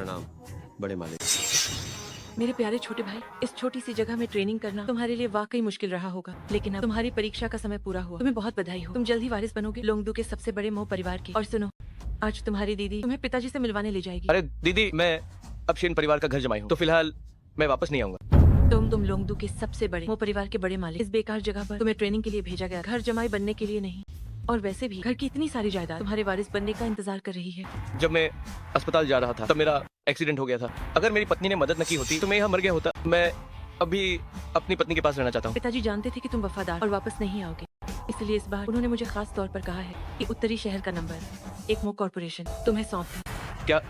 प्रणाम बड़े मालिक। मेरे प्यारे छोटे भाई, इस छोटी सी जगह में ट्रेनिंग करना तुम्हारे लिए वाकई मुश्किल रहा होगा, लेकिन अब तुम्हारी परीक्षा का समय पूरा हुआ। तुम्हें बहुत बधाई हो, तुम जल्द ही वारिस बनोगे लोंगदू के सबसे बड़े मोह परिवार की। और सुनो, आज तुम्हारी दीदी तुम्हें पिताजी से मिलवाने ले जाएगी। अरे दीदी, मैं अब शेन परिवार का घर जमाई हूँ, तो फिलहाल मैं वापस नहीं आऊंगा। तुम लोंगदू के सबसे बड़े मोह परिवार के बड़े मालिक। इस बेकार जगह पर तुम्हें ट्रेनिंग के लिए भेजा गया, घर जमाई बनने के लिए नहीं। और वैसे भी घर की इतनी सारी जायदाद तुम्हारे वारिस बनने का इंतजार कर रही है। जब मैं अस्पताल जा रहा था तब मेरा एक्सीडेंट हो गया था। अगर मेरी पत्नी ने मदद न की होती तो मैं यहाँ मर गया होता। मैं अभी अपनी पत्नी के पास रहना चाहता हूँ। पिताजी जानते थे कि तुम वफादार और वापस नहीं आओगे, इसलिए इस बार उन्होंने मुझे खास तौर पर कहा है कि उत्तरी शहर का नंबर एक मोह कॉर्पोरेशन तुम्हें सौंप दे। क्या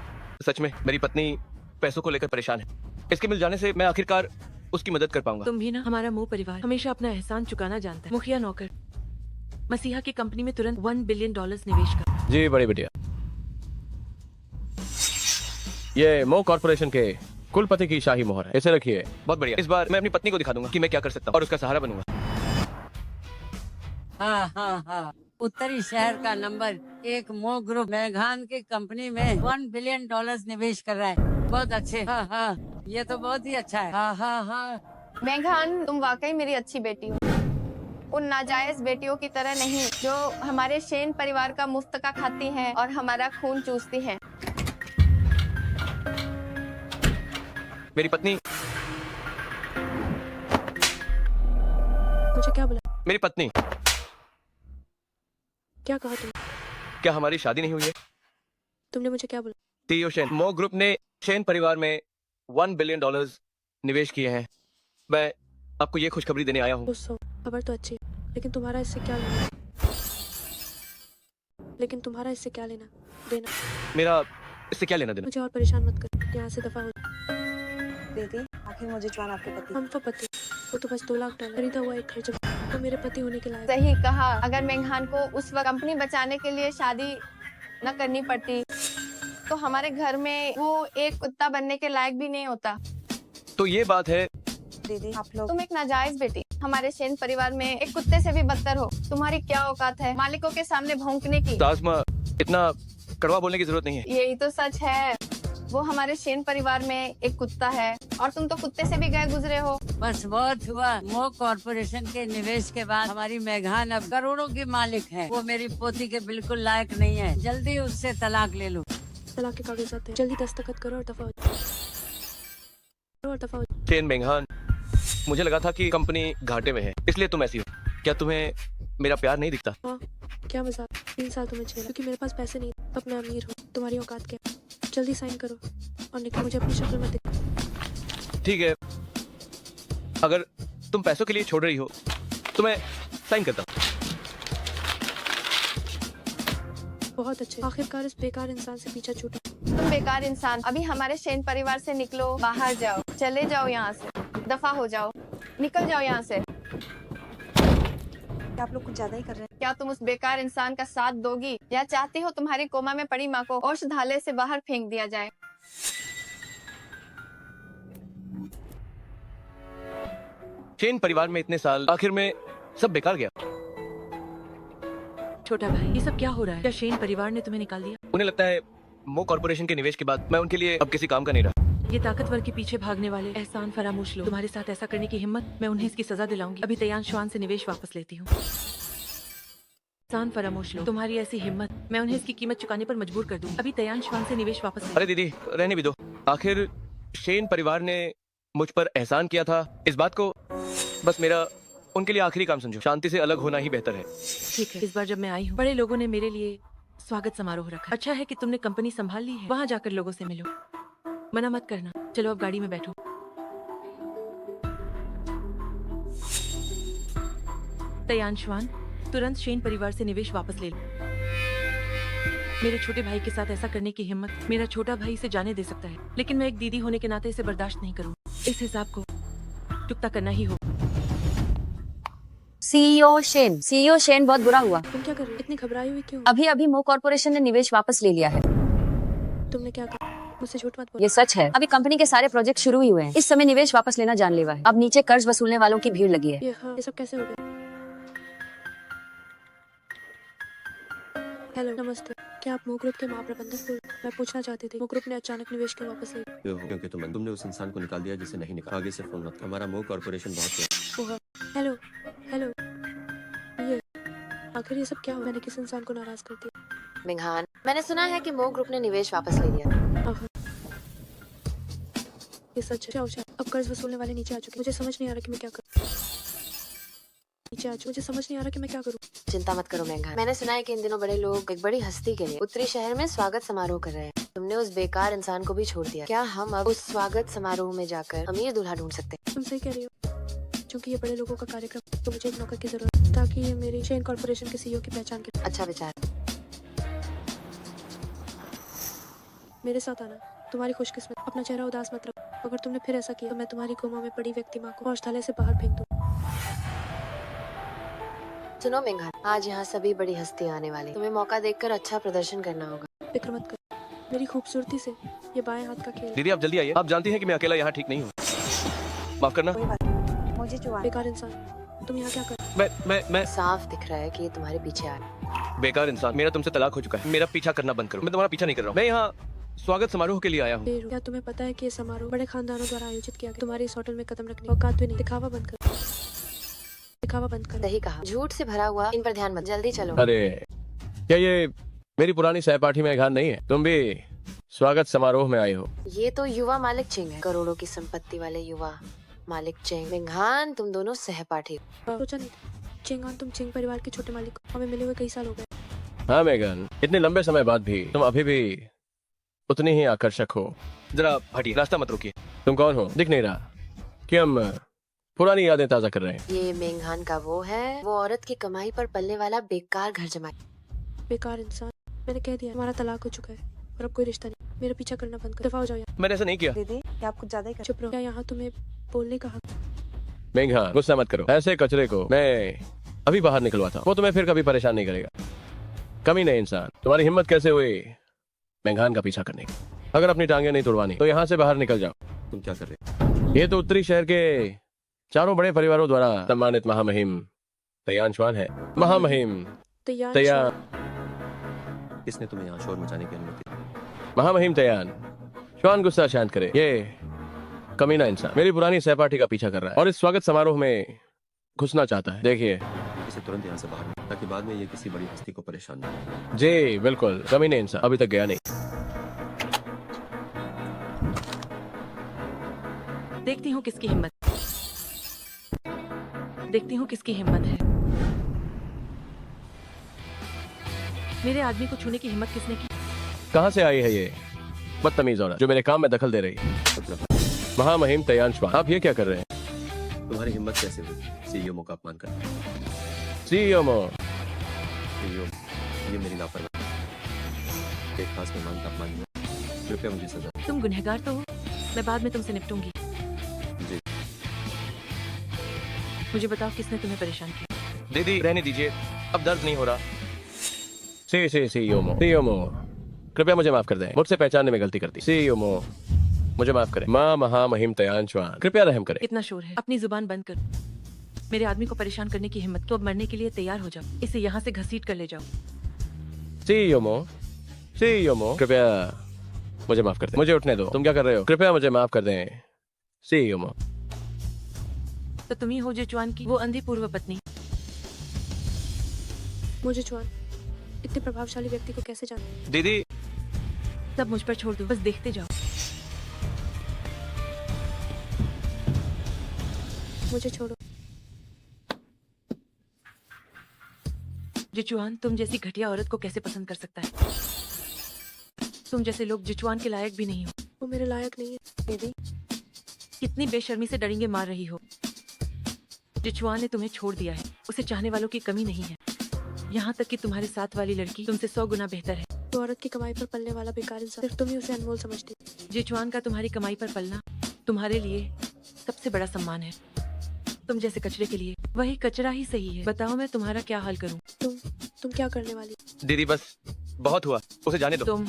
सच में मेरी पत्नी पैसों को लेकर परेशान है? इसके मिल जाने से मैं आखिरकार उसकी मदद कर पाऊंगा। तुम भी ना, हमारा मोह परिवार हमेशा अपना एहसान चुकाना जानता है। मुखिया नौकर मसीहा की कंपनी में तुरंत $1 बिलियन निवेश कर। जी बड़ी बेटिया, ये मोह कॉर्पोरेशन के कुलपति की शाही मोहर है, इसे रखिए। बहुत बढ़िया। इस बार मैं अपनी पत्नी को दिखा दूंगा कि मैं क्या कर सकता हूँ और उसका सहारा बनूंगा। हाँ, उत्तरी शहर का नंबर एक मोह ग्रुप मेघान की कंपनी में $1 बिलियन निवेश कर रहा है। बहुत अच्छे। हाँ, ये तो बहुत ही अच्छा है। हाँ। मेघान, तुम वाकई मेरी अच्छी बेटी हो, उन नाजायज बेटियों की तरह नहीं जो हमारे शेन परिवार का मुफ्त का खाती हैं और हमारा खून चूसती हैं। मेरी पत्नी, मुझे क्या बोला? मेरी पत्नी, क्या कहा तुम? क्या हमारी शादी नहीं हुई है? तुमने मुझे क्या बोला? सीईओ शेन, मोह ग्रुप ने शेन परिवार में $1 बिलियन निवेश किए हैं। मैं आपको ये खुशखबरी देने आया हूँ। गुस्सा, खबर तो अच्छी है, लेकिन तुम्हारा इससे क्या लेना देना? मेरा इससे क्या लेना देना? मुझे और परेशान मत कर, यहाँ से दफा हो। दीदी, आखिर मुझे जवान आपके पति। हम तो पति, वो तो बस $2 लाख खरीदा हुआ एक घर जब तो मेरे पति होने के लायक। सही कहा, अगर मेघान को उस वक्त कंपनी बचाने के लिए शादी न करनी पड़ती तो हमारे घर में वो एक कुत्ता बनने के लायक भी नहीं होता। तो ये बात है। दीदी, आप लोग तुम एक नाजायज बेटी, हमारे शेन परिवार में एक कुत्ते से भी बदतर हो। तुम्हारी क्या औकात है मालिकों के सामने भौंकने की? सास माँ, इतना कड़वा बोलने की जरूरत नहीं है। यही तो सच है, वो हमारे शेन परिवार में एक कुत्ता है और तुम तो कुत्ते से भी गए गुजरे हो। बस बहुत हुआ। मोह कॉर्पोरेशन के निवेश के बाद हमारी मेघान अब करोड़ों की मालिक है। वो मेरी पोती के बिल्कुल लायक नहीं है। जल्दी उससे तलाक ले लो। तलाक के कागजात हैं, जल्दी दस्तखत करो और दफा हो। शेन मेघान, मुझे लगा था कि कंपनी घाटे में है, इसलिए तुम ऐसी हो। क्या तुम्हें मेरा प्यार नहीं दिखता? हाँ, क्या मजाक। 3 साल तुम्हें झेला क्योंकि मेरे पास पैसे नहीं, अब मैं अमीर हूँ। तुम्हारी औकात क्या? जल्दी साइन करो और निकलो, मुझे अपनी शक्ल मत दिखा। ठीक है, अगर तुम पैसों के लिए छोड़ रही हो तो मैं साइन करता हूँ। बहुत अच्छे, आखिरकार इस बेकार इंसान से पीछा छूटा। तुम बेकार इंसान, अभी हमारे शेन परिवार से निकलो, बाहर जाओ, चले जाओ यहाँ से, दफा हो जाओ, निकल जाओ यहाँ से। आप लोग कुछ ज्यादा ही कर रहे हैं। क्या तुम उस बेकार इंसान का साथ दोगी या चाहती हो तुम्हारी कोमा में पड़ी माँ को औषधालय से बाहर फेंक दिया जाए? शेन परिवार में इतने साल, आखिर में सब बेकार गया। छोटा भाई, ये सब क्या हो रहा है? क्या शेन परिवार ने तुम्हें निकाल दिया? उन्हें लगता है मोह कॉर्पोरेशन के निवेश के बाद मैं उनके लिए अब किसी काम का नहीं रहा। ये ताकतवर के पीछे भागने वाले एहसान फरामोश लोग, तुम्हारे साथ ऐसा करने की हिम्मत, मैं उन्हें इसकी सजा दिलाऊंगी। अभी तयान श्वान से निवेश वापस लेती हूँ। एहसान फरामोश लोग, तुम्हारी ऐसी हिम्मत, मैं उन्हें इसकी कीमत चुकाने पर मजबूर कर दूँ। अभी तयान श्वान से निवेश वापस ले। अरे दीदी, रहने भी दो। आखिर शेन परिवार ने मुझ पर एहसान किया था, इस बात को बस मेरा उनके लिए आखिरी काम समझो। शांति से अलग होना ही बेहतर है। ठीक है, इस बार जब मैं आई हूँ, बड़े लोगों ने मेरे लिए स्वागत समारोह रखा। अच्छा है कि तुमने कंपनी संभाल ली है, वहाँ जाकर लोगों से मिलो, मना मत करना। चलो अब गाड़ी में बैठो। तयान श्वान, तुरंत शेन परिवार से निवेश वापस ले लो। मेरे छोटे भाई के साथ ऐसा करने की हिम्मत, मेरा छोटा भाई इसे जाने दे सकता है, लेकिन मैं एक दीदी होने के नाते इसे बर्दाश्त नहीं करूँ। इस हिसाब को चुकता करना ही होगा। सीईओ शेन बहुत बुरा हुआ। तुम क्या कर रही हो? इतनी घबराई हुई क्यों? अभी मोह कॉर्पोरेशन ने निवेश वापस ले लिया है। तुमने क्या कहा? मुझसे झूठ मत बोलो। ये सच है। अभी कंपनी के सारे प्रोजेक्ट शुरू ही हुए हैं। इस समय निवेश वापस लेना जानलेवा है। अब नीचे कर्ज वसूलने वालों की भीड़ लगी है। ये सब कैसे हो गया? हेलो, नमस्ते। क्या आप मो ग्रुप के महाप्रबंधक बोल? मैं पूछना चाहती थी, मो ग्रुप ने अचानक निवेश क्यों वापस ले? क्योंकि तुमने उस इंसान को निकाल दिया जिसे नहीं निकाला। आगे से फोन मत कर। हमारा मो कॉर्पोरेशन बहुत ओह, हेलो हेलो, ये आखिर ये सब क्या हुआ? मैंने किस इंसान को नाराज कर दिया? मिंघान, मैंने सुना है कि मो ग्रुप ने निवेश वापस ले लिया। आहा, ये सच है। क्या हो शायद अब कर्ज वसूलने वाले नीचे आ चुके। मुझे समझ नहीं आ रहा कि मैं क्या करूं। नीचे आ चुके, मुझे समझ नहीं आ रहा कि मैं क्या करूं। चिंता मत करो मिंघान, मैंने सुना है कि इन दिनों बड़े लोग एक बड़ी हस्ती के लिए उत्तरी शहर में स्वागत समारोह कर रहे हैं। तुमने उस बेकार इंसान को भी छोड़ दिया। क्या हम अब उस स्वागत समारोह में जाकर अमीर दूल्हा ढूंढ सकते हैं? तुम सही कह रही हो। क्योंकि ये बड़े लोगों का कार्यक्रम, तो मुझे एक नौकर की जरूरत है ताकि ये मेरी शेन कॉर्पोरेशन के सीईओ की पहचान के। अच्छा विचार। मेरे साथ आना। तुम्हारी खुशकिस्मत। अपना चेहरा उदास मत रखो। अगर तुमने फिर ऐसा किया तो मैं तुम्हारी कोमा में पड़ी व्यक्ति माँ को औषधालय से बाहर फेंक दूँ। सुनो मिंघान, आज यहाँ सभी बड़ी हस्ती आने वाली। तुम्हें मौका देखकर अच्छा प्रदर्शन करना होगा। फिक्र मत कर, मेरी खूबसूरती से ये बाएं हाथ का खेल है। दीदी आप जल्दी आइए, आप जानती हैं कि मैं अकेला यहाँ ठीक नहीं हूँ। माफ करना। कोई बात नहीं, मुझे जुआन बेकार इंसान, तुम यहाँ क्या कर? मैं साफ दिख रहा है कि ये तुम्हारे पीछे आ रहा है। बेकार इंसान, मेरा तुमसे तलाक हो चुका है। मेरा पीछा करना बंद करो। मैं तुम्हारा पीछा नहीं कर रहा हूँ। मैं यहाँ स्वागत समारोह के लिए आया हूँ। क्या तुम्हें पता है कि ये समारोह बड़े खानदानों द्वारा आयोजित किया गया? तुम्हारे इस होटल में कदम रखने की औकात भी नहीं। दिखावा बंद करो, दिखावा बंद करो। सही कहा, झूठ से भरा हुआ। इन पर ध्यान मत, जल्दी चलो। अरे क्या ये मेरी पुरानी सहपाठी मेघान नहीं है? तुम भी स्वागत समारोह में आए हो? ये तो युवा मालिक चिंग है, करोड़ों की संपत्ति वाले युवा मालिक चिंग। मिंघान, तुम दोनों सहपाठी हो। सोचा नहीं था। चिंगान, तुम चिंग परिवार के छोटे मालिक हो। हमें मिले हुए कई साल हो गए। हाँ मेघान, इतने लंबे समय बाद भी तुम अभी भी उतनी ही आकर्षक हो। जरा हटिए, रास्ता मत रोकिए। तुम कौन हो? दिख नहीं रहा कि हम पुरानी यादें ताजा कर रहे हैं। ये मिंघान का वो है, वो औरत की कमाई पर पलने वाला बेकार घर जमाई। बेकार इंसान, मैंने कह दिया हमारा तलाक हो चुका है और अब कोई रिश्ता नहीं। मेरा पीछा करना बंद कर। दफा हो जाओ यहाँ। मैंने ऐसा नहीं किया। दीदी, क्या आप कुछ ज्यादा ही कर? चुप रहो। क्या यहाँ तुम्हें बोलने का हक? मेघान गुस्सा मत करो। ऐसे कचरे को मैं अभी बाहर निकलवा था, वो तुम्हें फिर कभी परेशान नहीं करेगा। कमी नहीं इंसान, तुम्हारी हिम्मत कैसे हुई मेघान का पीछा करने की? अगर अपनी टांगे नहीं तोड़वानी तो यहाँ से बाहर निकल जाओ। तुम क्या कर रहे हो? ये तो उत्तरी शहर के चारों बड़े परिवारों द्वारा सम्मानित महामहिम तयान श्वान है। महामहिम तैयार तयान, किसने तुम्हें यहाँ शोर मचाने की अनुमति दी? महामहिम तयान श्वान गुस्सा शांत करे। ये कमीना इंसान मेरी पुरानी सहपाठी का पीछा कर रहा है और इस स्वागत समारोह में घुसना चाहता है। देखिए इसे तुरंत यहाँ से बाहर निकाल, ताकि बाद में ये किसी बड़ी हस्ती को परेशान न करे। जी बिल्कुल, कमीने इंसान अभी तक गया नहीं। देखती हूँ किसकी हिम्मत, देखती हूँ किसकी हिम्मत है। मेरे आदमी को छूने की हिम्मत किसने की? कहाँ से आई है ये बदतमीज औरत जो मेरे काम में दखल दे रही है? मतलब महामहिम तयान श्वान, आप ये क्या कर रहे हैं? तुम्हारी हिम्मत कैसे हुई सीईओ का अपमान करना? सीईओ सीईओ, ये मेरी लापरवाही, एक खास मेहमान का अपमान हुआ। कृपया मुझे सजा। तुम गुनहगार तो हो, मैं बाद में तुमसे निपटूंगी। जी। मुझे बताओ किसने तुम्हें परेशान किया? दीदी रहने दीजिए, अब दर्द नहीं हो रहा। सीईओ मो, कृपया मुझे माफ कर दें, मुझसे पहचानने में गलती कर दी। सीईओ मो, मुझे माफ करें। माँ महामहिम तयान श्वान, कृपया रहम करें। कितना शोर है, अपनी जुबान बंद कर। मेरे आदमी को परेशान करने की हिम्मत तो अब मरने के लिए तैयार हो जाओ। इसे यहाँ से घसीट कर ले जाओ। सीईओ मो, कृपया मुझे माफ कर दें। मुझे उठने दो। तुम क्या कर रहे हो? कृपया मुझे माफ कर दें सीईओ मो। तो तुम ही हो जिचुआन की वो अंधी पूर्व पत्नी। मुझे जुआन, इतने प्रभावशाली व्यक्ति को कैसे जान? दीदी सब मुझ पर छोड़ दो, बस देखते जाओ। मुझे छोड़ो। जिचुआन तुम जैसी घटिया औरत को कैसे पसंद कर सकता है? तुम जैसे लोग जिचुआन के लायक भी नहीं हो। वो मेरे लायक नहीं है। दीदी, कितनी बेशर्मी से डरेंगे मार रही हो। जिचुआन ने तुम्हें छोड़ दिया है, उसे चाहने वालों की कमी नहीं है। यहाँ तक कि तुम्हारे साथ वाली लड़की तुमसे 100 गुना बेहतर है। तो औरत की कमाई पर पलने वाला बेकार इंसान, सिर्फ तुम ही उसे अनमोल समझती। जिचुआन का तुम्हारी कमाई पर पलना तुम्हारे लिए सबसे बड़ा सम्मान है। तुम जैसे कचरे के लिए वही कचरा ही सही है। बताओ मैं तुम्हारा क्या हाल करूं? तुम क्या करने वाली? दीदी बस बहुत हुआ, उसे जाने दो। तुम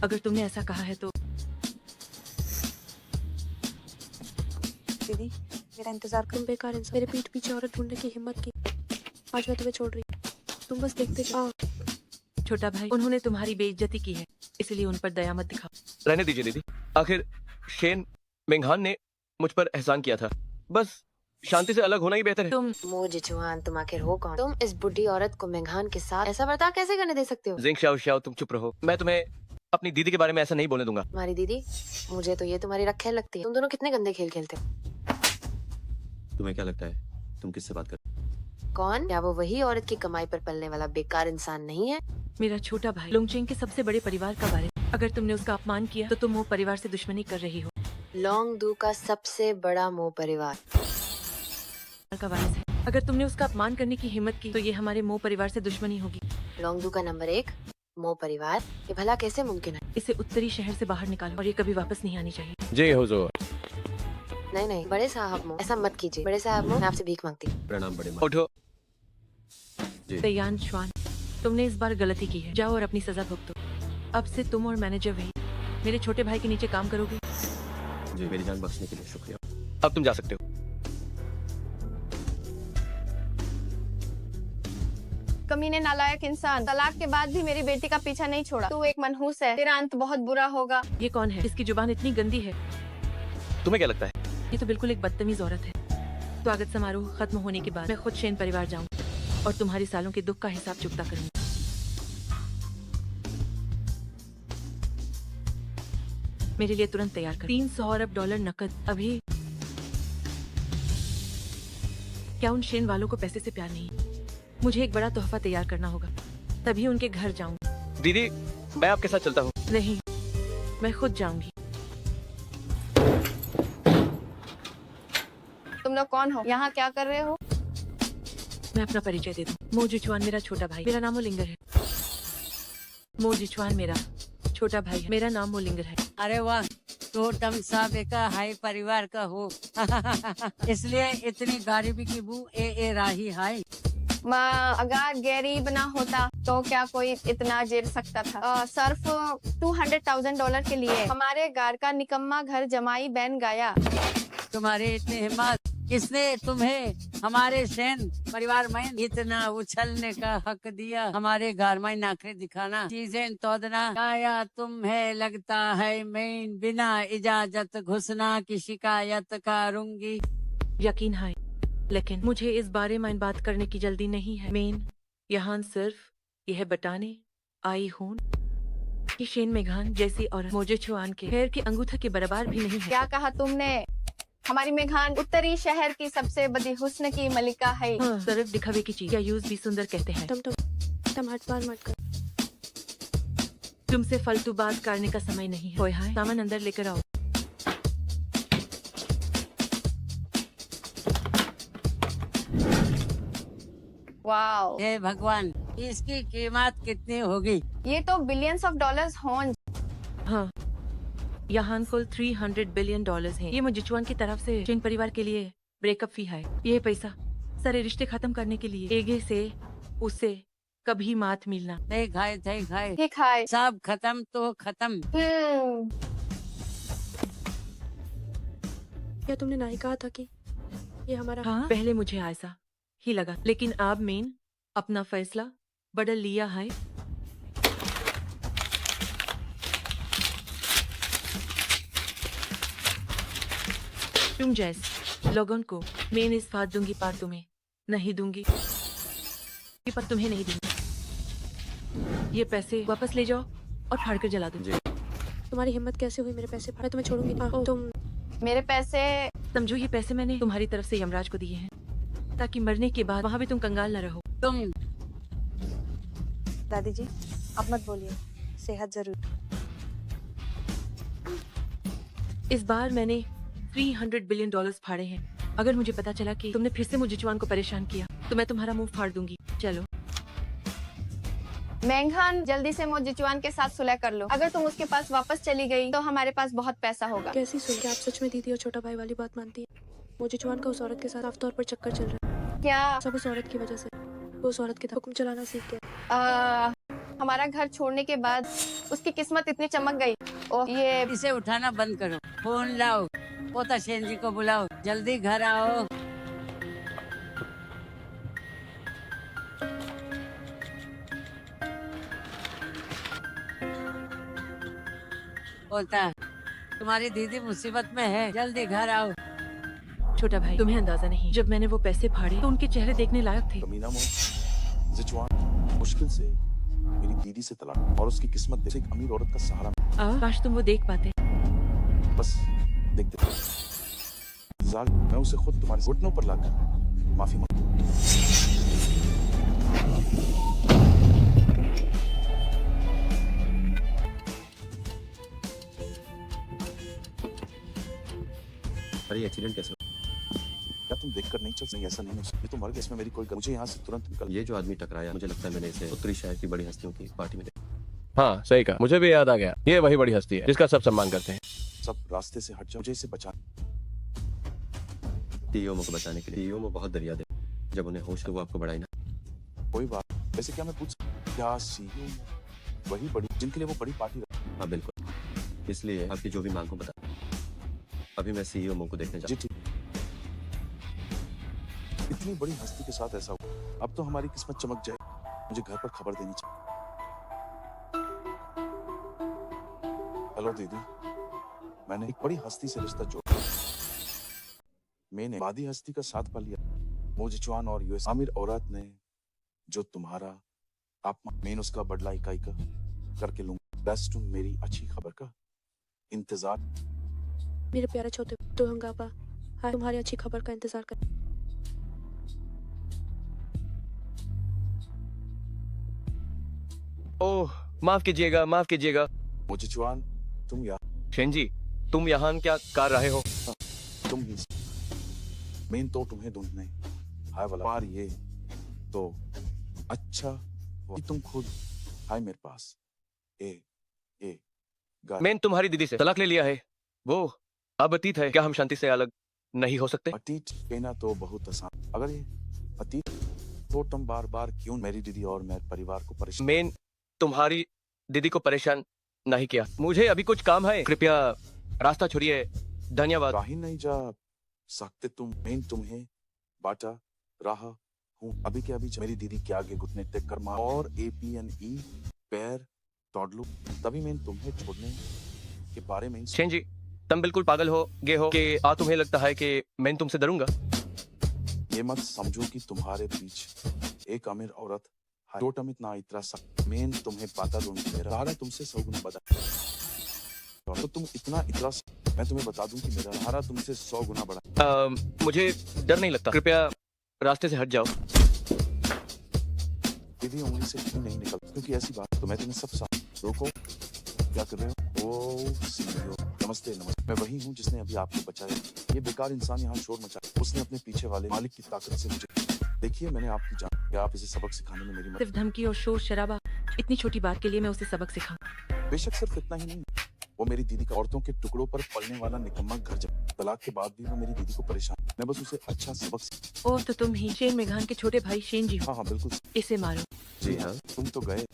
अगर तुमने ऐसा कहा है तो दीदी मेरा इंतजार तुम बेकार इंसान, मेरे पीठ पीछे औरत ढूंढने की हिम्मत की। आज मैं तुम्हें छोड़ रही हूं। तुम बस देखते जाओ। छोटा भाई, उन्होंने तुम्हारी बेइज्जती की है, इसलिए उन पर दया मत दिखाओ। रहने दीजिए दीदी। आखिर शेन मेंघान ने मुझ पर एहसान किया था, बस शांति से अलग होना ही बेहतर है। तुम मो जिचुआन, तुम आखिर हो कौन? तुम इस बुढ़ी औरत को मेंघान के साथ ऐसा बर्ताव कैसे करने दे सकते हो? जिंग शाओ शाओ, तुम चुप रहो। मैं तुम्हें अपनी दीदी के बारे में ऐसा नहीं बोलने दूंगा। तुम्हारी दीदी? मुझे तो ये तुम्हारी रखेल लगती है। तुम दोनों कितने गंदे खेल खेलते हो। तुम्हें क्या लगता है तुम किससे बात कर? कौन? क्या वो वही औरत की कमाई पर पलने वाला बेकार इंसान नहीं है? मेरा छोटा भाई लोंगचेंग के सबसे बड़े परिवार का वारिस। अगर तुमने उसका अपमान किया तो तुम वो परिवार से दुश्मनी कर रही हो। लोंग दू का सबसे बड़ा मो परिवार का वारिस है। अगर तुमने उसका अपमान करने की हिम्मत की तो ये हमारे मो परिवार से दुश्मनी होगी। लोंग दू का नंबर 1 मो परिवार, ये भला कैसे मुमकिन है? इसे उत्तरी शहर से बाहर निकालो और ये कभी वापस नहीं आनी चाहिए। जी हुजूर। नहीं नहीं बड़े साहब मो, ऐसा मत कीजिए। बड़े साहब मो, मैं आपसे भीख मांगती हूँ। प्रणाम बड़े माँ। उठो। तैयान श्वान, तुमने इस बार गलती की है, जाओ और अपनी सजा भुगतो। अब से तुम और मैनेजर वही मेरे छोटे भाई के नीचे काम करोगे। जी, मेरी जान बख्शने के लिए शुक्रिया। अब तुम जा सकते हो। कमीने नालायक इंसान, तलाक के बाद भी मेरी बेटी का पीछा नहीं छोड़ा। तू एक मनहूस है, तेरा अंत बहुत बुरा होगा। ये कौन है? इसकी जुबान इतनी गंदी है। तुम्हें क्या लगता है? ये तो बिल्कुल एक बदतमीज औरत है। स्वागत समारोह खत्म होने के बाद मैं खुद शेन परिवार जाऊँ और तुम्हारी सालों के दुख का हिसाब चुकता करूँगी। मेरे लिए तुरंत तैयार कर। 300 अरब डॉलर नकद अभी। क्या उन शेन वालों को पैसे से प्यार नहीं? मुझे एक बड़ा तोहफा तैयार करना होगा, तभी उनके घर जाऊँ। दीदी, मैं आपके साथ चलता हूँ। नहीं, मैं खुद जाऊंगी। तुम लोग कौन हो? यहाँ क्या कर रहे हो? मैं अपना परिचय दे दूं। मो जिचुआन मेरा छोटा भाई, मेरा नाम मोलिंगर है। मो जिचुआन मेरा छोटा भाई है, मेरा नाम मोलिंगर है। अरे वाह, तो तुम सब एक हाई परिवार का हो। इसलिए इतनी गरीबी की बू ए राही हाई। अगर गरीब ना होता तो क्या कोई इतना झेल सकता था? सिर्फ $200,000 के लिए हमारे घर का निकम्मा घर जमाई बहन गाया। तुम्हारी इतनी हिम्मत, किसने तुम्हें हमारे शेन परिवार में इतना उछलने का हक दिया? हमारे घर में नाखरे दिखाना, चीजें तोड़ना, क्या तुम्हें लगता है मैं बिना इजाजत घुसना की शिकायत करूंगी? यकीन है, लेकिन मुझे इस बारे में बात करने की जल्दी नहीं है। मैं यहाँ सिर्फ यह बताने आई हूँ कि शेन मेघान जैसी और मोजे चुआन के पैर के अंगूठे के बराबर भी नहीं है। क्या कहा तुमने? हमारी मेघान उत्तरी शहर की सबसे बड़ी हुस्न की मलिका है। हाँ, सिर्फ दिखावे की चीज या यूज भी सुंदर कहते हैं। तुम हट बार मत कर। तुमसे फालतू बात करने का समय नहीं है। हाय, सामान अंदर लेकर आओ। वाओ, हे भगवान, इसकी कीमत कितनी होगी? ये तो बिलियंस ऑफ डॉलर्स हों। हाँ, यहाँ कुल $300 बिलियन हैं। ये मुजिचुआन की तरफ से शेन परिवार के लिए ब्रेकअप फी है। ये पैसा सारे रिश्ते खत्म करने के लिए एगे से उसे कभी मात मिलना। थे खाए ठीक है। सब खत्म तो खत्म। क्या तुमने नहीं कहा था कि ये हमारा? हाँ, पहले मुझे ऐसा ही लगा, लेकिन अब मैंने अपना फैसला बदल लिया है। तुम जैसे लोगों को मैं इस बात दूंगी, पर तुम्हें नहीं दूंगी। ये पर तुम्हें नहीं दूंगी। ये पैसे वापस ले जाओ और फाड़ कर जला दो। तुम्हारी हिम्मत कैसे हुई मेरे पैसे? मैं तुम्हें छोड़ूंगी नहीं। तुम मेरे पैसे समझो, ये पैसे मैंने तुम्हारी तरफ से यमराज को दिए हैं, ताकि मरने के बाद वहाँ भी तुम कंगाल न रहो। तुम दादी जी, अब मत बोलिए, सेहत जरूर। इस बार मैंने $300 बिलियन फाड़े हैं। अगर मुझे पता चला कि तुमने फिर से मुजिचुआन को परेशान किया तो मैं तुम्हारा मुंह फाड़ दूंगी। चलो। मेघान, जल्दी से मोजिचुआन के साथ सुलह कर लो। अगर तुम उसके पास वापस चली गई तो हमारे पास बहुत पैसा होगा। कैसी सुन के आप सच में दीदी और छोटा भाई वाली बात मानती है? मुझे जुआन का उस औरत के साथ साफ तौर पर चक्कर चल रहा है। क्या? सब उस औरत की वजह से। वो उस औरत की हुक्म चलाना सीख गया। हमारा घर छोड़ने के बाद उसकी किस्मत इतनी चमक गई। ओह, ये इसे उठाना बंद करो। फोन लाओ, पोता शेन जी को बुलाओ, जल्दी घर आओ। बोलता है तुम्हारी दीदी मुसीबत में है, जल्दी घर आओ। छोटा भाई, तुम्हें अंदाजा नहीं, जब मैंने वो पैसे फाड़े तो उनके चेहरे देखने लायक थे। कमीना मोह जिचुआन मुश्किल से मेरी दीदी से तलाक और उसकी किस्मत देख एक अमीर औरत का सहारा काश तुम वो देख पाते। बस देखते जाल मैं उसे खुद तुम्हारे घुटनों पर लाकर माफी मांग अरे एक्सीडेंट कैसे हुआ? क्या तुम देखकर नहीं चल सकते? ऐसा नहीं हो सकता, तुम मर गए, इसमें मेरी कोई मुझे यहाँ से तुरंत निकल। ये जो आदमी टकराया, मुझे लगता है मैंने इसे उत्तरी शहर की बड़ी हस्तियों की पार्टी में देखा। हाँ सही कहा, मुझे भी याद आ गया, ये वही बड़ी हस्ती है जिसका सब सम्मान करते हैं। सब रास्ते से हट जाओ, मुझे इसे बचा। टीओमो को बचाने के लिए टीओमो बहुत दरिया दे, जब उन्हें होश तो वो आपको बढ़ाई ना। कोई बात, वैसे क्या मैं पूछ क्या सीईओ वही बड़ी जिनके लिए वो बड़ी पार्टी रखी? हाँ बिल्कुल, इसलिए आपकी जो भी मांग को बता। अभी मैं सीईओ को देखने जा। जी ठीक। इतनी बड़ी हस्ती के साथ ऐसा हुआ, अब तो हमारी किस्मत चमक जाए। मुझे घर पर खबर देनी चाहिए। हेलो दीदी, मैंने एक बड़ी हस्ती से रिश्ता जोड़ा। मैंने वादी हस्ती का साथ पा लिया। मोजिचुआन और यूएस आमिर औरत ने जो तुम्हारा आप मैं उसका बदला इकाई का करके लूंगा। बस तुम मेरी अच्छी खबर का इंतजार। मेरे प्यारे छोटे तो हंगापा, हाँ तुम्हारी अच्छी खबर का इंतजार कर। ओह माफ कीजिएगा, माफ कीजिएगा। मोजिचुआन तुम यहाँ, शेनजी तुम यहाँ क्या कर रहे हो? तुम ही मैं तो तुम्हें ढूंढने हाय वाला पार ये तो अच्छा हुआ कि तुम खुद हाय मेरे पास। ए मैंने तुम्हारी दीदी से तलाक ले लिया है, वो अब अतीत है। क्या हम शांति से अलग नहीं हो सकते? अतीत कहना तो बहुत आसान, अगर ये अतीत तो तुम बार बार क्यों मेरी दीदी और मेरे परिवार को परेशान? मैंने तुम्हारी दीदी को परेशान नहीं किया, मुझे अभी कुछ काम है, कृपया रास्ता छोड़िए, धन्यवाद। कहीं नहीं जा सकते तुम, मैं तुम्हें बांटा रहा हूँ अभी के अभी। मेरी दीदी के आगे घुटने टेक कर मार और APNE पैर तोड़ लूं, तभी मैं तुम्हें छोड़ने के बारे में शेन जी तुम बिल्कुल पागल हो गए हो कि तुम्हें लगता है कि मैं तुमसे डरूंगा। ये मत समझो कि तुम्हारे पीछे एक अमीर औरत है। टोटम इतना इतरा सा मैं तुम्हें पाता दूंगी, मेरा सहारा तुमसे 100 गुना बड़ा। तो तुम इतना इतरा मैं तुम्हें बता दूं कि मेरा सहारा तुमसे 100 गुना बड़ा। मुझे डर नहीं लगता, कृपया रास्ते से हट जाओ। दीदी उंगली से क्यों नहीं निकल, क्योंकि ऐसी बात तो मैं तुम्हें सब साथ रोको। क्या कर रहे हो? ओ सीईओ नमस्ते। मैं वही हूँ जिसने अभी आपको बचाया। ये बेकार इंसान यहाँ शोर मचाया, उसने अपने पीछे वाले मालिक की ताकत से मुझे। देखिए मैंने आपकी जान, क्या आप इसे सबक सिखाने में मेरी मदद? सिर्फ धमकी और शोर शराबा, इतनी छोटी बात के लिए मैं उसे सबक सिखाऊं? बेशक सिर्फ इतना ही नहीं, वो मेरी दीदी का औरतों के टुकड़ों पर पलने वाला निकम्मा घर जब तलाक के बाद भी वो मेरी दीदी को परेशान। मैं बस उसे अच्छा सबक ओह तो तुम ही शेन मेघान के छोटे भाई शेन जी हो। हाँ बिल्कुल। इसे मारो। जी हाँ, तुम तो गए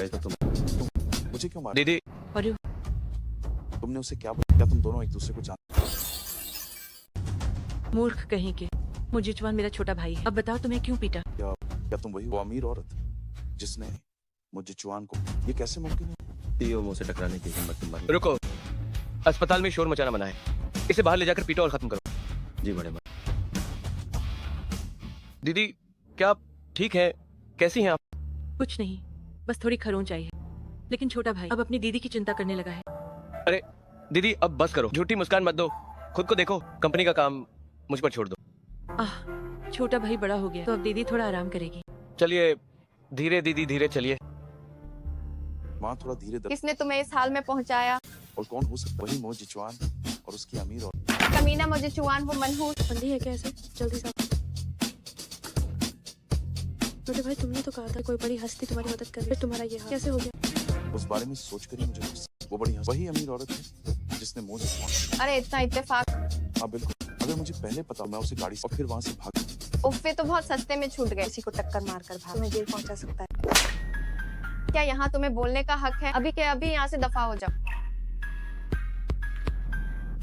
तो तुम मुझे क्यों मारा? दीदी और तुमने उसे क्या बोला? क्या तुम दोनों एक दूसरे को जानते? मूर्ख कहीं के, मोजिचुआन मेरा छोटा भाई है। अब बताओ तुम्हें क्यों पीटा? क्या तुम वही वो अमीर औरत जिसने मोजिचुआन को? ये कैसे मुमकिन है? टीओमो से टकराने की हिम्मत तुम्हारी। रुको, अस्पताल में शोर मचाना मना है, इसे बाहर ले जाकर पीटो और खत्म करो। जी बड़े माँ। दीदी क्या आप ठीक है? कैसी हैं आप? कुछ नहीं, बस थोड़ी खरोंच आई है। लेकिन छोटा भाई अब अपनी दीदी की चिंता करने लगा है। दीदी अब बस करो, झूठी मुस्कान मत दो, खुद को देखो, कंपनी का काम मुझ पर छोड़ दो। छोटा भाई बड़ा हो गया तो अब दीदी थोड़ा आराम करेगी। चलिए धीरे दीदी धीरे चलिए। माँ थोड़ा धीरे दर। किसने तुम्हें इस हाल में पहुंचाया? और कौन हो सकता? वही मोजिचुआन और उसकी अमीर और कमीना मोजिचुआन, वो मनहूस। बंदी है क्या ऐसे? जल्दी से छोटे भाई तुमने तो कहा था कोई बड़ी हस्ती तुम्हारी मदद कर रही है, तुम्हारा ये हाल कैसे हो गया? उस बारे में सोच कर ही मुझे गुस्सा। वो बड़ी वही अमीर औरत है जिसने मोजिचुआन। अरे इतना इत्तेफाक। हाँ बिल्कुल, अगर मुझे पहले पता मैं उसे गाड़ी से और फिर वहाँ से भाग। उफ़े तो बहुत सस्ते में छूट गए। किसी को टक्कर मारकर भाग तुम्हें जेल पहुंचा सकता है। क्या यहाँ तुम्हें बोलने का हक है? अभी के अभी यहाँ से दफा हो जाओ।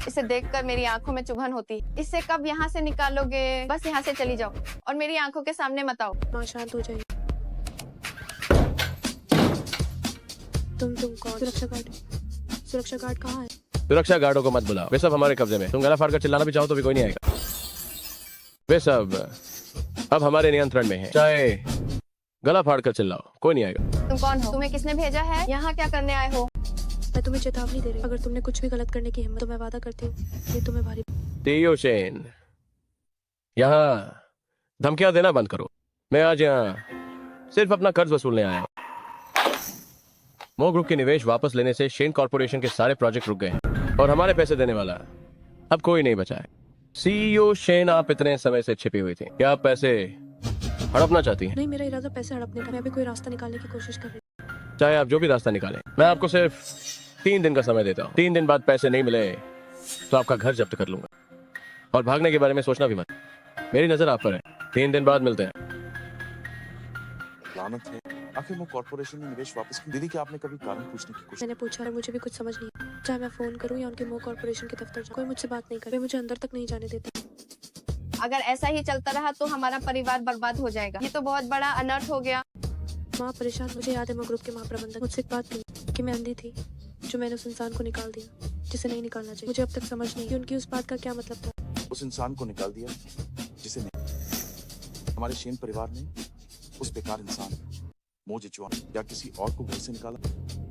इसे देखकर मेरी आंखों में चुभन होती है। इससे कब यहाँ से निकालोगे? बस यहाँ से चली जाओ और मेरी आंखों के सामने मत आओ। माँ शांत हो जाइए। तुम कौन? सुरक्षा गार्ड कहाँ है? सुरक्षा गार्डों को मत बुलाओ, वे सब हमारे कब्जे में। तुम गला फाड़ कर चिल्लाना भी चाहो तो भी कोई नहीं आएगा। वे सब अब हमारे नियंत्रण में है, चाहे गला फाड़ कर चिल्लाओ, कोई नहीं आएगा। तुम कौन हो? तुम्हें किसने भेजा है? यहाँ क्या करने आए हो? मैं तुम्हें चेतावनी दे रही हूँ, अगर तुमने कुछ भी गलत करने की हिम्मत, तो मैं वादा करती हूँ ये तुम्हें भारी। टीओ शेन, यहाँ धमकियां देना बंद करो। मैं आज यहाँ सिर्फ अपना कर्ज वसूलने आया हूँ। मो ग्रुप के निवेश वापस लेने से शेन कॉर्पोरेशन के सारे प्रोजेक्ट रुक गए हैं और हमारे पैसे देने वाला अब कोई नहीं बचा है। सीईओ शेन, आप इतने समय से छिपी हुई थी, क्या आप पैसे हड़पना चाहती हैं? नहीं, मेरा इरादा पैसे हड़पने का। मैं अभी कोई रास्ता निकालने की कोशिश कर रही हूँ। चाहे आप जो भी रास्ता निकालें, मैं आपको सिर्फ 3 दिन का समय देता हूँ। 3 दिन बाद पैसे नहीं मिले तो आपका घर जब्त कर लूंगा, और भागने के बारे में सोचना भी मत। मेरी नजर आप पर है। 3 दिन बाद मिलते हैं। लानत है, आखिर वो कॉर्पोरेशन ने निवेश वापस की। दीदी, क्या आपने कभी कारण पूछने की कोशिश? मैंने पूछा और मुझे भी कुछ समझ नहीं है। चाहे मैं फोन करूँ या उनके मुंह कॉर्पोरेशन के दफ्तर जाऊँ, कोई मुझसे बात नहीं करे, मुझे अंदर तक नहीं जाने देते। अगर ऐसा ही चलता रहा तो हमारा परिवार बर्बाद हो जाएगा। ये तो बहुत बड़ा अनर्थ हो गया। माँ परेशान। मुझे याद है वो ग्रुप के महाप्रबंधक मुझसे एक बात कही कि मैं अंधी थी, जो मैंने उस इंसान को निकाल दिया जिसे नहीं निकालना चाहिए। मुझे अब तक समझ नहीं कि उनकी उस बात का क्या मतलब था। उस इंसान को निकाल दिया जिसे नहीं। हमारे शेन परिवार ने उस बेकार इंसान मो जिचुआन या किसी और को घर से निकाला।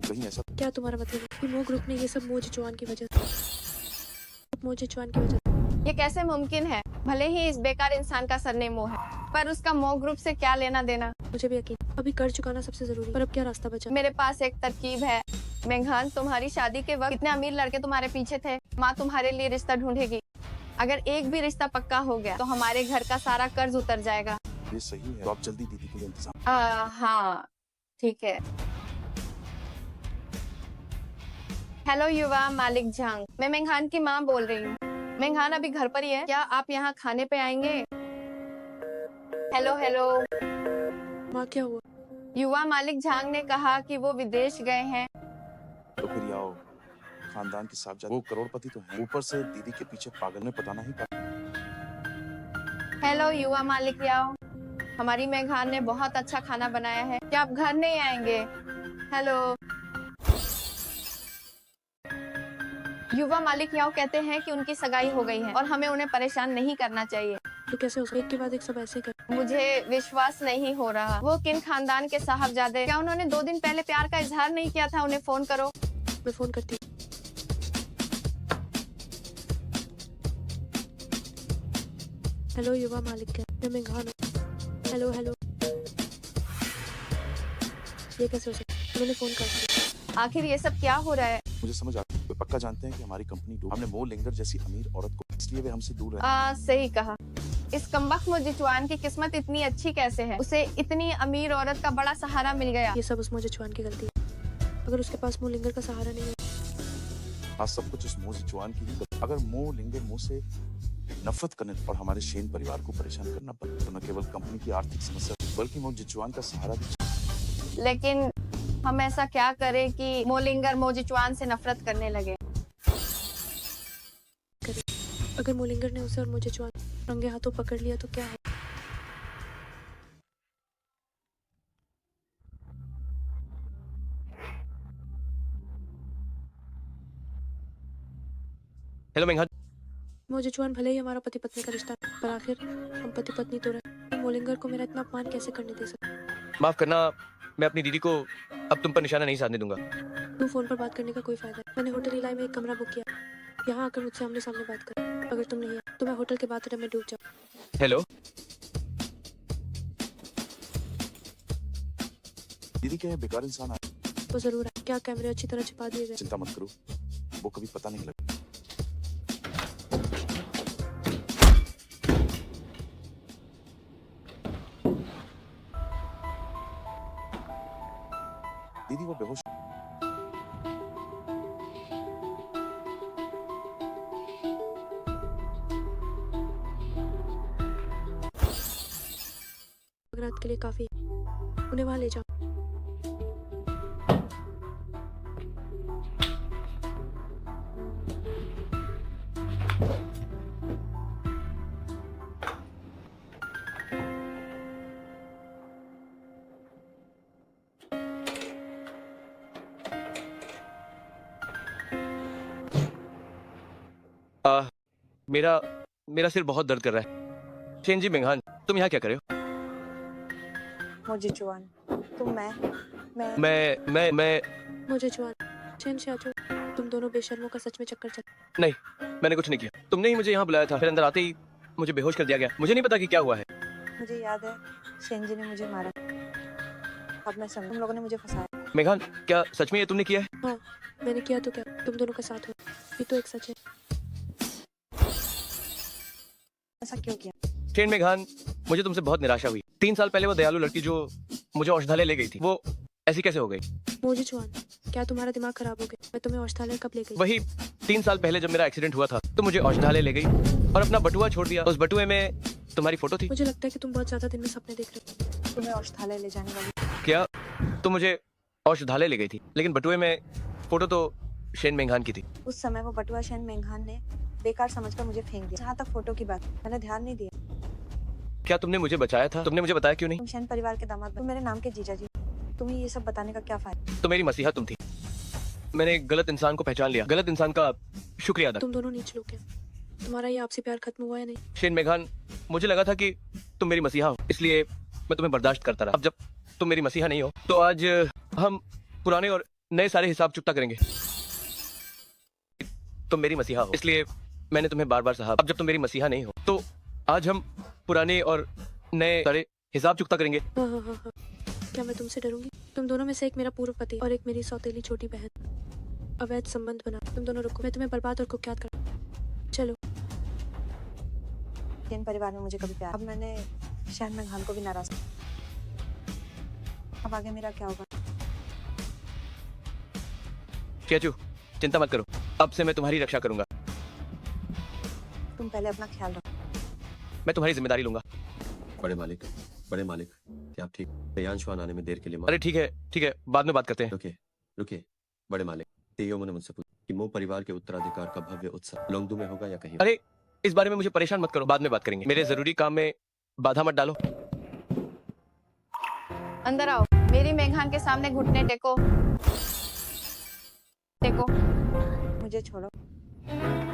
कहीं ऐसा? क्या तुम्हारा मतलब है कि मो ग्रुप ने ये सब मो जिचुआन की वजह से? मो जिचुआन की वजह से? ये कैसे मुमकिन है? भले ही इस बेकार इंसान का सरनेम मो है, पर उसका मो ग्रुप से क्या लेना देना? मुझे भी यकीन, अभी कर चुकाना सबसे जरूरी, पर अब क्या रास्ता बचा? मेरे पास एक तरकीब है। मेघान, तुम्हारी शादी के वक्त कितने अमीर लड़के तुम्हारे पीछे थे। माँ तुम्हारे लिए रिश्ता ढूंढेगी। अगर एक भी रिश्ता पक्का हो गया तो हमारे घर का सारा कर्ज उतर जाएगा। ये सही है, तो आप जल्दी दीदी के लिए इंतजाम। हाँ, ठीक है। हेलो युवा मालिक झांग, मैं मेघान की माँ बोल रही हूँ। मेघान अभी घर पर ही है, क्या आप यहाँ खाने पे आएंगे? Hello hello. माँ, क्या हुआ? युवा मालिक झांग ने कहा कि वो विदेश गए हैं। तो फिर आओ, खानदान के साथ जाओ। वो करोड़पति तो हैं, ऊपर से दीदी के पीछे पागल ने पता नहीं कहा। हेलो युवा मालिक याओ, हमारी मेघान ने बहुत अच्छा खाना बनाया है, क्या आप घर नहीं आएंगे? हेलो। युवा मालिक याओ कहते हैं कि उनकी सगाई हो गई है और हमें उन्हें परेशान नहीं करना चाहिए। तो कैसे हो सकता है? एक के बाद एक सब ऐसे कर? मुझे विश्वास नहीं हो रहा। वो किन खानदान के साहबजादे, क्या उन्होंने 2 दिन पहले प्यार का इजहार नहीं किया था? उन्हें फोन करो। मैं फोन करती हूँ। हेलो युवा मालिक, क्या मैं मेघान हूँ। Hello hello. ये कैसे हो सकता है? मैंने फोन कर दिया। आखिर ये सब क्या हो रहा है? मुझे समझ आता है, वे पक्का जानते हैं कि हमारी कंपनी डूब। हमने मो लिंगर जैसी अमीर औरत को, इसलिए वे हमसे दूर रहे। सही कहा। इस कमबख्त मोजिचुआन की किस्मत इतनी अच्छी कैसे है? उसे इतनी अमीर औरत का बड़ा सहारा मिल गया। ये सब उस मोजिचुआन की गलती है। अगर उसके पास मो लिंगर का सहारा नहीं है। हाँ, सब कुछ उस मो जिचुआन की ही गलती। अगर मो लिंगर मुंह से नफरत करने और हमारे शेन परिवार को परेशान करना पड़े तो न केवल कंपनी की आर्थिक समस्या बल्कि मो जिचुआन का सहारा भी। लेकिन हम ऐसा क्या करें कि मोलिंगर मोजिचुआन से नफरत करने लगे? अगर मोलिंगर ने उसे और मोजिचुआन रंगे हाथों पकड़ लिया तो क्या है? हेलो मेघान। मोजिचुआन भले ही हमारा पति पत्नी का रिश्ता है, पर आखिर हम पति पत्नी तो रहे। मोलिंगर को मेरा इतना अपमान कैसे करने दे सकता? माफ करना, मैं अपनी दीदी को अब तुम पर निशाना नहीं साधने दूंगा। तू फोन पर बात करने का कोई फायदा है? मैंने होटल इलाई में एक कमरा बुक किया, यहाँ आकर मुझसे आमने सामने बात कर। अगर तुम नहीं है तो मैं होटल के बाथरूम में डूब जाऊँ। हेलो। दीदी, क्या ये बेकार इंसान आया? वो जरूर है। क्या कैमरे अच्छी तरह छिपा दिए गए? चिंता मत करो, वो कभी पता नहीं लगा। दीदी, वो बेहोश। रात के लिए काफी है। उन्हें वहां ले जाओ। मेरा मेरा सिर बहुत दर्द कर रहा है। शेन जी, मेंघान, तुम यहाँ क्या कर रहे हो? मुझे जुआन, तुम मैं मुझे जुआन, चैन से आजो। तुम दोनों बेशर्मों का सच में चक्कर चल। नहीं, मैंने कुछ नहीं किया। तुमने ही मुझे यहाँ बुलाया था, फिर अंदर आते ही मुझे बेहोश कर दिया गया। मुझे नहीं पता कि क्या हुआ है। मुझे याद है शेन जी ने मुझे मारा। अब मैं समझ, तुम लोगों ने मुझे फंसाया। मेघान, क्या सच में ये तुमने किया है? हाँ, मैंने किया तो क्या, तुम दोनों का साथ हो। ये तो एक सच है। ऐसा क्यों किया? शेन मेघान, मुझे तुमसे बहुत निराशा हुई। 3 साल पहले वो दयालु लड़की जो मुझे औषधालय ले गई थी, वो ऐसी कैसे हो गई? मुझे जुआन, क्या तुम्हारा दिमाग खराब हो गया? मैं तुम्हें औषधालय कब ले गई? वही 3 साल पहले जब मेरा एक्सीडेंट हुआ था, तो मुझे औषधालय ले गई और अपना बटुआ छोड़ दिया। उस बटुए में तुम्हारी फोटो थी। मुझे लगता है कि तुम बहुत ज्यादा दिन में सपने देख रहे हो। तुम्हें औषधालय ले जाने वाली। क्या तुम मुझे औषधालय ले गई थी, लेकिन बटुए में फोटो तो शेन मेघान की थी। उस समय वो बटुआ शेन मेंघान ने बेकार समझकर मुझे फेंक दिया। जहाँ तक फोटो की बात, मैंने ध्यान नहीं दिया। क्या तुमने मुझे बचाया था? तुमने मुझे बताया क्यों नहीं? तुम शेन परिवार के दामाद, तुम मेरे नाम के जीजा जी। तुम्हें ये सब बताने का क्या फायदा? तो मेरी मसीहा तुम थी। मैंने एक गलत इंसान को पहचान लिया। गलत इंसान का शुक्रिया अदा। तुम दोनों नीच लोग हैं। तुम्हारा ये आपसे प्यार खत्म हुआ या नहीं? शेन मेघान, मुझे लगा था कि तुम मेरी मसीहा हो, इसलिए मैं तुम्हें बर्दाश्त करता रहा। अब जब तुम मेरी मसीहा नहीं हो, तो आज हम पुराने और नए सारे हिसाब चुकता करेंगे। तुम मेरी मसीहा हो, इसलिए मैंने तुम्हें बार बार सहा। अब जब तुम मेरी मसीहा नहीं हो, तो आज हम पुराने और नए सारे हिसाब चुकता करेंगे। हाँ हाँ हाँ हाँ। क्या मैं तुमसे डरूंगी? तुम दोनों में से एक मेरा पूर्व पति और एक मेरी सौतेली छोटी बहन। अवैध संबंध बना। तुम दोनों रुको, मैं तुम्हें बर्बाद और कुख्यात कर। चलो। शेन परिवार में मुझे कभी प्यार, अब मैंने शेन मेंघान को भी नाराज। अब आगे मेरा क्या होगा? चेचू, चिंता मत करो, अब से मैं तुम्हारी रक्षा करूंगा। तुम पहले अपना ख्याल रखो। मैं तुम्हारी जिम्मेदारी लूंगा। बड़े मालिक, क्या आप ठीक? तेयांशवान आने में देर के लिए अरे ठीक है, बाद में बात करते हैं। रुकिए। बड़े मालिक, तेयों ने मुझसे पूछा कि मो परिवार के उत्तराधिकार का भव्य उत्सव लोंगदू में होगा या कहीं? अरे, इस बारे में मुझे परेशान मत करो, बाद में बात करेंगे। मेरे जरूरी काम में बाधा मत डालो। अंदर आओ। मेरी मेघान के सामने घुटने टेको। मुझे छोड़ो।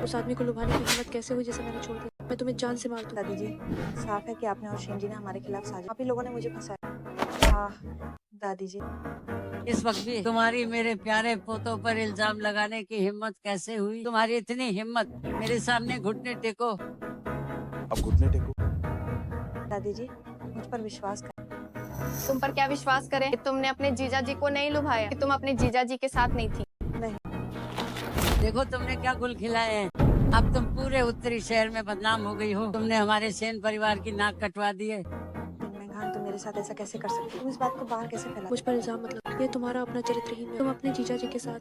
उस आदमी को लुभाने की हिम्मत कैसे हुई जिसे मैंने छोड़ दिया? मैं तुम्हें जान से मार दूं। दादी जी, साफ है कि आपने और शेन जी ने हमारे खिलाफ साजिश। आप ही लोगों ने मुझे फंसाया। हाँ दादी जी, इस वक्त भी तुम्हारी मेरे प्यारे पोतों पर इल्जाम लगाने की हिम्मत कैसे हुई? तुम्हारी इतनी हिम्मत, मेरे सामने घुटने टेको। अब घुटने टेको। दादी जी, मुझ पर विश्वास कर। तुम पर क्या विश्वास करें कि तुमने अपने जीजा जी को नहीं लुभाया, कि तुम अपने जीजा जी के साथ नहीं थी? देखो तुमने क्या गुल खिलाए हैं। अब तुम पूरे उत्तरी शहर में बदनाम हो गई हो। तुमने हमारे सेन परिवार की नाक कटवा दी है। मेघान, तुम मेरे साथ ऐसा कैसे कर सकती? तुम इस बात को बाहर कैसे फैला? मुझ पर इल्जाम मतलब ये तुम्हारा अपना चरित्रहीन है। तुम अपने जीजा जी के साथ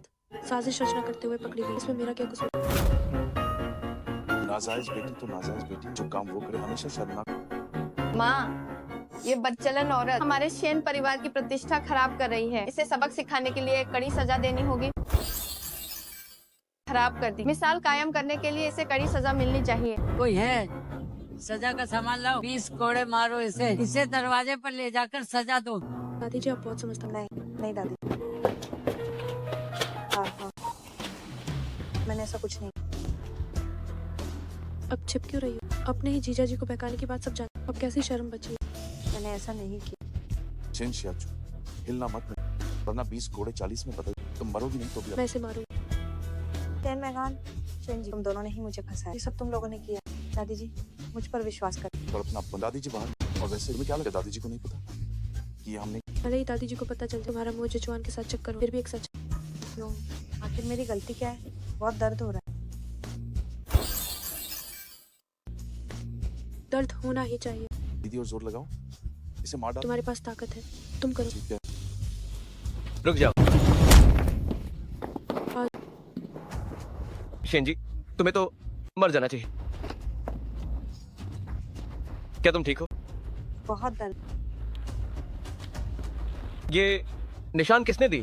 साजिश रचना करते हुए पकड़ी गई। इसमें मेरा क्या कसूर? नाजायज बेटी तो नाजायज बेटी, जो काम वो करे हमेशा शर्मनाक। माँ, ये बदचलन औरत हमारे शेन परिवार की प्रतिष्ठा खराब कर रही है। इसे सबक सिखाने के लिए कड़ी सजा देनी होगी। खराब कर दी, मिसाल कायम करने के लिए इसे कड़ी सजा मिलनी चाहिए। कोई है? सजा का सामान लाओ। 20 कोड़े मारो इसे दरवाजे पर ले जाकर सजा दो। दादी जी, आप बहुत समझदार। नहीं दादी। हाँ, मैंने ऐसा कुछ नहीं। अब छिप क्यों रही हो? अपने ही जीजा जी को बहकाने की बात सब जानते। अब कैसी शर्म बची? मैंने ऐसा नहीं किया। शेन शियाचू, हिलना मत, वरना 20 घोड़े 40 में बदल। तुम मरोगी नहीं तो भी। मैं इसे मारूंगी। शेन मेघान, शेन जी, तुम दोनों ने ही मुझे फंसाया। ये सब तुम लोगों ने किया। दादी जी, मुझ पर विश्वास कर। तड़पना अपना। दादी जी बाहर। और वैसे तुम्हें क्या लगा दादी जी को नहीं पता कि ये हमने? भले ही दादी जी को पता चल तुम्हारा मुझे जुआन के साथ चक्कर हो, फिर भी एक सच। क्यों? आखिर मेरी गलती क्या है? बहुत दर्द हो रहा है। दर्द होना ही चाहिए। दीदी और जोर लगाओ, इसे मार डालो। तुम्हारे पास ताकत है, तुम करो। ठीक है। रुक जाओ। शेन जी, तुम्हें तो मर जाना चाहिए। क्या तुम ठीक हो? बहुत दर्द। ये निशान किसने दी?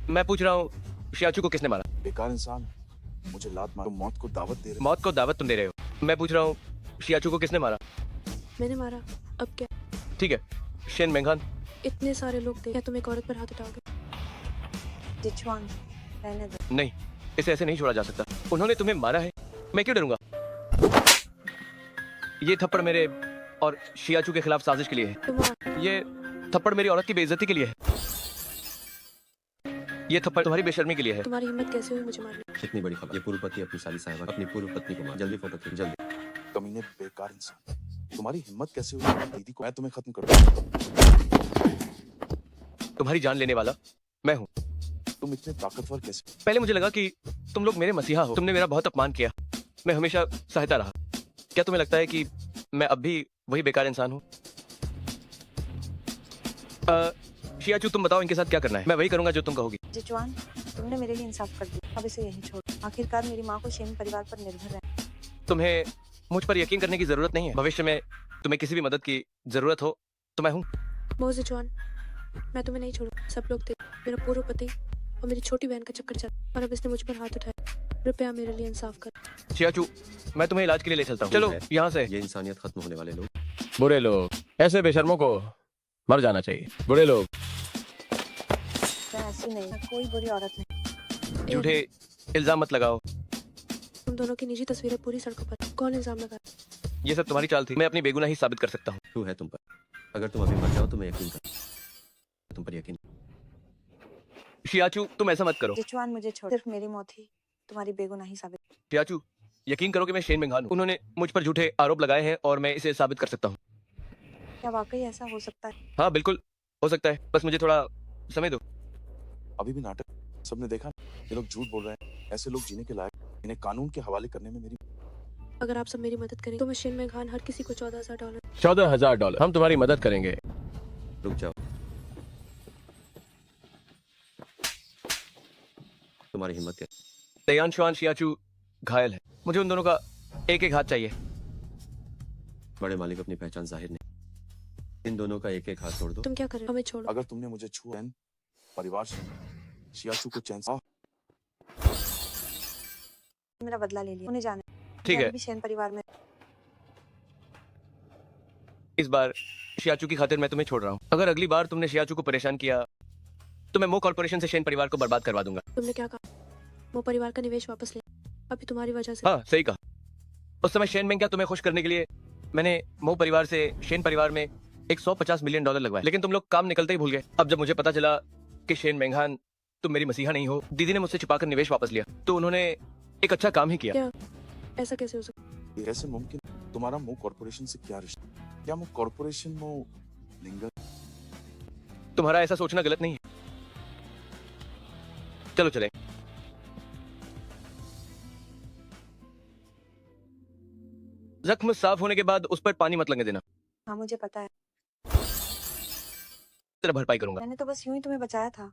मैं पूछ रहा हूँ, शियाचू को किसने मारा? बेकार इंसान, मुझे लात मारो, मौत को दावत दे रहे। मौत को दावत तुम दे रहे हो। मैं पूछ रहा हूँ, शियाचू को किसने मारा? मैंने मारा। अब क्या? ठीक है, शेन मेघान। इतने सारे लोग थे, क्या तुम एक औरत पर हाथ उठाओगे? जिचवान, रहने दो। नहीं, इसे ऐसे नहीं छोड़ा जा सकता। उन्होंने तुम्हें मारा है, मैं क्यों डरूंगा? ये थप्पड़ मेरे और शियाचू के खिलाफ साजिश के लिए है। तुम ये थप्पड़ मेरी औरत की बेइज्जती के लिए है। ये थप्पड़ तुम्हारी बेशर्मी के लिए है। तुम्हारी हिम्मत कैसे हुई मुझे मारने? इतनी बड़ी खबर। ये पूर्व पति अपनी साली साहिबा अपनी पूर्व पत्नी को मार। जल्दी फोटो खींच जल्दी। कमीने बेकार इंसान, तुम्हारी हिम्मत कैसे हुई मेरी दीदी को? मैं तुम्हें खत्म कर दूंगा। तुम्हारी जान लेने वाला मैं हूँ। तुम इतने ताकतवर कैसे? पहले मुझे लगा कि तुम लोग मेरे मसीहा हो। तुमने मेरा बहुत अपमान किया, मैं हमेशा सहता रहा। क्या तुम्हें लगता है कि मैं अब भी वही बेकार इंसान हूँ? शियाचू, तुम बताओ इनके साथ क्या करना है। मैं वही करूंगा जो तुम कहोगी। जिचुआन, तुमने मेरे लिए इंसाफ कर दिया, अब इसे यहीं छोड़। आखिरकार मेरी माँ को शेन परिवार पर निर्भर है। तुम्हें मुझ पर यकीन करने की जरूरत नहीं है। भविष्य में तुम्हें किसी भी मदद की जरूरत हो तो मैं हूँ। मोह जिचुआन, मैं तुम्हें नहीं छोड़ूं। सब लोग थे, मेरा पूर्व पति और मेरी छोटी बहन का चक्कर चल, और अब इसने मुझ पर हाथ उठाया। कृपया मेरे लिए इंसाफ कर। शियाचू, मैं तुम्हें इलाज के लिए ले चलता हूँ। चलो यहाँ से। ये इंसानियत खत्म होने वाले लोग। बुरे लोग, ऐसे बेशर्मों को मर जाना चाहिए। बुरे लोग, मैं ऐसी नहीं, मैं कोई बुरी औरत नहीं। झूठे इल्जाम मत लगाओ। तुम दोनों की निजी तस्वीरें पूरी सड़कों पर, कौन इल्जाम लगा? ये सब तुम्हारी चाल थी। मैं अपनी बेगुनाही साबित कर सकता हूँ। तू है तुम पर। अगर तुम अभी मर जाओ तो मैं यकीन कर तुम पर यकीन। शियाचू, तुम ऐसा मत करो। जिचुआन, मुझे छोड़। सिर्फ मेरी मौत ही तुम्हारी बेगुनाही साबित। शियाचू, यकीन करो कि मैं शेन मेंघान हूँ। उन्होंने मुझ पर झूठे आरोप लगाए हैं और मैं इसे साबित कर सकता हूँ। क्या वाकई ऐसा हो सकता है? हाँ बिल्कुल हो सकता है, बस मुझे थोड़ा समय दो। अभी भी नाटक सबने देखा। ये लोग झूठ बोल रहे हैं। ऐसे लोग जीने के लायक, इन्हें कानून के हवाले करने में मेरी। अगर आप सब मेरी मदद करें तो मैं शेन में खान हर किसी को $14,000। $14,000 हम तुम्हारी मदद करेंगे। रुक जाओ। तुम्हारी हिम्मत कैसे? तयांशुआन शियाचू घायल है। मुझे उन दोनों का एक एक हाथ चाहिए। बड़े मालिक अपनी पहचान जाहिर नहीं। इन दोनों का एक एक हाथ तोड़ दो। तुम क्या कर रहे हो? हमें छोड़ो। अगर तुमने मुझे छुआ, परिवार से शियाचू को चैन से मेरा बदला ले लिया, उन्हें जाने। ठीक है, भी शेन परिवार में। इस बार शियाचू की खातिर मैं तुम्हें छोड़ रहा हूँ। अगर अगली बार तुमने शियाचू को परेशान किया तो मैं मो कॉर्पोरेशन से शेन परिवार को बर्बाद करवा दूंगा। तुमने क्या कहा? वो परिवार का निवेश वापस ले, अभी तुम्हारी वजह से। हाँ सही कहा। उस समय शेन में क्या तुम्हें खुश करने के लिए मैंने मो परिवार से शेन परिवार में एक $150 मिलियन लगवाए, लेकिन तुम लोग काम निकलते ही भूल गए। अब जब मुझे पता चला कि शेन मेंघान तुम मेरी मसीहा नहीं हो, दीदी ने मुझसे छिपाकर निवेश वापस लिया, तो उन्होंने एक अच्छा काम ही किया। क्या? ऐसा कैसे हो सकता? ये कैसे मुमकिन? तुम्हारा मुंह कॉर्पोरेशन से क्या रिश्ता? क्या मुंह कॉर्पोरेशन में लिंगर? तुम्हारा ऐसा सोचना गलत नहीं है। चलो चले। जख्म साफ होने के बाद उस पर पानी मत लगने देना। हाँ मुझे पता है, तेरा भरपाई करूंगा। मैंने तो बस यूं ही तुम्हें बचाया था।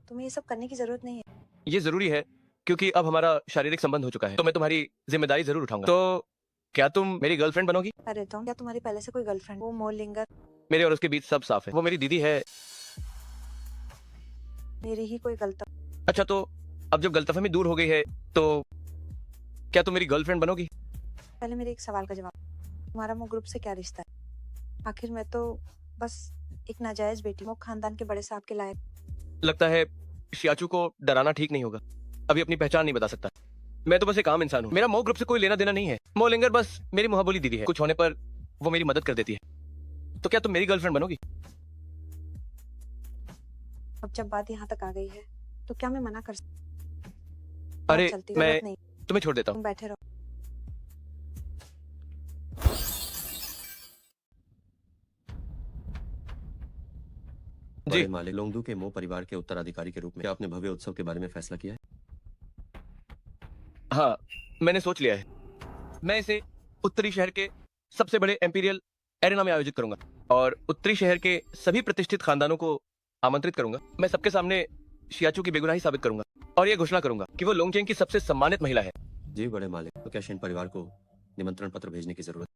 तुम्हें ये सब करने की जरूरत नहीं है। ये जरूरी है क्योंकि अब हमारा शारीरिक संबंध हो चुका है, तो मैं तुम्हारी जिम्मेदारी जरूर उठाऊंगा। तो क्या तुम मेरी गर्लफ्रेंड बनोगी? अरे तुम, क्या तुम्हारी पहले से कोई गर्लफ्रेंड? वो मोल लिंगर मेरे और उसके बीच सब साफ है। वो मेरी दीदी है। मेरी ही कोई गलती। अच्छा, तो अब जब गलतफहमी दूर हो गई है तो क्या तुम मेरी गर्लफ्रेंड बनोगी? पहले मेरे एक सवाल का जवाब, तुम्हारा वो ग्रुप से क्या रिश्ता है? आखिर मैं तो बस एक नाजायज बेटी हूँ, खानदान के बड़े साहब के लायक। लगता है शियाचू को डराना ठीक नहीं होगा। अभी अपनी पहचान नहीं बता सकता। मैं तो बस एक आम इंसान हूँ। मेरा मो ग्रुप से कोई लेना देना नहीं है। मो लिंगर बस मेरी मुहाबोली दीदी है। कुछ होने पर वो मेरी मदद कर देती है। तो क्या तुम मेरी गर्लफ्रेंड बनोगी? अब जब बात यहाँ तक आ गई है तो क्या मैं मना कर सकती? अरे चलती, मैं जरूरत नहीं, तुम्हें छोड़ देता हूँ। तुम बैठे रहो। बड़े मालिक, लोंगदू के मो परिवार के उत्तराधिकारी के रूप में क्या आपने भव्य उत्सव के बारे में फैसला किया है? हाँ, मैंने सोच लिया है। मैं इसे उत्तरी शहर के सबसे बड़े एम्पीरियल एरेना में आयोजित करूंगा और उत्तरी शहर के सभी प्रतिष्ठित खानदानों को आमंत्रित करूंगा। मैं सबके सामने शियाचू की बेगुनाही साबित करूंगा और ये घोषणा करूंगा कि वो लोंगचेंग की सबसे सम्मानित महिला है। जी बड़े मालिक, तो क्या शेन परिवार को निमंत्रण पत्र भेजने की जरूरत?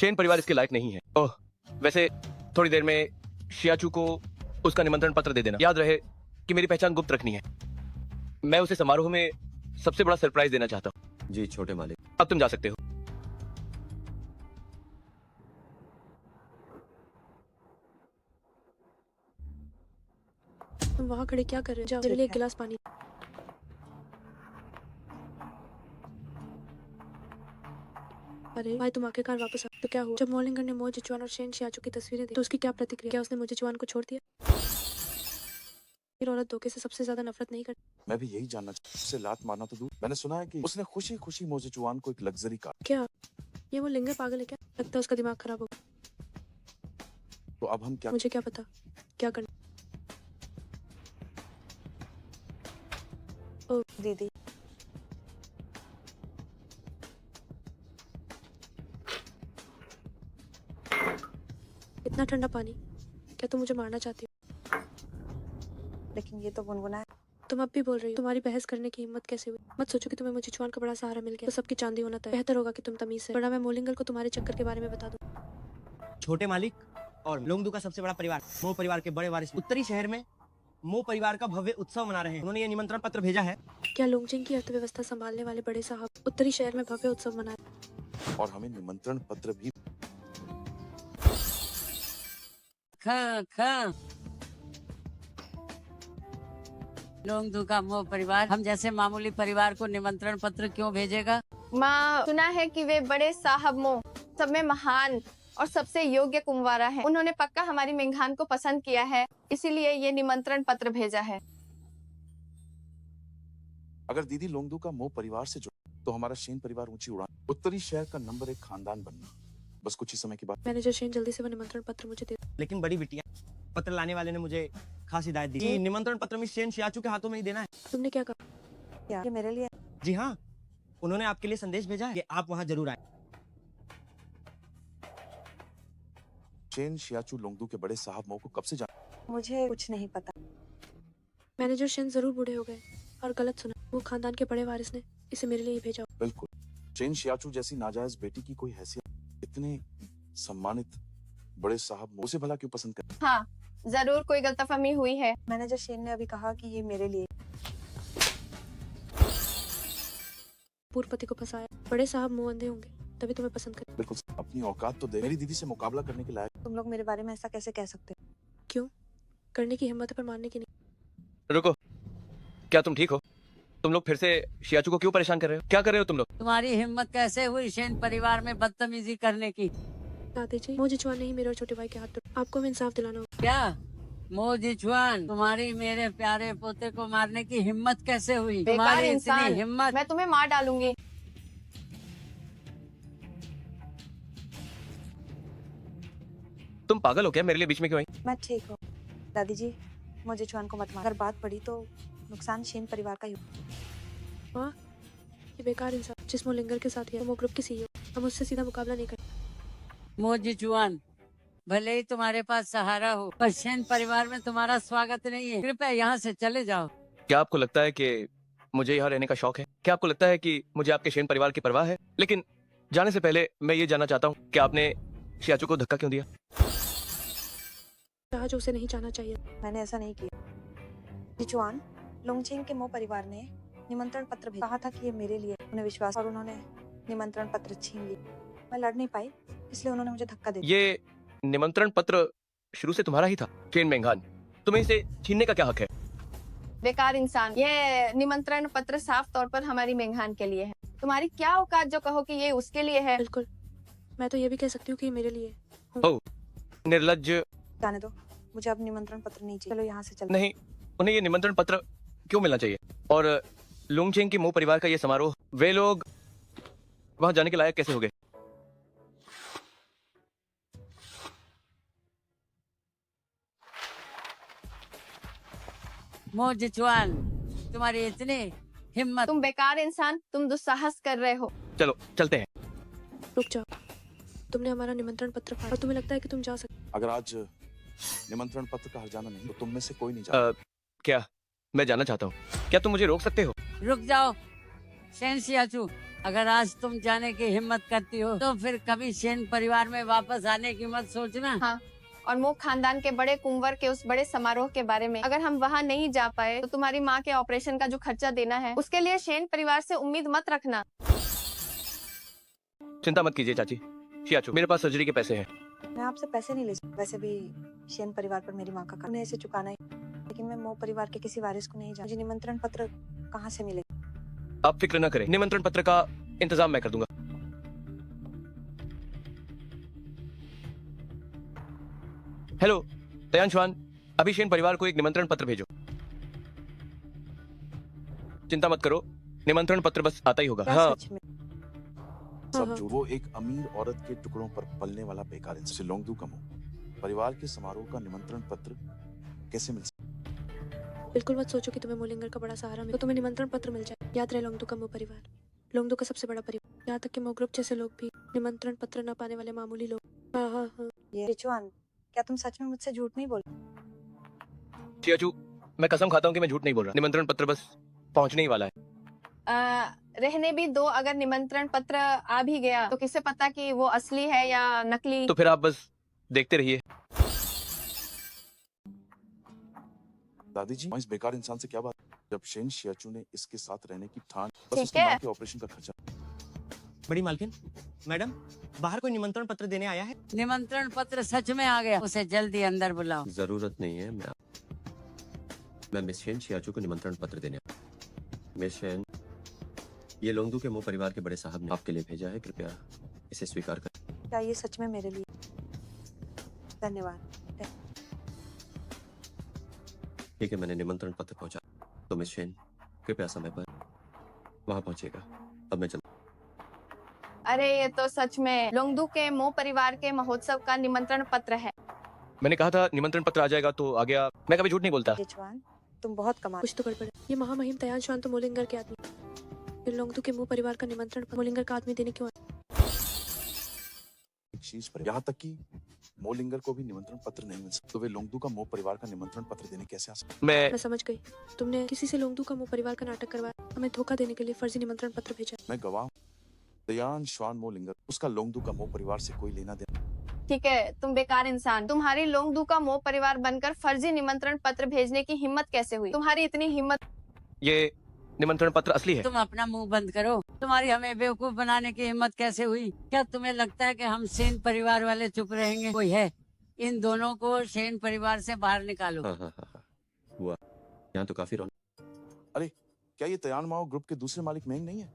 शेन परिवार इसके लायक नहीं है। ओह, वैसे थोड़ी देर में शियाचू को उसका निमंत्रण पत्र दे देना। याद रहे कि मेरी पहचान गुप्त रखनी है। मैं उसे समारोह में सबसे बड़ा सरप्राइज देना चाहता हूँ। जी छोटे मालिक। अब तुम जा सकते हो। तुम वहाँ खड़े क्या कर रहे हो? जाओ, मेरे लिए एक गिलास पानी। अरे भाई, तुम आखिरकार वापस आ। तो क्या हुआ जब मोलिंगर ने मो जिचुआन और शेन शियाचू की तस्वीरें दी तो उसकी क्या प्रतिक्रिया? क्या उसने मो जिचुआन को छोड़ दिया? फिर औरत धोखे से सबसे ज्यादा नफरत नहीं करती। मैं भी यही जानना चाहता, उसे लात मारना तो दूर, मैंने सुना है कि उसने खुशी खुशी मोजेचुआन को एक लग्जरी कार। क्या ये वो लिंगर पागल है क्या? लगता है उसका दिमाग खराब हो गया। तो अब हम क्या? मुझे क्या पता क्या करना। ओ दीदी इतना ठंडा पानी, क्या तुम मुझे मारना चाहती हो? लेकिन ये तो गुनगुना है। तुम अब भी बोल रही हो। तुम्हारी बहस करने की हिम्मत कैसे हुई? मत सोचो कि तुम्हें मुझे जिचुआन का बड़ा सहारा मिल गया तो सबकी चांदी होना तय। बेहतर होगा कि तुम तमीज से, वरना मैं मोलिंगल को तुम्हारे चक्कर के बारे में बता दूं। छोटे मालिक और लोंगदू का सबसे बड़ा परिवार मो परिवार के बड़े वारिस उत्तरी शहर में मो परिवार का भव्य उत्सव मना रहे हैं। उन्होंने ये निमंत्रण पत्र भेजा है। क्या लोंगजिंग की अर्थव्यवस्था संभालने वाले बड़े साहब उत्तरी शहर में भव्य उत्सव मनाए? और हमें निमंत्रण पत्र भी। खा खा लोंगदू का मो परिवार हम जैसे मामूली परिवार को निमंत्रण पत्र क्यों भेजेगा? माँ, सुना है कि वे बड़े साहब मो सब में महान और सबसे योग्य कुंवारा है। उन्होंने पक्का हमारी मेंघान को पसंद किया है, इसीलिए ये निमंत्रण पत्र भेजा है। अगर दीदी लोंगदू का मो परिवार से जुड़ तो हमारा शेन परिवार ऊंची उड़ान, उत्तरी शहर का नंबर 1 खानदान बनना बस कुछ ही समय के बाद। मैनेजर शेन जल्दी से वो निमंत्रण पत्र मुझे दे दो। लेकिन बड़ी बिटिया, पत्र लाने वाले ने मुझे खास हिदायत दी कि निमंत्रण पत्र मिस शेन शियाचू के हाथों में ही देना है। तुमने क्या कहा? क्या ये मेरे लिए? जी हाँ, उन्होंने आपके लिए संदेश भेजा है कि आप वहाँ जरूर आए। शेन शियाचू लोंगदू के बड़े साहब मो को कब से जान? मुझे कुछ नहीं पता। मैनेजर शेन जरूर बूढ़े हो गए और गलत सुना। वो खानदान के बड़े वारिस ने इसे मेरे लिए ही भेजा। बिल्कुल, शेन शियाचू जैसी नाजायज बेटी की कोई हैसियत, इतने सम्मानित बड़े साहब मो उसे भला क्यों पसंद कर? हाँ, जरूर कोई गलतफहमी हुई है। मैनेजर शेन ने अभी कहा कि ये मेरे लिए। पूर्व पति को फंसाया। बड़े साहब मुंह अंधे होंगे तभी तुम्हें पसंद कर। बिल्कुल, अपनी औकात तो दे। मेरी दीदी से मुकाबला करने के लायक। तुम लोग मेरे बारे में ऐसा कैसे कह सकते हो? क्यों? करने की हिम्मत है पर मानने की नहीं। रुको, क्या तुम ठीक हो? तुम लोग फिर से शियाचू को क्यों परेशान कर रहे हो? क्या कर रहे हो तुम लोग? तुम्हारी हिम्मत कैसे हुई शेन परिवार में बदतमीजी करने की? दादी जी, मो जिचुआन ने ही मेरे और छोटे भाई के हाथ तोड़े। आपको हमें इंसाफ दिलाना होगा। क्या मो जिचुआन, तुम्हारी मेरे प्यारे पोते को मारने की हिम्मत कैसे हुई? बेकार तुम्हारी इंसान, इतनी हिम्मत। मैं तुम्हें मार डालूंगी। तुम पागल हो क्या? मेरे लिए बीच में क्यों आई? मैं ठीक हूँ दादी जी, मुझे जिचुआन को मत मार। अगर बात पड़ी तो नुकसान शेन परिवार का ही होगा। हाँ, ये बेकार इंसान जिस मोलिंगर के साथ है वो ग्रुप की सीईओ। हम उससे सीधा मुकाबला नहीं करें। मो जिचुआन, भले ही तुम्हारे पास सहारा हो पर शेन परिवार में तुम्हारा स्वागत नहीं है। कृपया यहाँ से चले जाओ। क्या आपको लगता है कि मुझे यहाँ रहने का शौक है? क्या आपको लगता है कि मुझे आपके शेन परिवार की परवाह है? लेकिन जाने से पहले मैं ये जानना चाहता हूँ कि आपने शियाचू को धक्का क्यों दिया? कहा जो उसे नहीं जाना चाहिए। मैंने ऐसा नहीं किया। जिचुआन, लोंगचेंग के मो परिवार ने निमंत्रण पत्र भेजा। कहा था कि ये मेरे लिए। उन्हें विश्वास और उन्होंने निमंत्रण पत्र छीन लिया। मैं लड़ नहीं पाई इसलिए उन्होंने मुझे धक्का दे दिया। ये निमंत्रण पत्र शुरू से तुम्हारा ही था शेन मेंघान। तुम्हें इसे छीनने का क्या हक है? बेकार इंसान, ये निमंत्रण पत्र साफ तौर पर हमारी मेंघान के लिए है। तुम्हारी क्या औकात जो कहो कि ये उसके लिए है? बिल्कुल, मैं तो ये भी कह सकती हूँ कि ये मेरे लिए। ओ, निर्लज्ज। जाने दो, मुझे अब निमंत्रण पत्र नहीं चाहिए। चलो यहाँ से चलते। नहीं, उन्हें ये निमंत्रण पत्र क्यों मिलना चाहिए? और लुंगचेंग की मो परिवार का ये समारोह, वे लोग वहां जाने के लायक कैसे हो गए? मो जिचुआन, तुम्हारी इतनी हिम्मत। तुम बेकार इंसान, तुम दुस्साहस कर रहे हो। चलो चलते हैं। रुक जाओ, तुमने हमारा निमंत्रण पत्र पाया और तुम्हें लगता है कि तुम जा सकते? अगर आज निमंत्रण पत्र का हर्जाना नहीं तो तुम में से कोई नहीं जा। क्या मैं जानना चाहता हूँ, क्या तुम मुझे रोक सकते हो? रुक जाओ शेन शियाचू, अगर आज तुम जाने की हिम्मत करती हो तो फिर कभी शेन परिवार में वापस आने की मत सोचना। हाँ, और मो खानदान के बड़े कुंवर के उस बड़े समारोह के बारे में, अगर हम वहाँ नहीं जा पाए तो तुम्हारी माँ के ऑपरेशन का जो खर्चा देना है उसके लिए शेन परिवार से उम्मीद मत रखना। चिंता मत कीजिए चाची। शियाचू, मेरे पास सर्जरी के पैसे हैं। मैं आपसे पैसे नहीं ले सकती। वैसे भी शेन परिवार पर मेरी माँ का कर्ज, उन्हें इसे चुकाना ही। लेकिन मैं मो परिवार के किसी वारिस को नहीं जानती। मुझे निमंत्रण पत्र कहाँ से मिलेगा? आप फिक्र न करें, निमंत्रण पत्र का इंतजाम मैं कर दूंगा। तयांशवान, अभी शेन परिवार को एक निमंत्रण पत्र भेजो। चिंता मत करो, निमंत्रण पत्र बस आता ही होगा। क्या हाँ, सच में? सब हाँ। जो वो एक अमीर औरत के टुकड़ों पर पलने वाला बेकार इंसान लोंगदू का मुंह परिवार के समारोह का निमंत्रण पत्र कैसे मिल सकता? बिल्कुल मत सोचो कि तुम्हें मोलिंगर का बड़ा सहारा मिले तो तुम्हें निमंत्रण पत्र मिल जाए। याद रहे लोंगदू का मो परिवार, लोंगदू का सबसे बड़ा परिवार। यहाँ तक कि मो ग्रुप जैसे लोग भी निमंत्रण पत्र न पाने वाले मामूली लोग। हाँ हाँ हाँ। ये रिचुआन, क्या तुम सच में मुझसे झूठ नहीं बोल? चियाचू, मैं कसम खाता हूँ कि मैं झूठ नहीं बोल रहा। निमंत्रण पत्र बस पहुंचने ही वाला है। रहने भी दो, अगर निमंत्रण पत्र आ भी गया तो किसे पता कि वो असली है या नकली। तो फिर आप बस देखते रहिए। दादी जी, इस बेकार इंसान से क्या बात? जब शेन शियाचू ने इसके साथ रहने की ठान, बस ठीक उसके है। मां के ऑपरेशन का खर्चा। बड़ी मालकिन, मैडम, बाहर कोई निमंत्रण पत्र देने आया है? निमंत्रण पत्र सच में आ गया, उसे जल्दी अंदर बुलाओ। जरूरत नहीं है। मैं मिस शेन शियाचू को निमंत्रण पत्र देने आया। मिस शेन, ये लोंगदू के मो परिवार के बड़े साहब ने आपके लिए भेजा है, कृपया इसे स्वीकार करें। क्या ये सच में मेरे लिए? धन्यवाद। ठीक है, मैंने निमंत्रण पत्र पहुंचा। तो मिस शेन, कृपया समय पर वहां पहुंचेगा। अब मैं चलता। अरे ये तो सच में लोंगदू के मो परिवार के महोत्सव का निमंत्रण पत्र है। मैंने कहा था निमंत्रण पत्र आ जाएगा तो आ गया। मैं कभी झूठ नहीं बोलता। रिचुआन, तुम बहुत कमाल। कुछ तो गड़बड़ है। ये महामहिम तयांशवान तो मोलिंगर के आदमी, फिर लोंगदू के मो परिवार का निमंत्रण मोलिंगर का आदमी देने क्यों आया? एक चीज पर यहाँ तक कि मोलिंगर को भी निमंत्रण पत्र नहीं मिल सकता, तो वे लोंगदू का मो परिवार का निमंत्रण पत्र देने कैसे आ सकते? मैं मैं समझ गई। तुमने किसी से लोंगदू का मो परिवार का नाटक करवाया, हमें धोखा देने के लिए फर्जी निमंत्रण पत्र भेजा। मैं गवाह हूं। दयान श्वान मोलिंगर, उसका लोंगदू का मो परिवार से कोई लेना देना। ठीक है, तुम बेकार इंसान, तुम्हारी लोंगदू का मो परिवार बनकर फर्जी निमंत्रण पत्र भेजने की हिम्मत कैसे हुई? तुम्हारी इतनी हिम्मत। ये निमंत्रण पत्र असली है। तुम अपना मुंह बंद करो। तुम्हारी हमें बेवकूफ बनाने की हिम्मत कैसे हुई? क्या तुम्हें लगता है कि हम सेन परिवार वाले चुप रहेंगे? कोई है? इन दोनों को सेन परिवार से बाहर निकालो। हाँ हाँ हाँ हाँ, हुआ। यहाँ तो काफी रौनक। अरे, क्या ये तयान माओ ग्रुप के दूसरे मालिक मेंग नहीं है?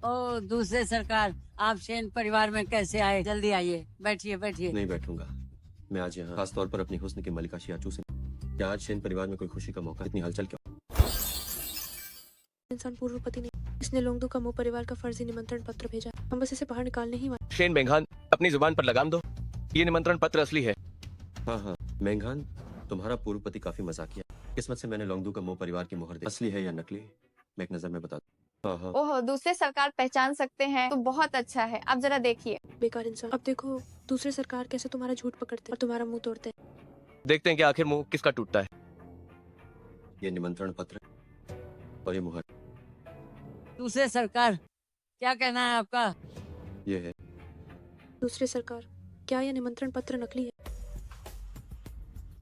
ओ दूसरे सरकार, आप सेन परिवार में कैसे आए? जल्दी आइए, बैठिए बैठिए। नहीं बैठूंगा। मैं आज यहाँ खास तौर पर अपनी हुस्न की मलिका शियाचू से। क्या आज शेन परिवार में कोई खुशी का मौका? इतनी हलचल क्यों? इंसान पूर्वपति नहीं, इसने लोंगदू का मो परिवार का फर्जी निमंत्रण पत्र भेजा। हम बस इसे बाहर निकालने ही वाले। शेन बेंगान, अपनी जुबान पर लगाम दो। ये निमंत्रण पत्र असली है। हाँ हाँ, मेंघान, तुम्हारा पूर्वपति काफी मजाकिया। किस्मत से मैंने लोंगदू का मो परिवार की मोहर दी। असली है या नकली, मैं एक नजर में बता दूं। हाँ हाँ, ओह, दूसरे सरकार पहचान सकते हैं तो बहुत अच्छा है। आप जरा देखिए। बेकार इंसान। अब देखो दूसरे सरकार कैसे तुम्हारा झूठ पकड़ते और तुम्हारा मुंह तोड़ते हैं। देखते हैं कि आखिर मुंह किसका टूटता है। ये निमंत्रण पत्र और ये मुहर, दूसरे सरकार, क्या कहना है आपका? ये है। दूसरे सरकार, क्या यह निमंत्रण पत्र नकली है?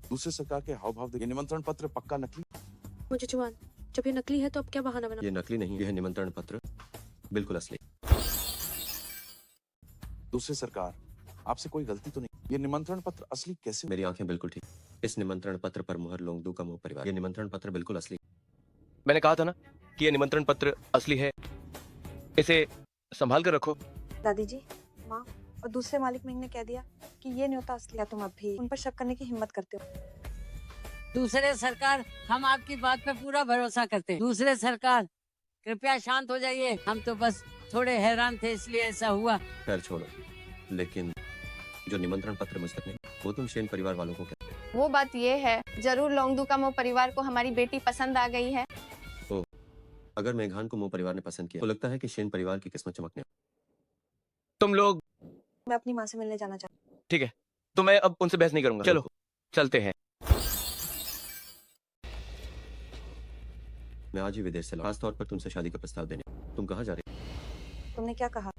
दूसरे सरकार के हाव भाव देखिए। निमंत्रण पत्र पक्का नकली। मुझे जुआन, जब ये नकली है तो अब क्या बहाना बना? ये नकली नहीं, ये है निमंत्रण पत्र बिल्कुल असली। दूसरे सरकार, आपसे कोई गलती तो नहीं? ये निमंत्रण पत्र असली कैसे? मेरी आंखें बिल्कुल ठीक। इस निमंत्रण पत्र पर मुहर लोंगदू का मो परिवार। ये निमंत्रण पत्र बिल्कुल असली। मैंने कहा था ना कि ये निमंत्रण पत्र असली है। इसे संभाल कर रखो। दादी जी, माँ और दूसरे मालिक मेंग ने कह दिया कि ये न्योता असली है। तुम अब भी उन पर शक करने की हिम्मत करते हो? दूसरे सरकार, हम आपकी बात पे पूरा भरोसा करते हैं। दूसरे सरकार, कृपया शांत हो जाइए। हम तो बस थोड़े हैरान थे, इसलिए ऐसा हुआ। खैर छोड़ो, लेकिन जो निमंत्रण पत्र मुझ तक नहीं, वो तुम शेन परिवार वालों को क्या? वो बात ये है, जरूर लोंगदू का मो परिवार को हमारी बेटी पसंद आ गई है। अगर मेघान को मो परिवार ने पसंद किया तो लगता है कि शेन परिवार की किस्मत चमकने। तुम लोग, मैं अपनी माँ से मिलने जाना चाहती हूँ। ठीक है, तो मैं अब उनसे बहस नहीं करूंगा। चलो चलते हैं। मैं आज ही विदेश से लौटा, खास तौर पर तुमसे शादी का प्रस्ताव देने। तुम कहाँ जा रही? तुमने क्या कहा?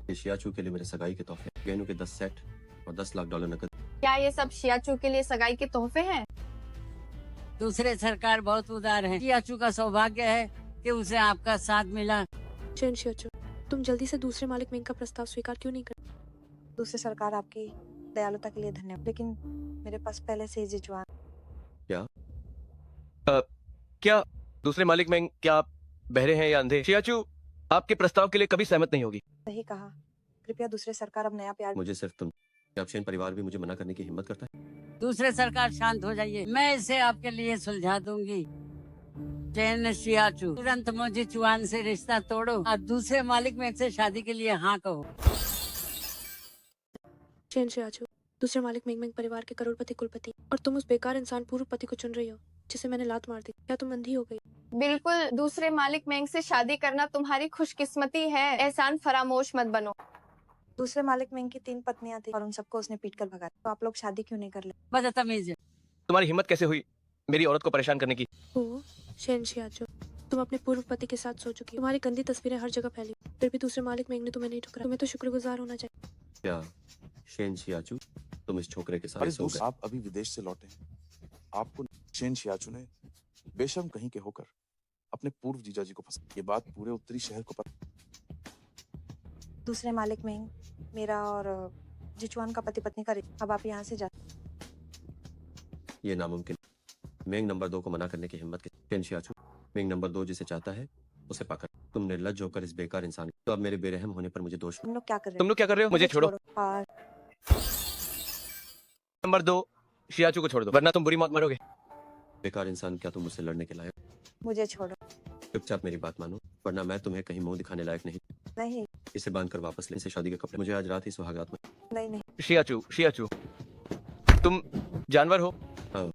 ये शियाचू के लिए मेरे सगाई के तोहफे, गहनों के 10 सेट और $10 लाख नकद। क्या ये सब शियाचू के लिए सगाई के तोहफे हैं? दूसरे सरकार बहुत उदार है। शियाचू का सौभाग्य है कि उसे आपका साथ मिला। शेन शियाचू, तुम जल्दी से दूसरे मालिक मेंग का प्रस्ताव स्वीकार क्यों नहीं कर? दूसरे सरकार, आपकी दयालुता के लिए धन्यवाद, लेकिन मेरे पास पहले से ही जिजवान। क्या दूसरे मालिक में क्या आप बहरे हैं या अंधे? शियाचू आपके प्रस्ताव के लिए कभी सहमत नहीं होगी। सही कहा। कृपया दूसरे सरकार अब नया प्यार। मुझे सिर्फ तुम आप शेन परिवार भी मुझे मना करने की हिम्मत करता है? दूसरे सरकार शांत हो जाइए, मैं इसे आपके लिए सुलझा दूंगी। चैन शियाचू, तुरंत मोजी चुआन से रिश्ता तोड़ो और दूसरे मालिक में से शादी के लिए हाँ कहो। चैन शियाचू, दूसरे मालिक मेंगमेंग परिवार के करोड़पति कुलपति, और तुम उस बेकार इंसान पूर्व पति को चुन रही हो जिसे मैंने लात मार दी। क्या तुम अंधी हो गई? बिल्कुल, दूसरे मालिक मेंग से शादी करना तुम्हारी खुशकिस्मती है। एहसान फरामोश मत बनो। दूसरे मालिक मेंग की 3 पत्नियां थी और उन सबको उसने पीट कर भगाया। तो आप लोग शादी क्यों नहीं कर ले? बदतमीज है। तुम्हारी हिम्मत कैसे हुई मेरी औरत को परेशान करने की? ओ चैन शियाचू, तुम अपने पूर्व पति के साथ सो चुकी हो। तुम्हारी गंदी तस्वीरें हर जगह फैली, फिर भी दूसरे मालिक मेंग ने तुम्हें नहीं ठुकरा। तुम्हें तो शुक्रगुजार होना चाहिए। क्या शेन शियाचू तुम इस छोकरे के साथ अरे सो दोस्त, गए? आप अभी विदेश से लौटे हैं। आपको चेन शियाचू ने बेशर्म कहीं के होकर अपने पूर्व जीजाजी को फंसा। ये बात पूरे उत्तरी शहर को पता। दूसरे मालिक मेंग मेरा और जिचुआन का पति पत्नी का अब आप यहाँ से जा। ये नामुमकिन। मेंग नंबर 2 को मना करने की हिम्मत किस? शेन शियाचू, मेंग नंबर 2 जिसे चाहता है उसे पकड़। तुम निर्लज्ज होकर इस बेकार इंसान तो अब मेरे बेरहम होने पर मुझे दोष। तुम लोग क्या कर रहे तुम हो? लोग क्या कर रहे हो? मुझे छोड़ो। और नंबर 2 शियाचू को छोड़ दो, वरना तुम बुरी मौत मरोगे। बेकार इंसान, क्या तुम मुझसे लड़ने के लायक? मुझे छोड़ो। चुपचाप मेरी बात मानो, वरना मैं तुम्हें कहीं मुंह दिखाने लायक नहीं। नहीं इसे बांध कर वापस ले। इसे शादी के कपड़े मुझे आज रात ही सुहागरात में। नहीं नहीं। शियाचू, शियाचू, तुम जानवर हो। हाँ।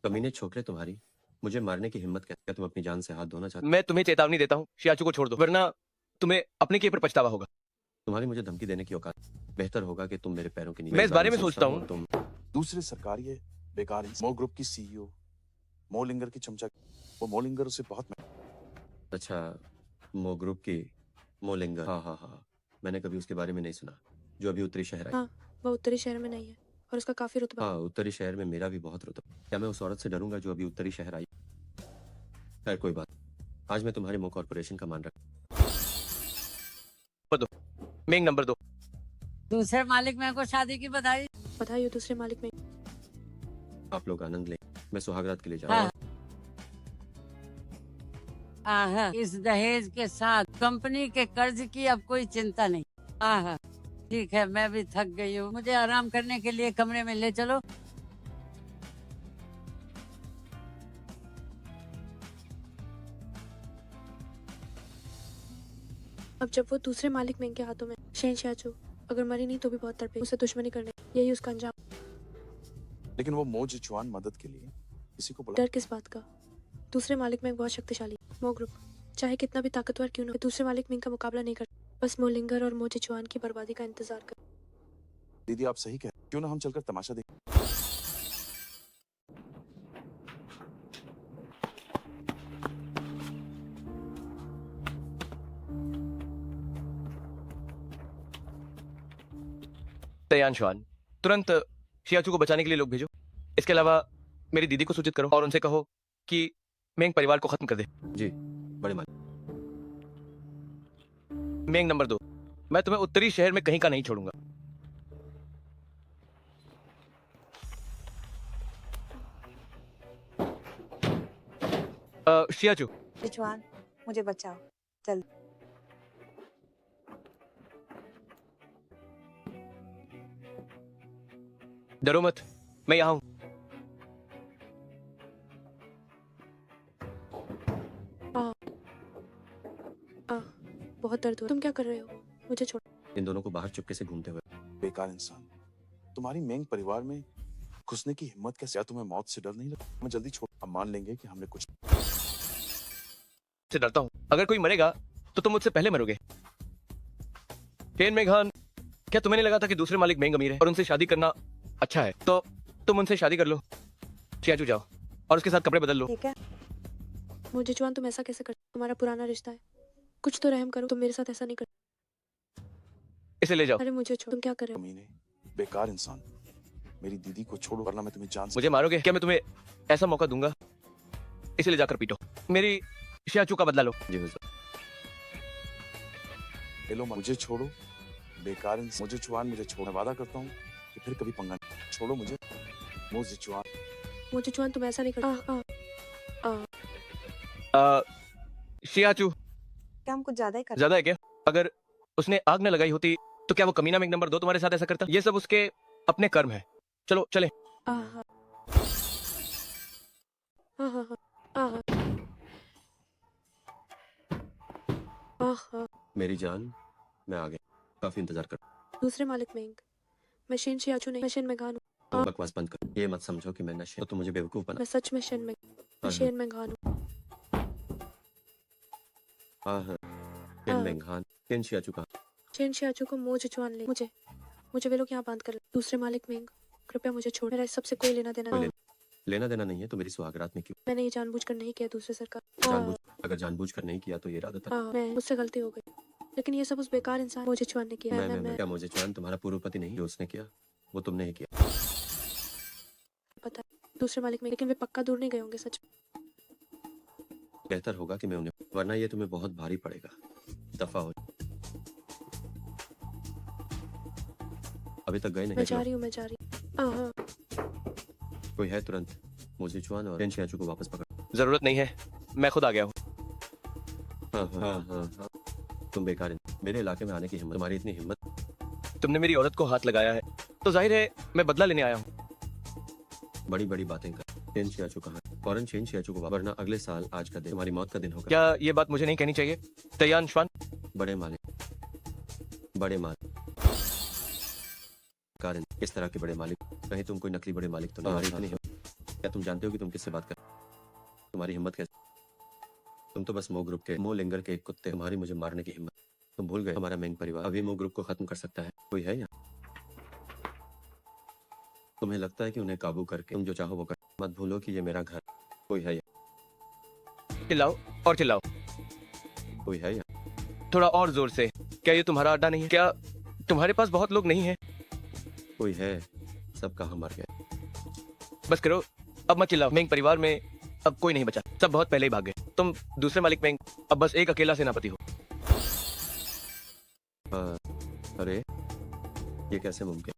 कमीने छोकरे तुम्हारी मुझे मारने की हिम्मत क्या? तुम अपनी जान से हाथ धोना चाहते? मैं तुम्हें चेतावनी देता हूँ, शियाचू को छोड़ दो, वरना तुम्हें अपने के ऊपर पछतावा होगा। तुम्हारी मुझे धमकी देने की औकात। बेहतर होगा कि तुम मेरे पैरों के नीचे। मैं इस बारे में सोचता हूँ। तुम दूसरे सरकार ये बेकार मो ग्रुप की सीईओ मोलिंगर की चमचा। वो मोलिंगर उसे बहुत अच्छा, मो ग्रुप की मोलिंगर। हाँ हाँ हाँ, मैंने कभी उसके बारे में नहीं सुना। जो अभी उत्तरी शहर आई। हाँ, वो उत्तरी शहर में नहीं है और उसका काफी रुतबा। हाँ, उत्तरी शहर में मेरा भी बहुत रुतबा। क्या मैं उस औरत से डरूंगा जो अभी उत्तरी शहर आई? खैर कोई बात। आज मैं तुम्हारे मो कॉर्पोरेशन का मान रख। मेंग नंबर 2। दूसरे मालिक मेंग को शादी की बधाई। बधाई हो दूसरे मालिक में। आप लोग आनंद लें। मैं सुहागरात के लिए जा हाँ। रहा हूँ। आहा, इस दहेज के साथ कंपनी के कर्ज की अब कोई चिंता नहीं। आहा, ठीक है, मैं भी थक गई हूँ। मुझे आराम करने के लिए कमरे में ले चलो। अब जब वो दूसरे मालिक मेंग के हाथों में, शेन शियाचू अगर मरी नहीं तो भी बहुत तड़पे। उसे दुश्मनी करने, यही उसका अंजाम। लेकिन वो मो जिचुआन मदद के लिए किसी को बुला। डर किस बात का? दूसरे मालिक मेंग बहुत शक्तिशाली। मो ग्रुप चाहे कितना भी ताकतवर क्यों न हो, दूसरे मालिक मेंग का मुकाबला नहीं कर। बस मोलिंगर और मो जिचुआन की बर्बादी का इंतजार कर। दीदी आप सही कह, क्यों ना हम चलकर तमाशा देखें। तयांशवान, तुरंत शियाचू को बचाने के लिए लोग भेजो। इसके अलावा मेरी दीदी को सूचित करो और उनसे कहो कि मेंग परिवार को खत्म कर दे। जी बड़े मालिक। मेंग नंबर 2, मैं तुम्हें उत्तरी शहर में कहीं का नहीं छोड़ूंगा। शियाचू, जिचुआन मुझे बचाओ जल्दी। डरो मत, मैं यहाँ हूँ। बहुत दर्द हो। तुम क्या कर रहे हो? मुझे छोड़। इन दोनों को बाहर चुपके से घूमते हुए। बेकार इंसान, तुम्हारी मेंग परिवार में घुसने की हिम्मत कैसे? क्या तुम्हें मौत से डर नहीं लगता? मैं जल्दी छोड़, हम मान लेंगे कि हमने कुछ। से डरता हूँ। अगर कोई मरेगा तो तुम मुझसे पहले मरोगे। शेन मेघान, क्या तुम्हें नहीं लगा था कि दूसरे मालिक मेंग अमीर है और उनसे शादी करना अच्छा है? तो तुम उनसे शादी कर लो। शियाचू जाओ और उसके साथ कपड़े बदल लो। ठीक है। मो जिचुआन तुम ऐसा कैसे कर? तुम्हारा पुराना रिश्ता है, कुछ तो रहम करो। तुम मेरे साथ ऐसा नहीं कर। इसे ले जाओ। अरे मुझे छोड़। तुम क्या कर रहे हो? कमीने, बेकार इंसान, मेरी दीदी को छोड़ो वरना मैं तुम्हें जान से। मुझे मारोगे क्या? मैं तुम्हें ऐसा मौका दूंगा। इसे ले जाकर पीटो। मेरी शियाचू का बदला लो। जी हुजूर। ले लो, मुझे छोड़ो। बेकार इंसान, मुझे जिचुआन मुझे छोड़। मैं वादा करता हूँ कि फिर कभी पंगा नहीं। छोड़ो मुझे, मो जिचुआन। मो जिचुआन तुम ऐसा नहीं कर। शियाचू क्या हम कुछ ज्यादा ही कर? ज्यादा है क्या? अगर उसने आग न लगाई होती तो क्या वो कमीना में एक नंबर 2 तुम्हारे साथ ऐसा करता? ये सब उसके अपने कर्म है। चलो चले। आहा आहा आहा आहा। मेरी जान, मैं आ गया। काफी इंतजार कर। दूसरे मालिक मेंग, मैं शेन शियाचू नहीं, मैं शेन मेंगान हूँ। तुम बकवास बंद कर। ये मत समझो कि मैं नशे, तो तुम मुझे बेवकूफ बना। मैं सच में शेन मेंग, मैं शेन मेंगान हूँ। हाँ हाँ, हाँ। मेंघान, केन शियाचू का। शेन शियाचू को मो जिचुआन ले, मुझे मुझे वे लोग यहाँ बांध कर ले। दूसरे मालिक मेंग, कृपया मुझे छोड़, मेरा इस सबसे कोई लेना देना कोई नहीं। लेना देना नहीं है तो मेरी सुहागरात में क्यों? मैंने ये जानबूझकर नहीं किया दूसरे सरकार। जानबूझ, अगर जानबूझ कर नहीं किया तो ये इरादा था। हाँ, मैं मुझसे गलती हो गई, लेकिन ये सब उस बेकार इंसान मो जिचुआन ने किया है। मैं क्या मुझे चुनान तुम्हारा पूर्वपति नहीं, जो उसने किया वो तुमने ही किया। पता है दूसरे मालिक में, लेकिन वे पक्का दूर नहीं गए होंगे सच में। बेहतर होगा कि मैं उन्हें, वरना ये तुम्हें बहुत भारी पड़ेगा। दफा हो। अभी तक गए मैं नहीं जा रही हूँ, मैं जा रही हूँ। हाँ, कोई है तुरंत मुझे चुआन और केन शियाचू को वापस पकड़। जरूरत नहीं है, मैं खुद आ गया हूँ। हाँ। तुम बेकार मेरे इलाके में आने की हिम्मत, तुम्हारी इतनी हिम्मत। तुमने मेरी औरत को हाथ लगाया है तो जाहिर है मैं बदला लेने आया हूँ। बड़ी बड़ी बातें कर। शेन शियाचू कहाँ? फौरन शेन शियाचू को, वरना अगले साल आज का दिन तुम्हारी मौत का दिन होगा। क्या ये बात मुझे नहीं कहनी चाहिए? तैयान श्वान, बड़े मालिक, बड़े मालिक कारण इस तरह के बड़े मालिक, कहीं तुम कोई नकली बड़े मालिक तो नहीं? तुम्हारी इतनी हिम्मत, क्या तुम जानते हो कि तुम किससे बात कर? तुम्हारी हिम्मत कैसे? तुम तो बस मो ग्रुप के, मो लिंगर के एक कुत्ते। तुम्हारी मुझे मारने की हिम्मत, तुम भूल गए हमारा मेंग परिवार अभी मो ग्रुप को खत्म कर सकता है। कोई है यहाँ? तुम्हें लगता है कि उन्हें काबू करके तुम जो चाहो वो कर? मत भूलो कि ये मेरा घर। कोई है यहाँ? चिल्लाओ और चिल्लाओ। कोई है यहाँ? थोड़ा और जोर से। क्या ये तुम्हारा अड्डा नहीं है? क्या तुम्हारे पास बहुत लोग नहीं हैं? कोई है? सब कहाँ मर गए? बस करो, अब मत चिल्लाओ। मेंग परिवार में अब कोई नहीं बचा, सब बहुत पहले ही भाग गए। तुम दूसरे मालिक मेंग अब बस एक अकेला सेनापति हो। अरे ये कैसे मुमकिन?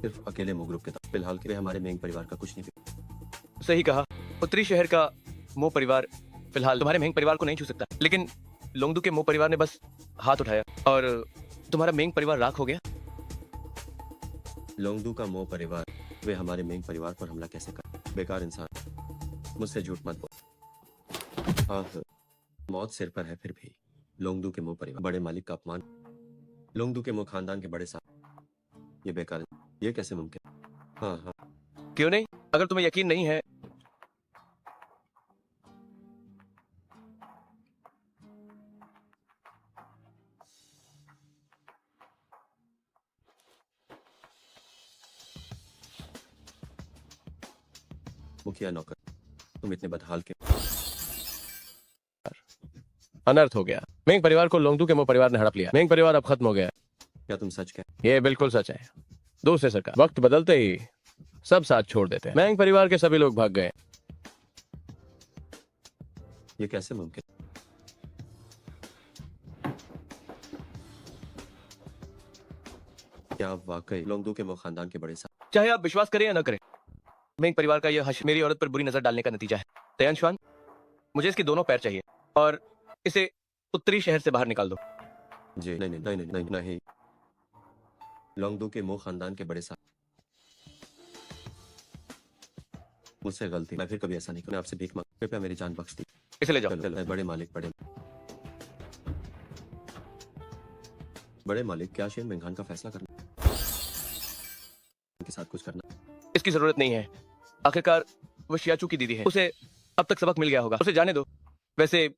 सिर्फ अकेले मो ग्रुप के था। फिलहाल के लिए हमारे मेंग परिवार का कुछ नहीं। सही कहा। उत्तरी शहर का मो परिवार फिलहाल तुम्हारे मेंग परिवार को नहीं छू सकता, लेकिन लोंगदू के मो परिवार ने बस हाथ उठाया और तुम्हारा मेंग परिवार राख हो गया। लोंगदू का मो परिवार, वे हमारे मेंग परिवार पर हमला कैसे कर? बेकार इंसान, मुझसे झूठ मत बोल। हाँ, मौत सिर पर है, फिर भी लोंगदू के मो परिवार, बड़े मालिक का अपमान, लोंगदू के मो खानदान के बड़े साहब, ये बेकार, ये कैसे मुमकिन? हाँ, क्यों नहीं? अगर तुम्हें यकीन नहीं है मुखिया नौकर, तुम इतने बदहाल के। अनर्थ हो गया। मेंग परिवार को लोंगदू के मो परिवार ने हड़प लिया। मेंग परिवार अब खत्म हो गया। क्या तुम सच कह? ये बिल्कुल सच है। दूसरे सरकार, वक्त बदलते ही सब साथ छोड़ देते हैं। मेंग परिवार के सभी लोग भाग गए। ये कैसे मुमकिन? क्या आप वाकई लोंगदू के मो खानदान के बड़े साहब? चाहे आप विश्वास करें या न करें, मेंग परिवार का यह हश मेरी औरत पर बुरी नजर डालने का नतीजा है। तयन श्वान, मुझे इसके दोनों पैर चाहिए और इसे उत्तरी शहर से बाहर निकाल दो। जी नहीं। लोंगदू के मो खानदान के बड़े साहब, मुझसे गलती, मैं फिर कभी ऐसा नहीं करूं। मैं आपसे भीख मांग, कृपया मेरी जान बख्श दी। इसे ले जाओ। चलो, बड़े मालिक, बड़े मालिक, क्या शेन मेंघान का फैसला करना के साथ कुछ करना? इसकी जरूरत नहीं है। आखिरकार वो शियाचू की दीदी है, उसे अब तक सबक मिल गया होगा, उसे जाने दो। वैसे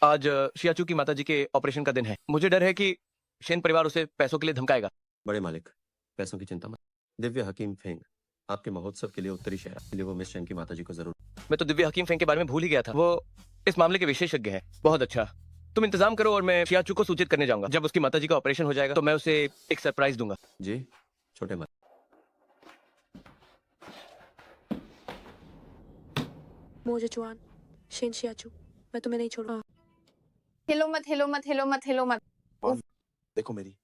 आज शियाचू की माताजी के ऑपरेशन का दिन है। मुझे डर है कि शेन परिवार उसे पैसों के लिए धमकाएगा। बड़े मालिक, पैसों की चिंता मत। दिव्य हकीम फेंग आपके महोत्सव के लिए उत्तरी शहर के लिए वो मिस शेन की माताजी को जरूर। मैं तो दिव्य हकीम फेंग के बारे में भूल ही गया था। वो इस मामले के विशेषज्ञ है। बहुत अच्छा, तुम इंतजाम करो और मैं शियाचू को सूचित करने जाऊंगा। जब उसकी माताजी का ऑपरेशन हो जाएगा तो मैं उसे एक सरप्राइज दूंगा। जी छोटे मालिक। मो जिचुआन, शेन शियाचू, मैं तुम्हें नहीं छोड़ूंगा। हिलो मत। देखो मेरी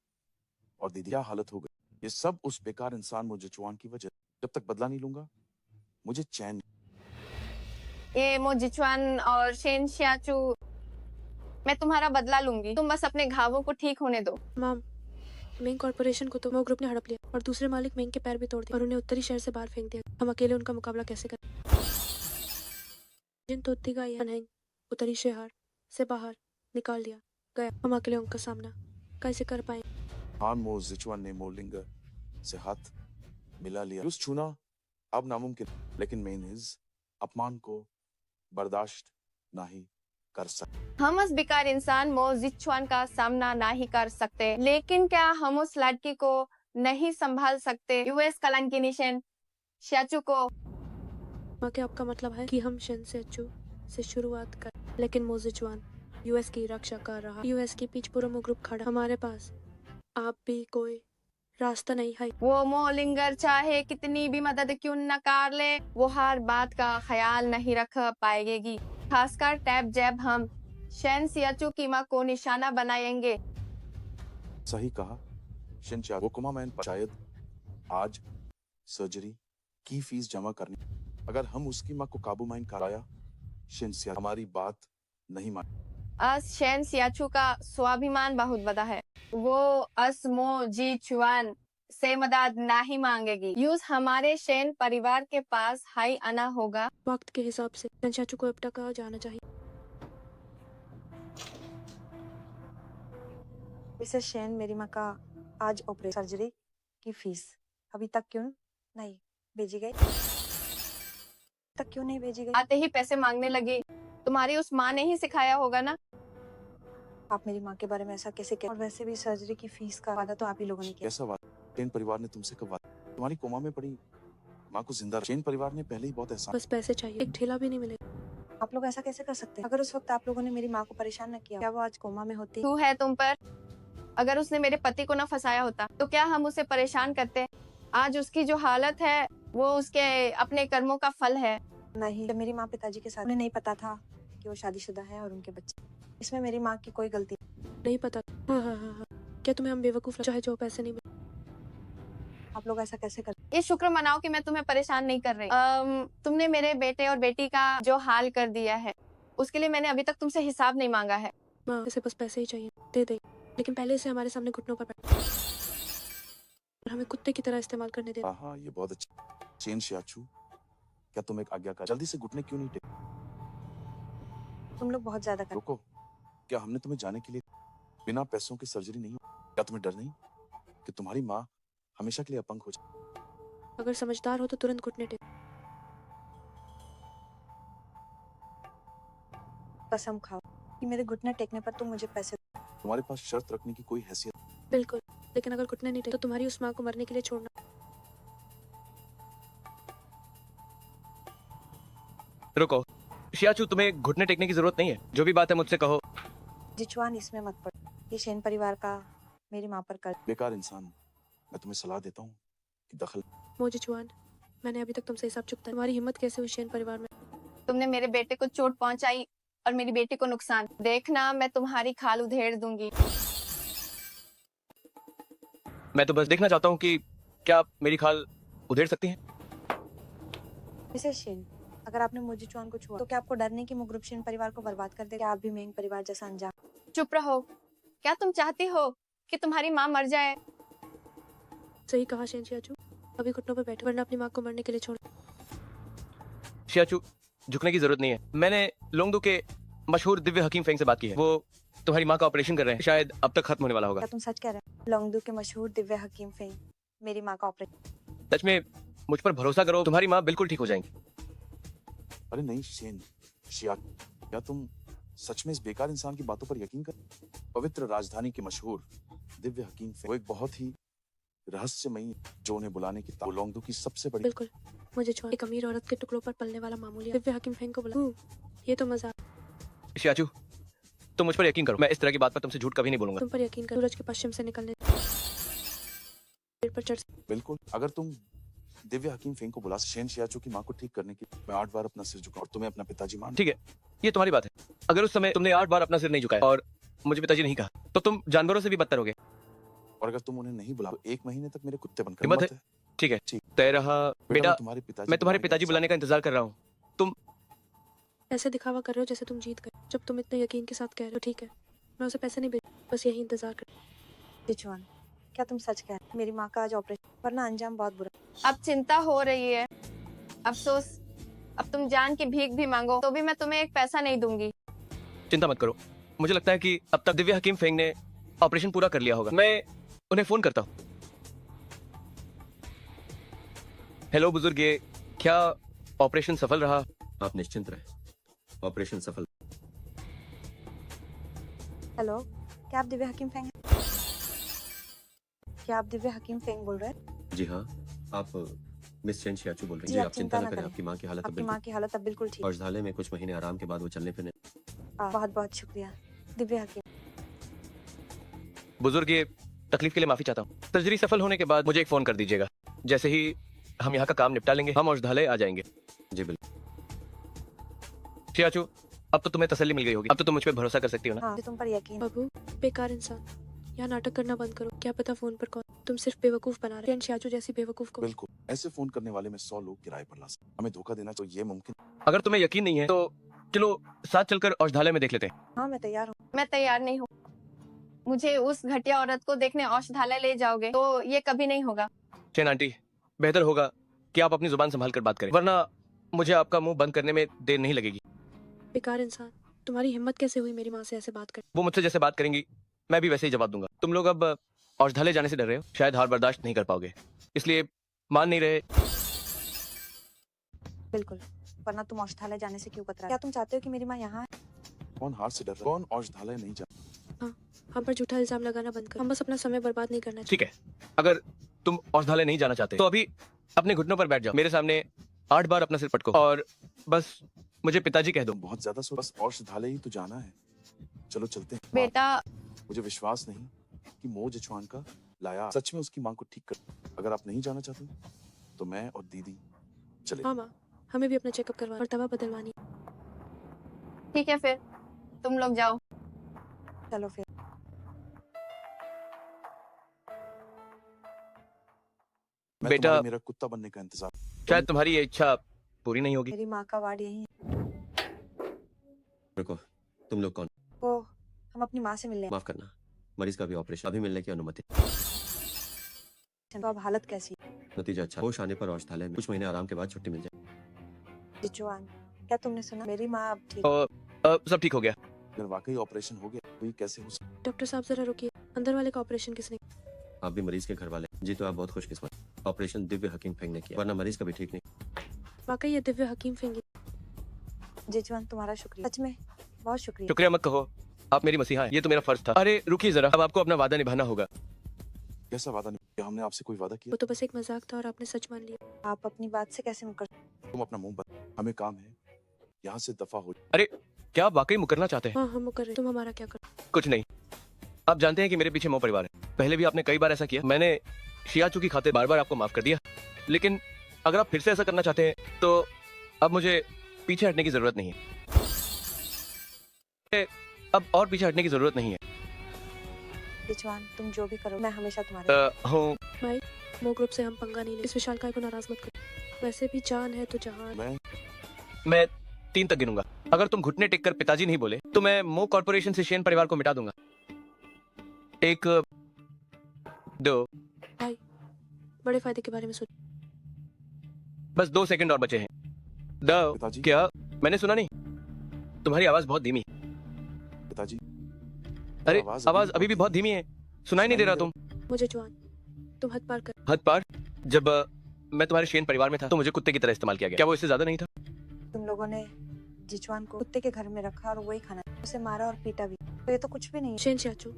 और दीदी क्या हालत हो गई। ये सब उस बेकार इंसान मो जिचुआन की वजह। जब तक बदला नहीं लूंगा मुझे चैन नहीं। ये मो जिचुआन और शेन शियाचू, मैं तुम्हारा बदला लूंगी। तुम बस अपने घावों को ठीक होने दो। माम, मेंग कॉर्पोरेशन को तो मो ग्रुप ने हड़प लिया और दूसरे मालिक मेंग के पैर भी तोड़ दिए और उन्हें उत्तरी शहर से बाहर फेंक दिया। हम अकेले उनका मुकाबला कैसे करें? जिन तोतिगा अनहेंग उत्तरी शहर से बाहर निकाल दिया गया, हम अकेले उनका सामना कैसे कर पाए? हान मो जिचुआन ने मोलिंगर से हाथ मिला लिया। उस छूना अब नामुमकिन, लेकिन मेनिज अपमान को बर्दाश्त नहीं कर सकते। हम उस बेकार इंसान मो जिचुआन का सामना नहीं कर सकते, लेकिन क्या हम उस लड़की को नहीं संभाल सकते? यूएस कलंकी निशन शियाचू को। माँ के आपका मतलब है कि हम शेन सेचू से शुरुआत कर, लेकिन मोजिचुआन यूएस की रक्षा कर रहा, यूएस की पीछ पूरा ग्रुप खड़ा, हमारे पास आप भी कोई रास्ता नहीं है। वो मोलिंगर चाहे कितनी भी मदद क्यों न कर ले, वो हर बात का ख्याल नहीं रख पाएगी। खासकर टैब जैब हम शेन सियाचू की माँ को निशाना बनाएंगे। सही कहा शिनचा। वो कुमामैन शायद आज सर्जरी की फीस जमा करनी। अगर हम उसकी माँ को काबू में कराया, शिनसिया हमारी बात नहीं मान। अस शेन सियाचू का स्वाभिमान बहुत बड़ा है, वो अस मो जी चुआन से मदद नहीं मांगेगी। यूज हमारे शेन परिवार के पास हाई आना होगा। वक्त के हिसाब से शेन चाचू को अब तक जाना चाहिए। मिसेस शेन, मेरी माँ का आज ऑपरेशन सर्जरी की फीस अभी तक क्यों नहीं भेजी गई? तक क्यों नहीं भेजी गई? आते ही पैसे मांगने लगी। तुम्हारी उस माँ ने ही सिखाया होगा ना। आप मेरी माँ के बारे में ऐसा कैसे कह? और वैसे भी सर्जरी की फीस का वादा तो आप ही लोगों ने किया। कैसा वादा? शेन परिवार ने तुमसे कब वादा? तुम्हारी कोमा में पड़ी माँ को जिंदा। शेन परिवार ने पहले ही बहुत एहसान। बस पैसे चाहिए, एक ठेला भी नहीं मिलेगा। आप लोग ऐसा कैसे कर सकते हैं? अगर उस वक्त आप लोगों ने मेरी माँ को परेशान न किया, क्या वो आज कोमा में होती? तू है तुम पर। अगर उसने मेरे पति को न फंसाया होता तो क्या हम उसे परेशान करते? आज उसकी जो हालत है वो उसके अपने कर्मों का फल है। नहीं, जब मेरी माँ पिताजी के साथ, उन्हें नहीं पता था कि वो शादीशुदा है और उनके बच्चे। इसमें मेरी माँ की कोई गलती नहीं पता। हाँ। क्या तुम्हें हम बेवकूफ चाहे जो पैसे नहीं मिले? आप लोग ऐसा कैसे कर? ये शुक्र मनाओ कि मैं तुम्हें परेशान नहीं कर रही। तुमने मेरे बेटे और बेटी का जो हाल कर दिया है, उसके लिए मैंने अभी तक तुमसे हिसाब नहीं मांगा है। माँ, इसे बस पैसे ही चाहिए, दे दे, लेकिन पहले इसे हमारे सामने घुटनों पर बैठ और हमें कुत्ते की तरह इस्तेमाल करने दे। हाँ, ये बहुत अच्छा। चेन शियाचू, क्या तुम एक आज्ञा कर? जल्दी से घुटने क्यों नहीं टेक? तुम लोग बहुत ज्यादा कर। रुको, क्या हमने तुम्हें जाने के लिए बिना पैसों की सर्जरी नहीं हो? क्या तुम्हें डर नहीं कि तुम्हारी माँ हमेशा के लिए अपंग हो जाए? अगर समझदार हो तो तुरंत घुटने टेक। कसम खाओ कि मेरे घुटने टेकने पर तुम मुझे पैसे। तुम्हारे पास शर्त रखने की कोई हैसियत? बिल्कुल, लेकिन अगर घुटने नहीं टेक तो तुम्हारी उस माँ को मरने के लिए छोड़ना। रुको शियाचू, तुम्हें घुटने टेकने की जरूरत नहीं है। जो भी बात है मुझसे कहो। जिचुआन, इसमें मत पड़। ये शेन परिवार का मेरी माँ पर कर। बेकार इंसान, मैं तुम्हें सलाह देता हूँ कि दखल। मोजिचुआन, मैंने अभी तक तुमसे हिसाब चुकता है। तुम्हारी हिम्मत कैसे हुई शेन परिवार में? तुमने मेरे बेटे को चोट पहुंचाई और मेरी बेटी को नुकसान। देखना, मैं तुम्हारी खाल उधेड़ दूंगी। मैं तो बस देखना चाहता हूँ कि क्या आप मेरी खाल उधेड़ सकती हैं? मिसेस शेन, अगर आपने मोजिचुआन को छुआ तो क्या आपको डर नहीं कि मुग्रुप शेन परिवार को बर्बाद कर दे? क्या आप भी मेंग परिवार जैसा अंजाम? चुप रहो। क्या तुम चाहती हो कि तुम्हारी माँ मर जाए? सही कहा शेन शियाचू, अभी घुटनों पर बैठो वरना अपनी माँ को मरने के लिए छोड़। शियाचू, झुकने की जरूरत नहीं है। मैंने लोंगदू के मशहूर दिव्य हकीम फेंग से बात की है। वो तुम्हारी माँ का ऑपरेशन कर रहे हैं, शायद अब तक खत्म होने वाला होगा। क्या तुम सच कह रहे हैं? लोंगदू के मशहूर दिव्य हकीम फेंग मेरी माँ का ऑपरेशन। सच में मुझ पर भरोसा करो, तुम्हारी माँ बिल्कुल ठीक हो जाएंगी। अरे नहीं शेन शिया, क्या तुम सच में इस बेकार इंसान की बातों पर यकीन कर? पवित्र राजधानी के मशहूर दिव्य हकीम वो एक बहुत ही रहस्यमयी, जो उन्हें बुलाने की लोंगदू की सबसे बड़ी। बिल्कुल, मुझे छोड़। एक अमीर औरत के टुकड़ों पर पलने वाला मामूली दिव्य हकीम फेंग को बुला। ये तो मजाक। शियाचू, तुम मुझ पर यकीन करो, मैं इस तरह की बात पर तुमसे झूठ कभी नहीं बोलूंगा। तुम पर यकीन कर, सूरज के पश्चिम से निकलने पर चढ़। बिल्कुल, अगर तुम दिव्य हकीम फेंग को बुला शेन शियाचू की माँ को ठीक करने की, मैं 8 बार अपना सिर झुकाऊं और तुम्हें अपना पिताजी मान। ठीक है, ये तुम्हारी बात है। अगर उस समय तुमने 8 बार अपना सिर नहीं झुकाया और मुझे पिताजी नहीं कहा, तो तुम जानवरों से भी बदतर होगे। और अगर तुम उन्हें नहीं बुलाओ, 1 महीने तक मेरे कुत्ते बनकर। हिम्मत है? ठीक है, तय रहा। बेटा, मैं तुम्हारे पिताजी बुलाने का इंतजार कर रहा हूँ। तुम ऐसे दिखावा कर रहे हो जैसे तुम जीत गए। जब तुम इतने यकीन के साथ कह रहे हो, ठीक है, मैं उसे पैसे नहीं भेज, बस यही इंतजार कर। जिचुआन, क्या तुम सच कह रहे हो? मेरी माँ का आज ऑपरेशन, वरना अंजाम बहुत बुरा। अब चिंता हो रही है, अफसोस। अब तुम जान की भीख भी मांगो तो भी मैं तुम्हें एक पैसा नहीं दूंगी। चिंता मत करो, मुझे लगता है कि अब तक दिव्या हकीम फेंग ने ऑपरेशन पूरा कर लिया होगा। मैं उन्हें फोन करता हूँ। हेलो बुजुर्ग, ये क्या ऑपरेशन सफल रहा? आप निश्चिंत रहे, ऑपरेशन सफल। हेलो, क्या आप दिव्या हकीम फेंग हैं? क्या आप दिव्या हकीम फेंग बोल रहे हैं? जी हाँ, आप मिस चेन शियाचू बोल रही जी, हैं। जी, आप आप चिंता चिंता न न करें, करें। आपकी माँ की हालत अब आपकी माँ बिल्कुल। की हालत अब बिल्कुल ठीक औषधालय में कुछ महीने आराम के बाद वो चलने फिरने। है। बहुत बहुत शुक्रिया दिव्या हकीम। बुजुर्ग, ये तकलीफ के लिए माफी चाहता हूँ। सर्जरी सफल होने के बाद मुझे एक फोन कर दीजिएगा। जैसे ही हम यहाँ का काम निपटा लेंगे, हम औषधालय आ जाएंगे। जी बिल्कुल। शियाचू, अब तो तुम्हें तसल्ली मिल गई होगी। अब तो तुम मुझ पर भरोसा कर सकती हो ना? हाँ, मुझे तुम पर यकीन। बाबू, बेकार इंसान, यहाँ नाटक करना बंद करो। क्या पता फोन पर कौन तुम सिर्फ बेवकूफ बना रहे हैं। शियाचू जैसी बेवकूफ को। बिल्कुल, ऐसे फोन करने वाले में 100 लोग किराए पर ला सकते। हमें धोखा देना तो ये मुमकिन। अगर तुम्हें यकीन नहीं है तो चलो साथ चलकर औषधालय में देख लेते हैं। हाँ, मैं तैयार हूँ। मैं तैयार नहीं हूँ। मुझे उस घटिया औरत को देखने औषधालय ले जाओगे तो ये कभी नहीं होगा। चेन आंटी, बेहतर होगा कि आप अपनी जुबान संभाल कर बात करें, वरना मुझे आपका मुंह बंद करने में देर नहीं लगेगी। बेकार इंसान, तुम्हारी हिम्मत कैसे हुई मेरी माँ से ऐसे बात कर? वो मुझसे जैसे बात करेंगी मैं भी वैसे ही जवाब दूंगा। तुम लोग अब औषधालय जाने से डर रहे हो, शायद हार बर्दाश्त नहीं कर पाओगे, इसलिए मान नहीं रहे। बिल्कुल, वरना तुम औषधालय जाने से क्यों कतरा? क्या तुम चाहते हो कि मेरी माँ यहाँ है? कौन हार से डर रहा है? कौन औषधालय नहीं जा? हम पर झूठा इल्जाम लगाना बंद कर। हम बस अपना समय बर्बाद नहीं करना ठीक है, अगर तुम औषधालय नहीं जाना चाहते तो अभी अपने घुटनों पर बैठ जाओ, मेरे सामने 8 बार अपना सिर पटको और बस मुझे पिताजी कह दो। तुम बहुत ज्यादा बस औषधालय ही तो जाना है। चलो चलते हैं। बेटा, मुझे विश्वास नहीं कि मो जिचुआन का लाया सच में उसकी मां को ठीक कर। अगर आप नहीं जाना चाहते तो मैं और दीदी चले। हाँ माँ, हमें भी अपना चेकअप करवाना और दवा बदलवानी। ठीक है फिर तुम लोग जाओ। चलो फिर। मैं बेटा, तुम्हारे मेरा कुत्ता बनने का इंतजार। शायद तुम्हारी ये इच्छा पूरी नहीं होगी। मेरी माँ का वार्ड यही है। रुको, तुम लोग कौन? वो हम अपनी माँ से मिलने आए। माफ करना, मरीज का भी ऑपरेशन अभी मिलने की अनुमति। तो अब हालत कैसी है? नतीजा अच्छा, होश आने पर औषधालय में कुछ महीने आराम के बाद छुट्टी मिल जाए। जिचुआन, क्या तुमने सुना? मेरी माँ अब ठीक है। और सब ठीक हो गया। अगर वाकई ऑपरेशन हो गया तो ये कैसे हो सकता? डॉक्टर साहब जरा रुकिए, अंदर वाले का ऑपरेशन किसने? आप भी मरीज के घर वाले। जी, तो आप बहुत खुशकिस्मत। ऑपरेशन दिव्य हकीम फेंग ने किया, वरना मरीज कभी ठीक नहीं। वाकई ये दिव्य हकीम फेंगी। जिचुआन, तुम्हारा शुक्रिया, सच में बहुत शुक्रिया। शुक्रिया मत कहो, आप मेरी मसीहा हैं, ये तो मेरा फर्ज था। अरे रुकिए जरा, अब आपको अपना वादा निभाना होगा। कैसा वादा नहीं? क्या हमने आपसे कोई वादा किया? वो तो बस एक मजाक था और आपने सच मान लिया। आप अपनी बात से कैसे मुकर? तुम अपना मुंह बंद, हमें काम है, यहाँ से दफा हो। क्या आप वाकई मुकरना चाहते हैं? हाँ, हम मुकर रहे। तुम हमारा क्या कर? कुछ नहीं, आप जानते हैं कि मेरे पीछे मो परिवार है। पहले भी आपने कई बार ऐसा किया, मैंने शियाचू की खातिर बार बार आपको माफ कर दिया, लेकिन अगर आप फिर से ऐसा करना चाहते हैं तो अब मुझे पीछे हटने की जरूरत नहीं है। अब और पीछे हटने की जरूरत नहीं है। जिचुआन, तुम जो भी करो मैं हमेशा तुम्हारे। हूँ। मो ग्रुप से हम पंगा नहीं ले। इस विशाल काय को नाराज मत करो। वैसे भी जान है तो जहान। मैं 3 तक गिनूंगा। अगर तुम घुटने टेक कर पिताजी नहीं बोले तो मैं मो कॉर्पोरेशन से शेन परिवार को मिटा दूंगा। 1, 2। भाई, बड़े फायदे के बारे में सोच। बस 2 सेकंड और बचे हैं। 2। पिताजी, क्या? मैंने सुना नहीं, तुम्हारी आवाज बहुत धीमी। पिताजी, अरे आवाज अभी भी बहुत धीमी है, सुनाई नहीं दे रहा तुम। मुझे जुआन, तुम हद पार कर। हद पार? जब मैं तुम्हारे शेन परिवार में था तो मुझे कुत्ते की तरह इस्तेमाल किया गया, क्या वो इससे ज्यादा नहीं था? तुम लोगों ने जिचुआन को कुत्ते के घर में रखा और वही खाना, उसे मारा और पीटा भी। तो ये तो कुछ भी नहीं है। शेन शियाचू,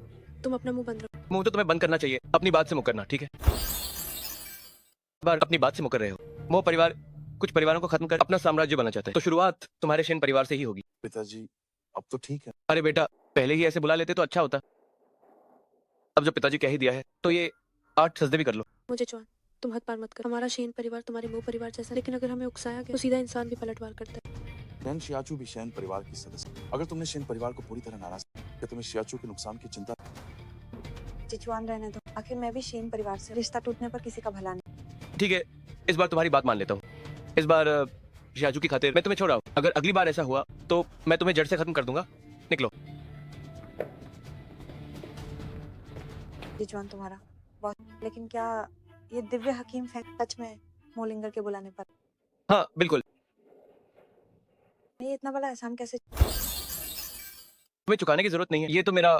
तुम अपना मुंह बंद रखो। मुंह तो तुम्हें बंद करना चाहिए, अपनी बात से मुकरना, ठीक है? बार अपनी बात से मुकर रहे हो। मो परिवार कुछ परिवारों को खत्म कर अपना साम्राज्य बनाना चाहता है, तो शुरुआत तुम्हारे शेन परिवार से ही होगी। पिताजी, अब तो ठीक है। अरे बेटा, पहले ही ऐसे बुला लेते तो अच्छा होता। अब जब पिताजी कह ही दिया है तो ये 8 सजदे भी कर लो। मुझे जुआन, तुम हद पार मत कर। हमारा शेन परिवार तुम्हारे मुंह परिवार जैसा, लेकिन अगर हमें उकसाया गया तो सीधा इंसान भी पलटवार करता है। शैन शियाचू भी शैन परिवार की सदस्य। अगर तुमने शैन परिवार को पूरी तरह नाराज किया, क्या तुम्हें शियाचू के नुकसान की चिंता? जिचुआन, रहने दो। आखिर मैं भी शेन परिवार से। रिश्ता टूटने पर किसी का भला नहीं। ठीक है, इस बार तुम्हारी बात मान लेता हूँ। इस बार शियाचू की खातिर मैं तुम्हें छोड़ रहा हूँ। अगर अगली बार ऐसा हुआ तो मैं तुम्हें जड़ से खत्म कर दूंगा। निकलो। जिचुआन, तुम्हारा बॉस, लेकिन क्या ये दिव्य हकीम सच में मोलिंगर के बुलाने पर? हाँ बिल्कुल। ये इतना बड़ा एहसान कैसे? तुम्हें चुकाने की जरूरत नहीं है, ये तो मेरा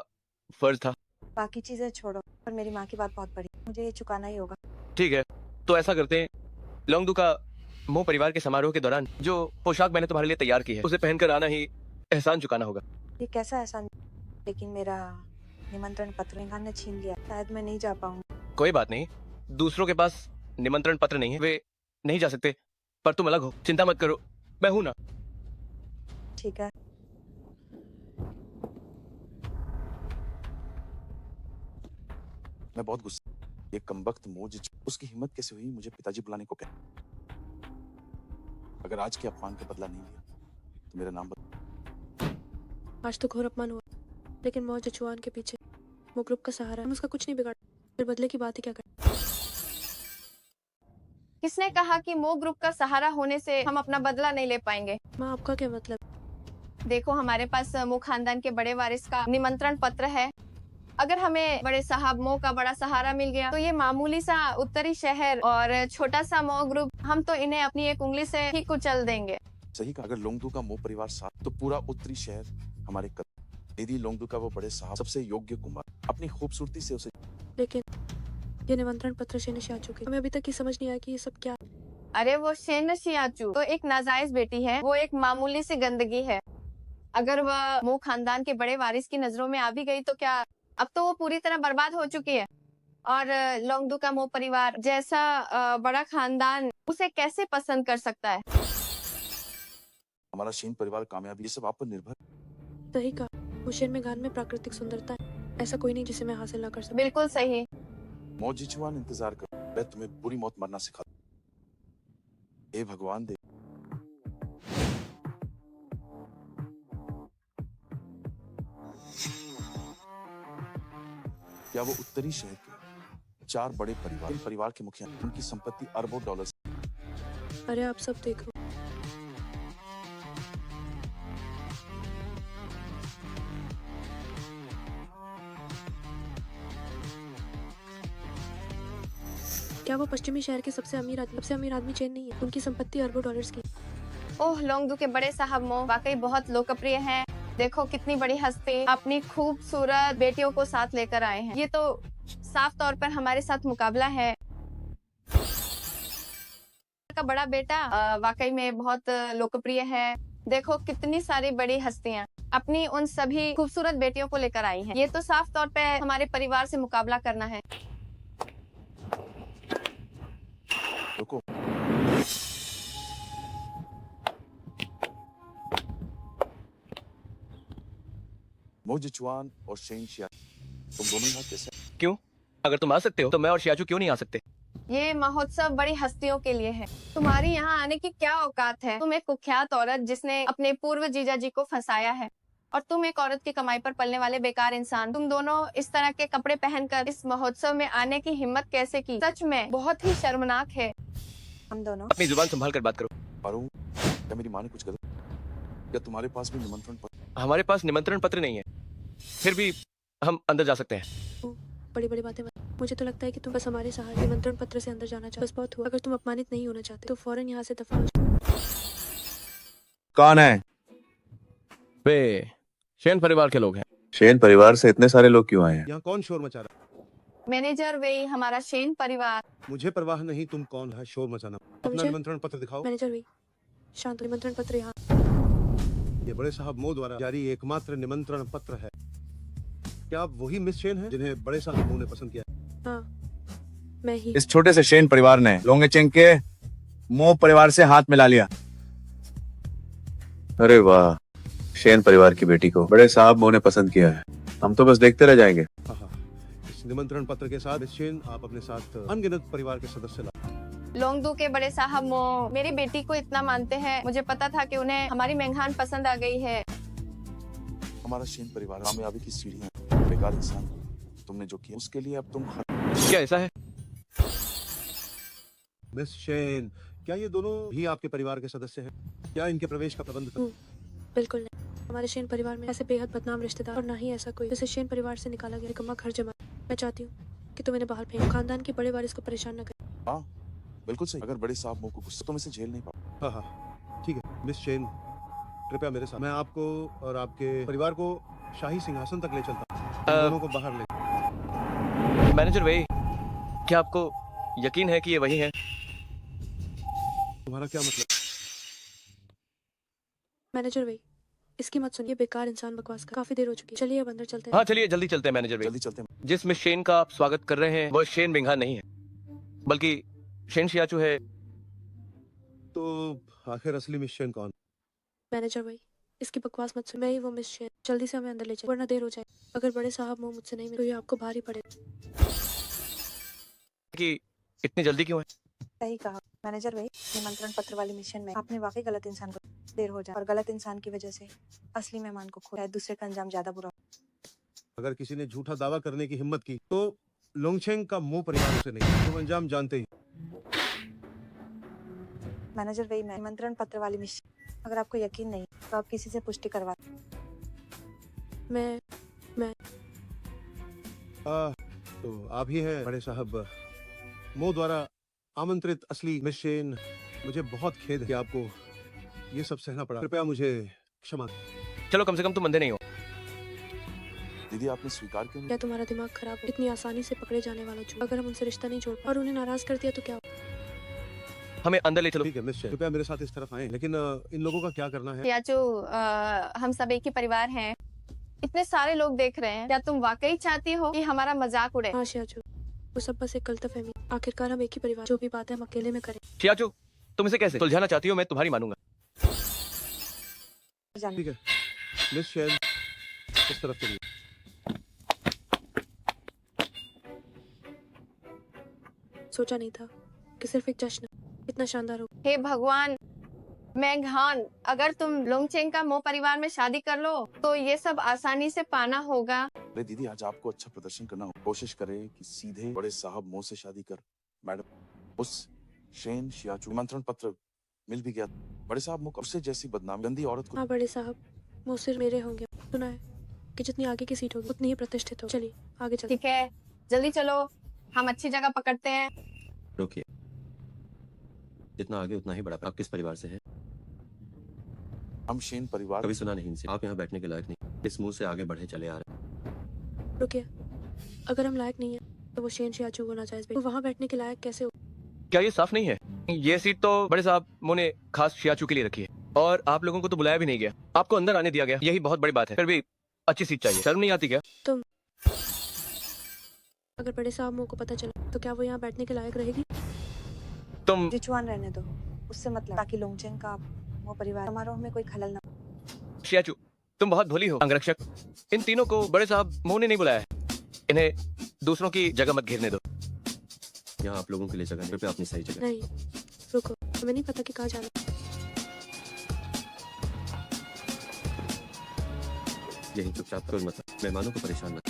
फर्ज था। बाकी चीजें छोड़ो, पर मेरी माँ की बात बहुत बड़ी, मुझे ये चुकाना ही होगा। ठीक है, तो ऐसा करते हैं, लोंगदू का मो परिवार के समारोह के दौरान जो पोशाक मैंने तुम्हारे लिए तैयार की है उसे पहनकर आना ही एहसान चुकाना होगा। ये कैसा एहसान? लेकिन मेरा निमंत्रण पत्र मेघान ने छीन लिया, शायद मैं नहीं जा पाऊंगी। कोई बात नहीं, दूसरों के पास निमंत्रण पत्र नहीं है, वे नहीं जा सकते, पर तुम अलग हो, चिंता मत करो, मैं हूं ना। ठीक है। मैं बहुत गुस्सा, ये कमबख्त मोज, उसकी हिम्मत कैसे हुई मुझे पिताजी बुलाने को कह। अगर आज के अपमान का बदला नहीं लिया तो मेरा नाम आज तो घोर अपमान हुआ, लेकिन मो जिचुआन के पीछे वो ग्रुप का सहारा है, हम उसका कुछ नहीं बिगाड़, फिर बदले की बात ही क्या कर। किसने कहा कि मो ग्रुप का सहारा होने से हम अपना बदला नहीं ले पाएंगे? माँ आपका क्या मतलब? देखो, हमारे पास मो खानदान के बड़े वारिस का निमंत्रण पत्र है। अगर हमें बड़े साहब मो का बड़ा सहारा मिल गया तो ये मामूली सा उत्तरी शहर और छोटा सा मो ग्रुप, हम तो इन्हें अपनी एक उंगली से ही कुचल देंगे। सही कहा। अगर लोंगदू का मो परिवार साथ तो पूरा उत्तरी शहर हमारे कदम। दीदी लोंगदू का वो बड़े साहब सबसे योग्य कुमार अपनी खूबसूरती से उसे। लेकिन ये निमंत्रण पत्र शेने से आ चुके, हमें अभी तक ये समझ नहीं आया कि ये सब क्या। अरे वो शेन शियाचू तो एक नाजायज बेटी है, वो एक मामूली सी गंदगी है। अगर वह मो खानदान के बड़े वारिस की नजरों में आ भी गई तो क्या, अब तो वो पूरी तरह बर्बाद हो चुकी है। और लोंगदू का मो परिवार जैसा बड़ा खानदान उसे कैसे पसंद कर सकता है? हमारा शेन परिवार कामयाबी ये सब आप पर निर्भर। सही कहा, हुशेन में घान में प्राकृतिक सुंदरता है, ऐसा कोई नहीं जिसे मैं हासिल ना कर सकूं। बिल्कुल सही। मो जिचुआन इंतजार करो, मैं तुम्हें बुरी मौत मरना सिखा दूं। हे भगवान दे। क्या वो उत्तरी शहर के 4 बड़े परिवार, इन परिवार के मुखिया, उनकी संपत्ति अरबों डॉलर्स। अरे आप सब देखो, क्या वो पश्चिमी शहर के सबसे अमीर आदमी चेन नहीं है? उनकी संपत्ति अरबों डॉलर्स की। ओह, लोंगदू के बड़े साहब मो वाकई बहुत लोकप्रिय हैं। देखो कितनी बड़ी हस्ती अपनी खूबसूरत बेटियों को साथ लेकर आए हैं। ये तो साफ तौर पर हमारे साथ मुकाबला है। का बड़ा बेटा वाकई में बहुत लोकप्रिय है। देखो कितनी सारी बड़ी हस्तियां अपनी उन सभी खूबसूरत बेटियों को लेकर आई हैं। ये तो साफ तौर पे हमारे परिवार से मुकाबला करना है। रुको, मो जिचुआन और शेन शिया, तुम दोनों यहाँ कैसे? क्यों? अगर तुम आ सकते हो तो मैं और शियाचू क्यों नहीं आ सकते? ये महोत्सव बड़ी हस्तियों के लिए है। तुम्हारी यहाँ आने की क्या औकात है? तुम एक कुख्यात औरत जिसने अपने पूर्व जीजा जी को फंसाया है, और तुम एक औरत की कमाई पर पलने वाले बेकार इंसान। तुम दोनों इस तरह के कपड़े पहनकर इस महोत्सव में आने की हिम्मत कैसे की? सच में बहुत ही शर्मनाक है। हम दोनों अपनी जुबान संभाल कर बात करो। पारो, क्या मेरी माँ ने कुछ गलत? क्या तुम्हारे पास भी निमंत्रण पत्र? हमारे पास निमंत्रण पत्र नहीं है, फिर भी हम अंदर जा सकते हैं। बड़ी बड़ी बातें मत। मुझे तो लगता है कि तुम बस हमारे सहारे निमंत्रण पत्र से अंदर जाना चाहते। बस बहुत हुआ। अगर तुम अपमानित नहीं होना चाहते तो फौरन यहाँ से दफा हो जाओ। कौन है? वे शेन परिवार के लोग हैं। शेन परिवार से इतने सारे लोग क्यों आए हैं? यहाँ कौन शोर मचा रहा? मैनेजर वे हमारा शेन परिवार। मुझे परवाह नहीं तुम कौन है शोर मचाना। अपना मुझे- निमंत्रण पत्र दिखाओ। मैनेजर हुई शांत, निमंत्रण पत्र यहाँ। ये बड़े साहब मो द्वारा जारी एकमात्र निमंत्रण पत्र है। क्या आप वही मिस शेन हैं जिन्हें बड़े साहब मो ने पसंद किया? हाँ, मैं ही। इस छोटे से शेन परिवार ने लोंगचेंग के मो परिवार से हाथ मिला लिया। अरे वाह, शेन परिवार की बेटी को बड़े साहब मो ने पसंद किया है। हम तो बस देखते रह जाएंगे। इस निमंत्रण पत्र के साथ मिस शेन आप अपने साथ अनगिनत परिवार के सदस्य ला। लोंगदू के बड़े साहब मो मेरी बेटी को इतना मानते हैं। मुझे पता था कि उन्हें हमारी मेंघान पसंद आ गई है। हमारा शेन परिवार कामयाबी की सीढ़ियां, बेकार इंसान तुमने जो किया उसके लिए अब तुम क्या ऐसा है? मिस शेन, क्या ये दोनों भी आपके परिवार के सदस्य हैं? क्या इनके प्रवेश का प्रबंध कर? बिल्कुल नहीं। हमारे शेन परिवार में ऐसे बेहद बदनाम रिश्तेदार और ना ही ऐसा कोई जिसे शेन परिवार से निकाला गया निकम्मा घर जमा। मैं चाहती हूँ कि तुम इन्हें बाहर फेंको। खानदान के बड़े वारिस को परेशान न करें। हाँ बिल्कुल सही। अगर बड़े साहब मुंह को गुस्सा तुम इसे झेल नहीं पाओ। हाँ हाँ ठीक है मिस चेन, कृपया मेरे साथ। मैं आपको और आपके परिवार को शाही सिंहासन तक ले चलता हूँ। इन दोनों को बाहर ले। मैनेजर वही, क्या आपको यकीन है कि ये वही है? तुम्हारा क्या मतलब? मैनेजर भाई, इसकी मत सुनिए, बेकार इंसान बकवास कर। काफी देर हो चुकी है, चलिए अब अंदर चलते हैं। हाँ चलिए जल्दी चलते हैं मैनेजर जल्दी भाई। चलते हैं। जिस मिस शेन का आप स्वागत कर रहे हैं वो शेन बिंगहान नहीं है, बल्कि शेन शियाचू है। तो आखिर असली मिस चेन कौन? मैनेजर भाई, इसकी बकवास मत सुन। मैं ही वो मिस शेन। जल्दी से हमें अंदर ले चलो, वरना देर हो जाए। अगर बड़े साहब मुंह मुझसे नहीं मिले तो ये आपको भारी पड़े। कि इतनी जल्दी क्यों है? सही कहा मैनेजर भाई, निमंत्रण पत्र वाली मिशन में आपने वाकई गलत इंसान को देर हो जाए, और गलत इंसान की वजह से असली मेहमान को खो, दूसरे का अंजाम ज्यादा बुरा। अगर किसी ने झूठा दावा करने की हिम्मत की तो लोंगचेंग का मुंह परिवार से नहीं, तुम अंजाम जानते ही। मैनेजर भाई, मैं निमंत्रण पत्र वाली मिशन, अगर आपको यकीन नहीं तो आप किसी से पुष्टि करवा। मैं तो आप ही हैं बड़े साहब मो द्वारा आमंत्रित असली मिस चेन। मुझे बहुत खेद है कि आपको ये सब सहना पड़ा। कृपया मुझे क्षमा। चलो कम से कम तुम अंधे नहीं हो। दीदी आपने स्वीकार क्यों नहीं? क्या तुम्हारा दिमाग खराब हो? इतनी आसानी से पकड़े जाने वाला झूठ, अगर हम उनसे रिश्ता नहीं जोड़ पाए और उन्हें नाराज कर दिया तो क्या हो? हमें अंदर ले चलो। ठीक है मिस चेन, कृपया मेरे साथ इस तरफ आए। लेकिन इन लोगों का क्या करना है? सियाचू, हम सब एक ही परिवार हैं। इतने सारे लोग देख रहे हैं, क्या तुम वाकई चाहती हो कि हमारा मजाक उड़े? हाँ शियाचू, वो सब बस एक गलतफहमी। आखिरकार हम एक ही परिवार, जो भी बात है हम अकेले में करें। शियाचू, तुम इसे कैसे सुलझाना चाहती हो मैं तुम्हारी मानूंगा। ठीक है मिस चेन, इस तरफ चलिए। सोचा नहीं था कि सिर्फ एक जश्न इतना शानदार हो। हे भगवान, मेघान, अगर तुम लोंगचेंग का मो परिवार में शादी कर लो तो ये सब आसानी से पाना होगा। अरे दीदी आज आपको अच्छा प्रदर्शन करना होगा। कोशिश करें कि सीधे बड़े साहब मुंह से शादी कर। मैडम उस शेन शियाचू निमंत्रण पत्र मिल भी गया। बड़े साहब मुंह उससे जैसी बदनाम गंदी औरत को। हाँ बड़े साहब, मुँह सिर्फ मेरे होंगे। सुना है कि जितनी आगे की सीट होगी उतनी ही प्रतिष्ठित हो। चलिए आगे चलते। ठीक है, जल्दी चलो, हम अच्छी जगह पकड़ते हैं। रोकिए, जितना आगे उतना ही बड़ा। आप किस परिवार से हैं? हम शेन परिवार। कभी सुना नहीं इनसे। आप यहाँ बैठने के लायक नहीं। इस मुंह से आगे बढ़े चले आ रहे हैं। रुकिए, अगर हम लायक नहीं है तो वो शेन शियाचू को नाजायज वो वहाँ बैठने के लायक कैसे हो? क्या ये साफ नहीं है? ये सीट तो बड़े साहब मुंह ने खास शियाचू के लिए रखी है, और आप लोगों को तो बुलाया भी नहीं गया। आपको अंदर आने दिया गया, यही बहुत बड़ी बात है। फिर भी अच्छी सीट चाहिए, शर्म नहीं आती क्या? तुम अगर बड़े साहब मुंह को पता चला तो क्या वो यहाँ बैठने के लायक रहेगी? तुम जिचुआन रहने दो, उससे मतलब, ताकि लोंगचेंग का वो परिवार समारोह में कोई खलल ना। शियाचू, तुम बहुत भोली हो अंगरक्षक। इन तीनों को बड़े साहब मुंह ने नहीं बुलाया है। इन्हें दूसरों की जगह मत घेरने दो। यहाँ आप लोगों के लिए जगह है। कृपया अपनी सही जगह। नहीं रुको, हमें नहीं पता कि कहाँ जाना। यही चुपचाप कोई मतलब, मेहमानों को परेशान मत।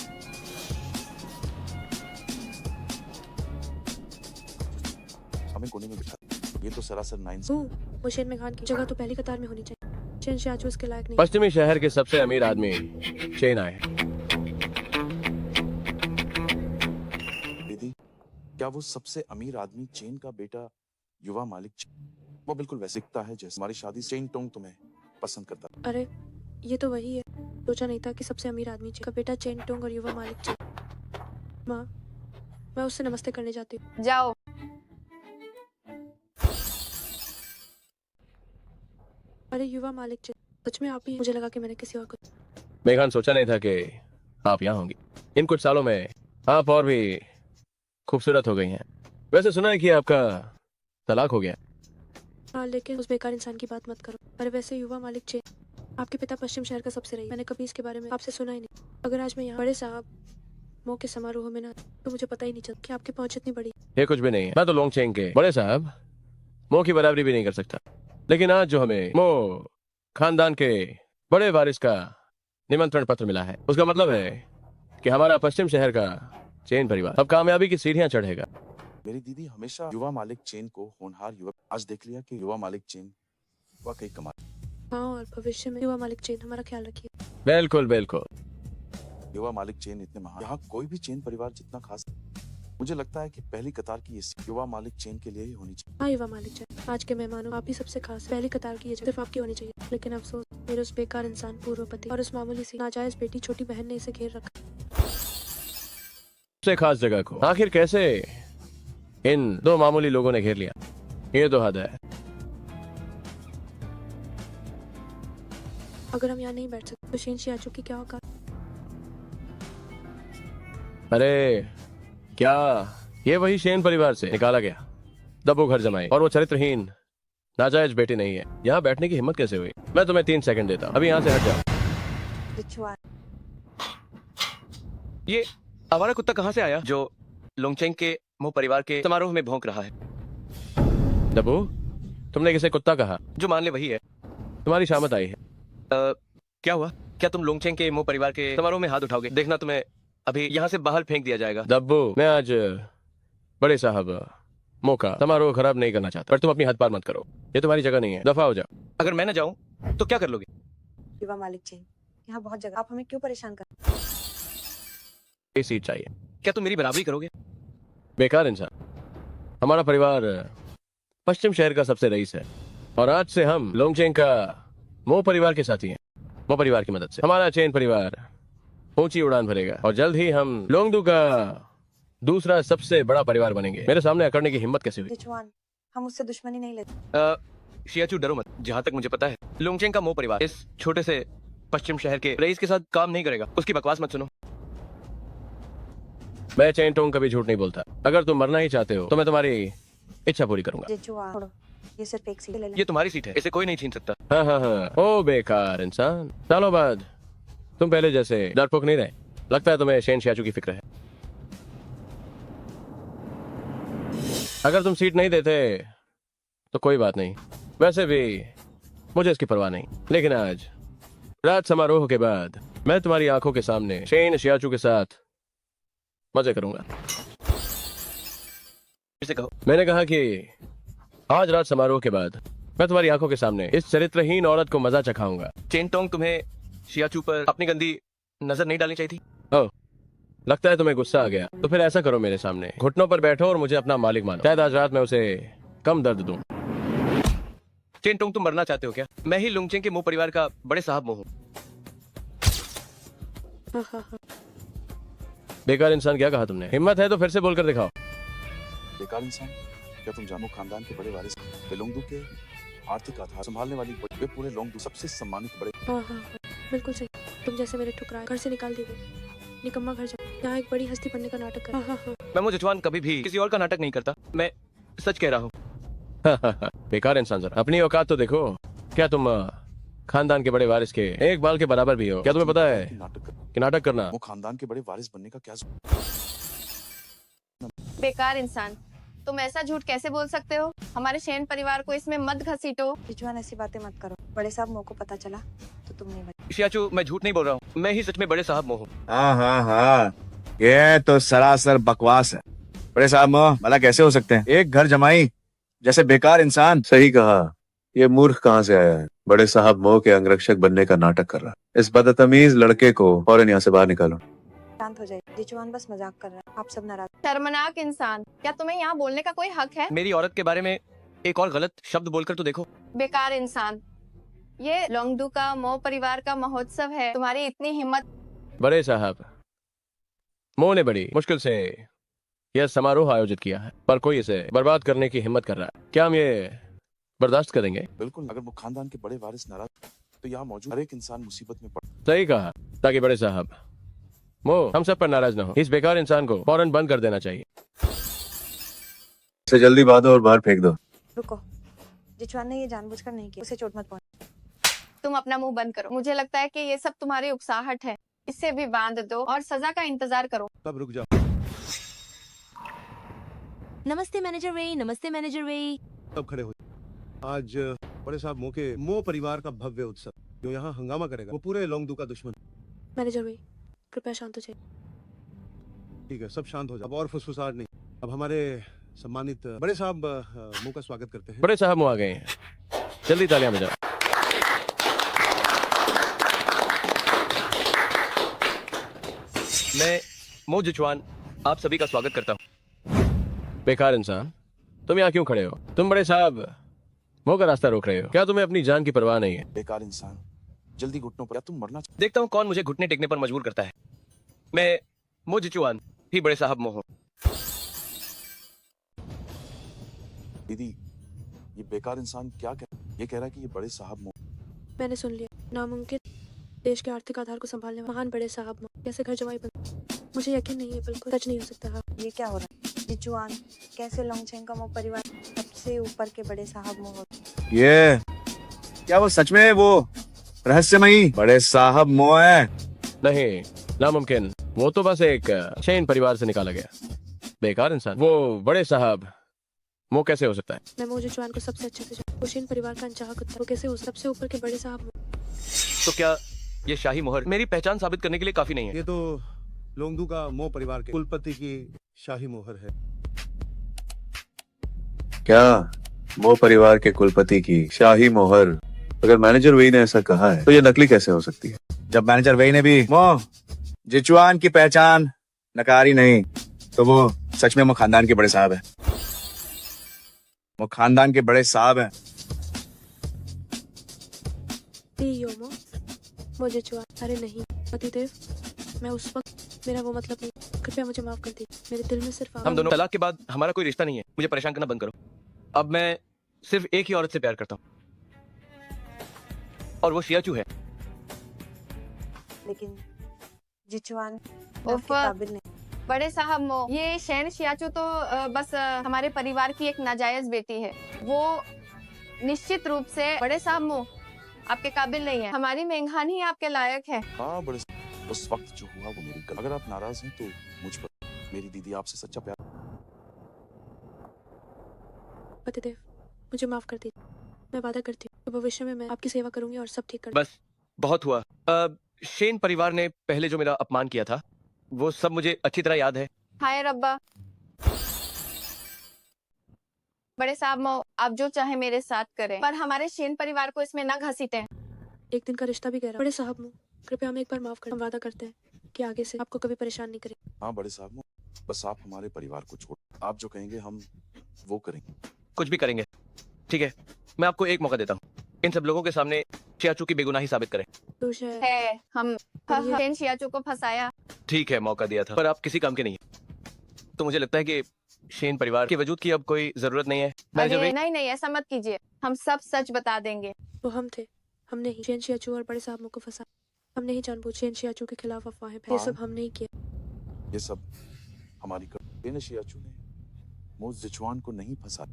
हमें कोने में बिठा। ये तो सरासर नाइंसाफी। वो शेन मेघान की जगह तो पहली कतार में होनी चाहिए। शेन शियाचू उसके लायक नहीं। पश्चिमी शहर के सबसे अमीर आदमी शेन आए। दीदी क्या वो सबसे अमीर आदमी चेन का बेटा युवा मालिक वो बिल्कुल वैसे दिखता है जैसे हमारी शादी चेन टोंग तुम्हें पसंद करता। अरे ये तो वही है। सोचा नहीं था कि सबसे अमीर आदमी का बेटा चेन टोंग और युवा मालिक चेन। माँ, मैं उससे नमस्ते करने जाती हूँ। जाओ। अरे युवा मालिक चेन, सच में आप ही? मुझे लगा कि मैंने किसी और को। मेघान, सोचा नहीं था कि आप यहाँ होंगी। इन कुछ सालों में आप और भी खूबसूरत हो गई हैं। वैसे सुना है कि आपका तलाक हो गया। हाँ लेकिन उस बेकार इंसान की बात मत करो। अरे वैसे युवा मालिक चेन, आपके पिता पश्चिम शहर का सबसे रही। मैंने कभी इसके बारे में आपसे सुना ही नहीं। अगर आज मैं यहाँ बड़े साहब मो के समारोह में ना तो मुझे पता ही नहीं चलता कि आपकी पहुंच इतनी बड़ी। ये कुछ भी नहीं है। मैं तो लोंगचेंग के बड़े साहब मो की बराबरी भी नहीं कर सकता। लेकिन आज जो हमें मो खानदान के बड़े वारिस का निमंत्रण पत्र मिला है, उसका मतलब है कि हमारा पश्चिम शहर का चेन परिवार अब कामयाबी की सीढ़ियां चढ़ेगा। मेरी दीदी हमेशा युवा मालिक चेन को होनहार युवक। आज देख लिया कि युवा मालिक चेन वाकई कमाल। हाँ, और भविष्य में युवा मालिक चेन हमारा ख्याल रखिए। बिल्कुल बिल्कुल। युवा मालिक चेन इतने महान, यहाँ कोई भी चेन परिवार जितना खास। मुझे लगता है कि पहली कतार की ये सीट युवा मालिक चेन के लिए ही होनी चाहिए। हाँ युवा मालिक जी, आज के मेहमानों आप ही सबसे खास पहली कतार की ये जगह सिर्फ आपकी होनी चाहिए। लेकिन अफसोस मेरे उस बेकार इंसान पूर्व पति और उस मामूली सी नाजायज बेटी छोटी बहन ने इसे घेर रखा। सबसे खास जगह को आखिर कैसे इन दो मामूली लोगों ने घेर लिया, ये तो हद है। अगर हम यहाँ नहीं बैठ सकते तो शेन शियाचू की क्या होगा? अरे क्या ये वही शेन परिवार से निकाला गया दबो घर जमाई और वो चरित्रहीन नाजायज बेटी नहीं है? यहाँ बैठने की हिम्मत कैसे हुई? मैं तुम्हें 3 सेकंड देता हूँ, अभी यहाँ से हट जाओ। जिचुआन, ये आवारा कुत्ता कहाँ से आया जो लोंगचेंग के मो परिवार के समारोह में भौंक रहा है? दबो, तुमने किसे कुत्ता कहा? जो मान ले वही है। तुम्हारी शामत आई है। क्या हुआ? क्या तुम लोंगचेंग के मो परिवार के समारोह में हाथ उठाओगे? देखना तुम्हें अभी यहाँ से बाहर फेंक दिया जाएगा। दब्बू, मैं आज बड़े साहब मौका समारोह खराब नहीं करना चाहता, पर तुम अपनी हद पार मत करो। ये तुम्हारी जगह नहीं है, दफा हो जाओ। अगर मैं न जाऊँ तो क्या कर लोगे? युवा मालिक जी, यहाँ बहुत जगह, आप हमें क्यों परेशान कर? ये सीट चाहिए। क्या तुम मेरी बराबरी करोगे? बेकार इंसान। हमारा परिवार पश्चिम शहर का सबसे रईस है और आज से हम लोंगचेंग का मो परिवार के साथी हैं। मो परिवार की मदद से हमारा चेन परिवार ऊंची उड़ान भरेगा और जल्द ही हम लोंगदू का दूसरा सबसे बड़ा परिवार बनेंगे। मेरे सामने अकड़ने की हिम्मत कैसे हुई? जिचुआन, हम उससे दुश्मनी नहीं लेते। शियाचू डरो मत, जहाँ तक मुझे पता है लोंगचेंग का मो परिवार इस छोटे से पश्चिम शहर के रईस के साथ काम नहीं करेगा। उसकी बकवास मत सुनो। मैं चेन टोंग कभी झूठ नहीं बोलता। अगर तुम मरना ही चाहते हो तो मैं तुम्हारी इच्छा पूरी करूंगा। जिचुआन, छोड़ो, ये सिर्फ एक सीट ले लेना। ये तुम्हारी सीट है, इसे कोई नहीं छीन सकता। हाँ हाँ हाँ, ओ बेकार इंसान, सालों बाद तुम पहले जैसे डरपोक नहीं रहे। लगता है तुम्हें शेन शियाचू की फिक्र है। अगर तुम सीट नहीं देते तो कोई बात नहीं, वैसे भी मुझे इसकी परवाह नहीं। लेकिन आज रात समारोह के बाद मैं तुम्हारी आंखों के सामने शेन शियाचू के साथ मजे करूंगा। फिर से कहो। मैंने कहा कि आज रात समारोह के बाद मैं तुम्हारी आंखों के सामने इस चरित्रहीन औरत को मजा चखाऊंगा। चेन टोंग, तुम्हें शियाचू पर अपनी गंदी नजर नहीं डालनी चाहिए थी। ओह, लगता है तुम्हें गुस्सा आ गया। तो फिर ऐसा करो, मेरे सामने घुटनों पर बैठो और मुझे अपना मालिक मानो। शायद आज रात मैं उसे कम दर्द दूं। चेन टोंग, तुम मरना चाहते हो क्या? मैं ही लोंगचेंग के मो परिवार का बड़े साहब मो हूँ। बेकार इंसान, क्या कहा तुमने? हिम्मत है तो फिर से बोलकर दिखाओ। बेकार इंसान, क्या तुम जामो खानदान के बड़े वारिस लोंगदू के आर्थिक आधार संभालने वाली वे पूरे लोंगदू सबसे सम्मानित बड़े। हाँ हाँ हाँ, बिल्कुल सही। तुम जैसे मेरे ठुकराए घर से निकाल दिए, निकम्मा घर जाओ। यहाँ एक बड़ी हस्ती बनने का नाटक कर। हाँ हाँ हाँ। मैं मो जिचुआन कभी भी किसी और का नाटक नहीं करता, मैं सच कह रहा हूँ। बेकार इंसान, जरा अपनी औकात तो देखो। क्या तुम खानदान के बड़े वारिस के एक बाल के बराबर भी हो? क्या तुम्हें पता है कि नाटक करना वो खानदान के बड़े वारिस बनने का क्या बेकार इंसान, तुम ऐसा झूठ कैसे बोल सकते हो? हमारे शेन परिवार को इसमें मत घसीटो। जिचुआन, ऐसी बातें मत करो। बड़े साहब मो को पता चला तो तुम नहीं बचे। शियाचू, मैं झूठ नहीं बोल रहा हूँ, मैं ही सच में बड़े साहब मो हूँ। हाँ हाँ हाँ, ये तो सरासर बकवास है। बड़े साहब मोह भला कैसे हो सकते हैं? एक घर जमाई जैसे बेकार इंसान। सही कहा, ये मूर्ख कहाँ से आया है? बड़े साहब मोह के अंगरक्षक बनने का नाटक कर रहा है। इस बदतमीज लड़के को फौरन यहाँ से बाहर निकालो। शांत हो जाए। जिचुआन बस मजाक कर रहा है, आप सब नाराज। शर्मनाक इंसान, क्या तुम्हें यहाँ बोलने का कोई हक है? मेरी औरत के बारे में एक और गलत शब्द बोलकर तो देखो। बेकार इंसान, ये लोंगदू का मो परिवार का महोत्सव है, तुम्हारी इतनी हिम्मत। बड़े साहब मो ने बड़ी मुश्किल से यह समारोह आयोजित किया है, पर कोई इसे बर्बाद करने की हिम्मत कर रहा है। क्या हम ये बर्दाश्त करेंगे? बिल्कुल, अगर वो खानदान के बड़े वारिस नाराज तो यहाँ मौजूद हर एक इंसान मुसीबत में पड़। सही कहा, ताकि बड़े साहब मो हम सब पर नाराज न हो। इस बेकार इंसान को फौरन बंद कर देना चाहिए। इसे जल्दी बांधो और बाहर फेंक दो। रुको, जिचुआन ने ये जानबूझकर नहीं किया, उसे चोट मत पहुंचा। तुम अपना मुंह बंद करो। मुझे लगता है कि ये सब तुम्हारी उकसाहट है। इसे भी बांध दो और सजा का इंतजार करो। तब रुक जाओ। नमस्ते मैनेजर वे, नमस्ते मैनेजर वे। तब खड़े हो। आज बड़े साहब मो के मो परिवार का भव्य उत्सव जो यहाँ हंगामा करेगा वो पूरे लोंगदू का दुश्मन। मैनेजर वे, कृपया शांत हो जाइए। ठीक है, सब शांत हो जाओ। अब और फुसफुसाहट नहीं। अब हमारे सम्मानित बड़े साहब मो का स्वागत करते हैं। बड़े साहब मो आ गए हैं, जल्दी तालियां बजाओ। मैं मो जिचुआन आप सभी का स्वागत करता हूँ। बेकार इंसान, तुम यहाँ क्यों खड़े हो? तुम बड़े साहब मुंह का रास्ता रोक रहे हो। क्या तुम्हें अपनी जान की परवाह नहीं है? बेकार इंसान, जल्दी घुटनों पर, क्या तुम मरना चाहते? देखता हूँ कौन मुझे घुटने टेकने पर मजबूर करता है। मैं मो जिचुआन ही बड़े साहब मो हूँ। दीदी, ये बेकार इंसान क्या ये कह रहा है कि ये बड़े साहब मो। मैंने सुन लिया। नामुमकिन देश के आर्थिक आधार को संभालने वाले महान बड़े साहब मो कैसे घर जमाई बन। मुझे यकीन नहीं है, बिल्कुल सच नहीं हो सकता। हाँ, ये क्या हो रहा है? जिचुआन, कैसे लोंगचेंग का मो परिवार सबसे ऊपर के बड़े साहब मो होते? ये क्या वो सच में वो रहस्यमयी बड़े साहब मो है? नहीं, नामुमकिन। वो तो बस एक शेन परिवार से निकाला गया बेकार इंसान। वो बड़े साहब मो कैसे हो सकता है? मैं मो जिचुआन को सबसे अच्छे से जानती। वो शेन परिवार का अनचाहा कुत्ता, वो कैसे हो सबसे ऊपर के बड़े साहब मो? तो क्या ये शाही मोहर मेरी पहचान साबित करने के लिए काफी नहीं है? ये तो लोंगदू का मो परिवार के कुलपति की शाही मोहर है। क्या मो परिवार के कुलपति की शाही मोहर? अगर मैनेजर वेई ने ऐसा कहा है तो ये नकली कैसे हो सकती है? जब मैनेजर वेई ने भी मो जिचुआन की पहचान नकारी नहीं, तो वो सच में मो खानदान के बड़े साहब है। वो खानदान के बड़े साहब है। योमो मो जिचुआन। अरे नहीं पतिदेव, मैं उस वक्त मेरा वो मतलब नहीं। कृपया मुझे माफ कर दीजिए। मेरे दिल में सिर्फ हम दोनों तलाक के बाद हमारा कोई रिश्ता नहीं है। मुझे परेशान करना बंद करो। अब मैं सिर्फ एक ही औरत से प्यार करता हूँ और वो शियाचू है। लेकिन जिचुआन उफ। आपके काबिल नहीं। बड़े साहब मो, ये शैन शियाचू तो बस हमारे परिवार की एक नाजायज बेटी है। वो निश्चित रूप से बड़े साहब मो आपके काबिल नहीं है। हमारी मेंघान ही आपके लायक है। हाँ बड़े, उस वक्त जो हुआ वो मेरी गलती। अगर आप नाराज हैं तो मुझ पर, मेरी दीदी आपसे सच्चा प्यार। पतिदेव, मुझे माफ कर दीजिए। मैं वादा करती हूँ कि भविष्य में मैं आपकी सेवा करूंगी और सब ठीक कर दूंगी। बस बहुत हुआ। शेन परिवार ने पहले जो मेरा अपमान किया था वो सब मुझे अच्छी तरह याद है। हाय रब्बा। बड़े साहब मो, आप जो चाहे मेरे साथ करें, पर हमारे शेन परिवार को इसमें न घसीटें। एक दिन का रिश्ता भी गहरा। बड़े साहब मो, कृपया हमें एक बार माफ कर। हम वादा करते हैं कि आगे से आपको कभी परेशान नहीं करेंगे। हाँ बड़े साहब मो, बस आप हमारे परिवार को छोड़, आप जो कहेंगे हम वो करेंगे। कुछ भी करेंगे, ठीक है। मैं आपको एक मौका देता हूँ, इन सब लोगों के सामने शियाचू की बेगुनाही साबित करें। तो शायद है हम शेन शियाचू को फंसाया। ठीक है, मौका दिया था, पर आप किसी काम के नहीं है। तो मुझे लगता है कि शेन परिवार के वजूद की अब कोई जरूरत नहीं है। अरे नहीं नहीं, ऐसा मत कीजिए। हम सब सच बता देंगे। वो हम थे। हमने ही शेन शियाचू और बड़े साहब को फंसा। हमने ही जानबूझ शेन शियाचू के खिलाफ अफवाहें फैलाई। ये सब हमने ही किया। ये सब हमारी शेन शियाचू ने मो जिचुआन को नहीं फंसा।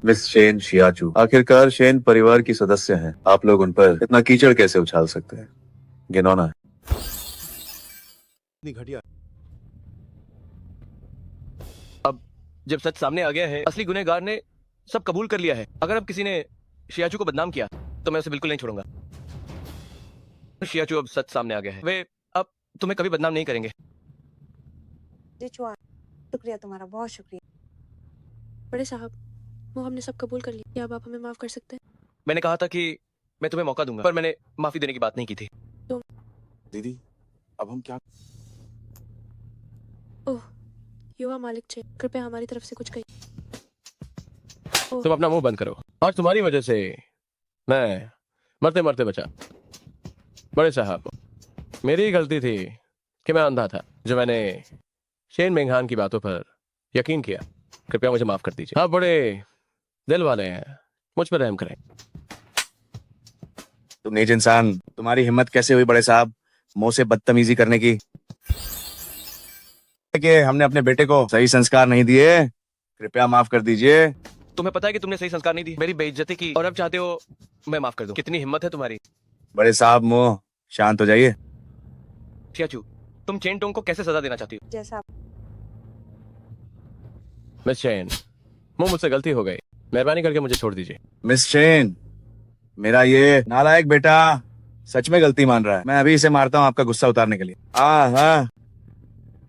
मिस शेन शियाचू आखिरकार शेन परिवार की सदस्य हैं। आप लोग उन पर इतना कीचड़ कैसे उछाल सकते हैं? घिनौना है। इतनी घटिया। अब जब सच सामने आ गया है, असली गुनहगार ने सब कबूल कर लिया है। अगर अब किसी ने शियाचू को बदनाम किया तो मैं उसे बिल्कुल नहीं छोड़ूंगा। शियाचू अब सच सामने आ गया है, वे अब तुम्हें कभी बदनाम नहीं करेंगे। जिचुआन, शुक्रिया तुम्हारा, बहुत शुक्रिया। बड़े साहब, वो हमने सब कबूल कर लिया। क्या अब आप हमें माफ कर सकते हैं? मैंने कहा था कि मैं तुम्हें मौका दूंगा, पर मैंने माफी देने की बात नहीं की थी। दीदी, अब हम क्या? ओह, युवा मालिक चे, कृपया हमारी तरफ से कुछ कहिए। तुम अपना मुंह बंद करो। आज तुम्हारी वजह से मैं मरते मरते बचा। बड़े साहब, मेरी ही गलती थी कि मैं अंधा था, जो मैंने शेन मेंघान की बातों पर यकीन किया। कृपया मुझे माफ कर दीजिए। आप बड़े दिल वाले हैं, मुझ पर रहम करें। तुम नीच इंसान, तुम्हारी हिम्मत कैसे हुई बड़े साहब मुंह से बदतमीजी करने की? कि हमने अपने बेटे को सही संस्कार नहीं दिए, कृपया माफ कर दीजिए। तुम्हें पता है कि तुमने सही संस्कार नहीं दी, मेरी बेइज्जती की, और अब चाहते हो मैं माफ कर दूं। कितनी हिम्मत है तुम्हारी। बड़े साहब मुंह शांत हो जाइए। शियाचू, तुम चेन टोंग को कैसे सजा देना चाहती हो? जैसा मिस शेन, मुझसे गलती हो गई, मेहरबानी करके मुझे छोड़ दीजिए। मिस शेन, मेरा ये नालायक बेटा सच में गलती मान रहा है। मैं अभी इसे मारता हूँ आपका गुस्सा उतारने के लिए। हाँ,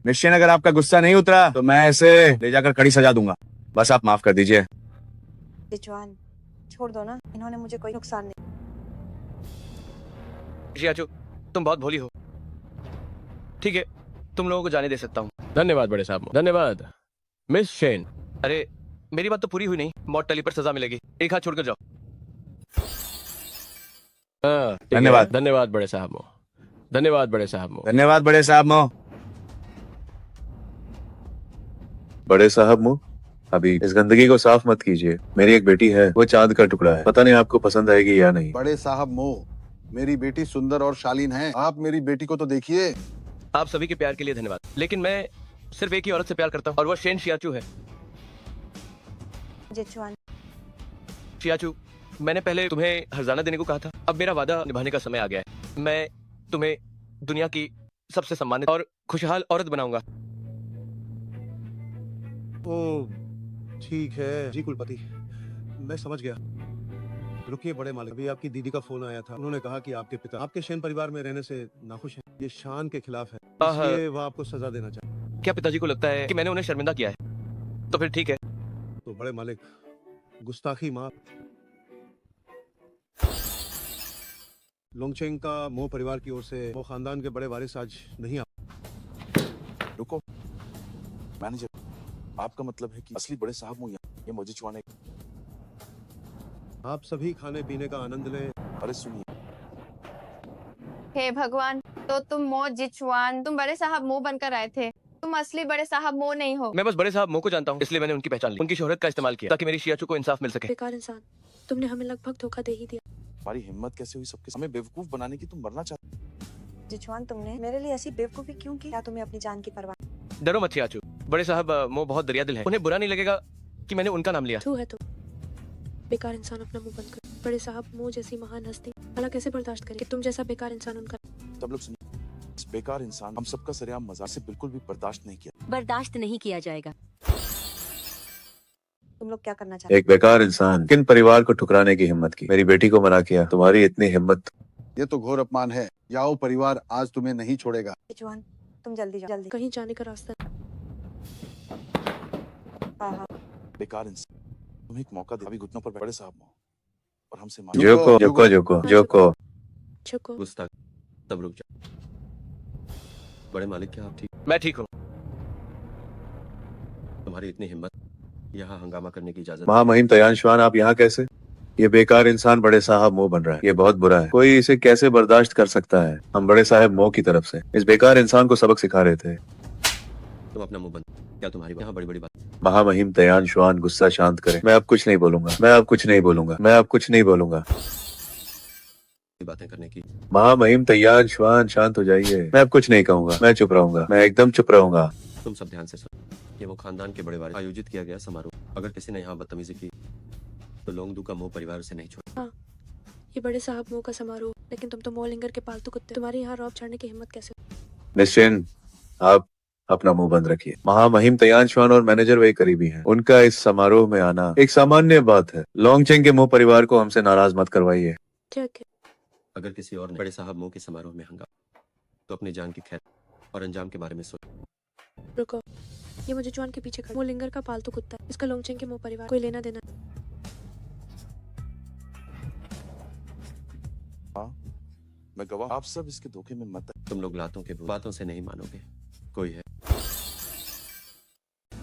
मिस शेन, अगर आपका गुस्सा नहीं उतरा तो मैं इसे ले जाकर कड़ी सजा दूंगा। बस आप माफ कर दीजिए। जिचुआन, छोड़ दो ना, इन्होंने मुझे कोई नुकसान नहीं। शियाचू, तुम बहुत भोली हो। ठीक है, तुम लोगों को जाने दे सकता हूँ। धन्यवाद बड़े साहब, धन्यवाद। मिस शेन, अरे मेरी बात तो पूरी हुई नहीं। मौत टली पर सजा मिलेगी। एक हाथ छोड़कर जाओ। हाँ, ठीक है। धन्यवाद। धन्यवाद बड़े साहब मो। धन्यवाद बड़े साहब मो। धन्यवाद बड़े साहब मो। बड़े साहब मो, अभी इस गंदगी को साफ मत कीजिए। मेरी एक बेटी है, वो चांद का टुकड़ा है। पता नहीं आपको पसंद आएगी या नहीं। बड़े साहब मो, मेरी बेटी सुंदर और शालीन है, आप मेरी बेटी को तो देखिए। आप सभी के प्यार के लिए धन्यवाद, लेकिन मैं सिर्फ एक ही औरत से प्यार करता हूँ और वो शेन शियाचू है। जिचुआन, शियाचू, मैंने पहले तुम्हें हर्जाना देने को कहा था। अब मेरा वादा निभाने का समय आ गया है। मैं तुम्हें दुनिया की सबसे सम्मानित और खुशहाल औरत बनाऊंगा। ओ ठीक है जी कुलपति, मैं समझ गया। रुकिए बड़े मालिक, अभी आपकी दीदी का फोन आया था। उन्होंने कहा कि आपके पिता आपके शेन परिवार में रहने से नाखुश हैं। ये शान के खिलाफ है, इसलिए वह आपको सजा देना चाहते। क्या पिताजी को लगता है कि मैंने उन्हें शर्मिंदा किया है? तो फिर ठीक है। तो बड़े मालिक, गुस्ताखी माफ। लोंगचेंग का मो परिवार की ओर से मो खानदान के बड़े वारिस आज नहीं आ। रुको मैनेजर, आपका मतलब है कि असली बड़े साहब मो यहाँ, ये मुझे चुआने। आप सभी खाने पीने का आनंद लें। अरे सुनिए, हे भगवान, तो तुम मो जिचुआन, तुम बड़े साहब मो बनकर आए थे। तुम असली बड़े साहब मो नहीं हो। मैं बस बड़े साहब मो को जानता हूँ, इसलिए मैंने उनकी पहचान ली। उनकी शोहरत का इस्तेमाल किया ताकि मेरी शियाचू को इंसाफ मिल सके। बेकार इंसान, तुमने हमें लगभग धोखा दे ही दिया। हमारी हिम्मत कैसे हुई सबके हमें बेवकूफ बनाने की? तुम मरना चाहते? जिचुआन, तुमने मेरे लिए ऐसी बेवकूफी क्यों की? क्या तुम्हें अपनी जान की परवाह? डरो मत शियाचू, बड़े साहब मो बहुत दरिया दिल है। उन्हें बुरा नहीं लगेगा कि मैंने उनका नाम लिया। तू है तुम, बेकार इंसान, अपना मुंह बंद कर। बड़े साहब मो जैसी महान हस्ती भला कैसे बर्दाश्त करे कि तुम जैसा बेकार इंसान उनका। सब लोग सुनिए, इस बेकार इंसान हम सबका सरेआम मजाक से बिल्कुल भी बर्दाश्त नहीं किया। बर्दाश्त नहीं किया जाएगा। तुम लोग क्या करना चाहते? एक बेकार इंसान किन परिवार को ठुकराने की हिम्मत की? मेरी बेटी को मना किया। तुम्हारी इतनी हिम्मत। ये तो घोर अपमान है। याओ परिवार आज तुम्हें नहीं छोड़ेगा। जिचुआन, तुम जल्दी जाओ, जल्दी। कहीं जाने का रास्ता। हाँ, बेकार इंसान, तुम्हें एक मौका दे। अभी घुटनों पर बड़े साहब मो और हमसे जोको जोको जोको जोको। झुको। गुस्ताख, तब रुक जाओ। बड़े मालिक, क्या आप ठीक? मैं ठीक हूँ। तुम्हारी इतनी हिम्मत, यहाँ हंगामा करने की इजाजत? महामहिम तयानश्वान, आप यहाँ कैसे? ये बेकार इंसान बड़े साहब मो बन रहा है। ये बहुत बुरा है। कोई इसे कैसे बर्दाश्त कर सकता है? हम बड़े साहब मो की तरफ से इस बेकार इंसान को सबक सिखा रहे थे। तुम अपना मुंह बंद। क्या तुम्हारी यहाँ बड़ी बड़ी बात? महामहिम तयानश्वान, गुस्सा शांत करें। मैं अब कुछ नहीं बोलूंगा। मैं अब कुछ नहीं बोलूंगा। मैं अब कुछ नहीं बोलूंगा। बातें करने की। महामहिम तयानश्वान, शांत हो जाइए। मैं अब कुछ नहीं कहूंगा। मैं चुप रहूंगा। मैं एकदम चुप रहूंगा। तुम सब ध्यान से सुनो। ये वो खानदान के बड़े वारिस आयोजित किया गया समारोह। अगर किसी ने यहाँ बदतमीजी की तो लोंगदू का मो परिवार उसे नहीं छोड़। हाँ, ये बड़े साहब मो का समारोह, लेकिन तुम तो मोलिंगर के पालतू कुत्ते। तुम्हारी यहाँ रौब चढ़ने की हिम्मत कैसे? निश्चिन, आप अपना मुंह बंद रखिए। महामहिम तयानश्वान और मैनेजर वही करीबी हैं। उनका इस समारोह में आना एक सामान्य बात है। लोंगचेंग के मो परिवार को हमसे नाराज मत करवाइए। ठीक है। अगर किसी और ने बड़े साहब मो के समारोह में हंगामा तो अपनी जान की खैर और अंजाम के बारे में सोच। रुको, ये मुझे जुआन के पीछे खड़ा मोलिंगर का पालतू कुत्ता है। इसका लोंगचेंग के मो परिवार कोई लेना देना। हाँ, मैं गवाह। आप सब इसके धोखे में मत। तुम लोग लातों के बातों से नहीं मानोगे। कोई है,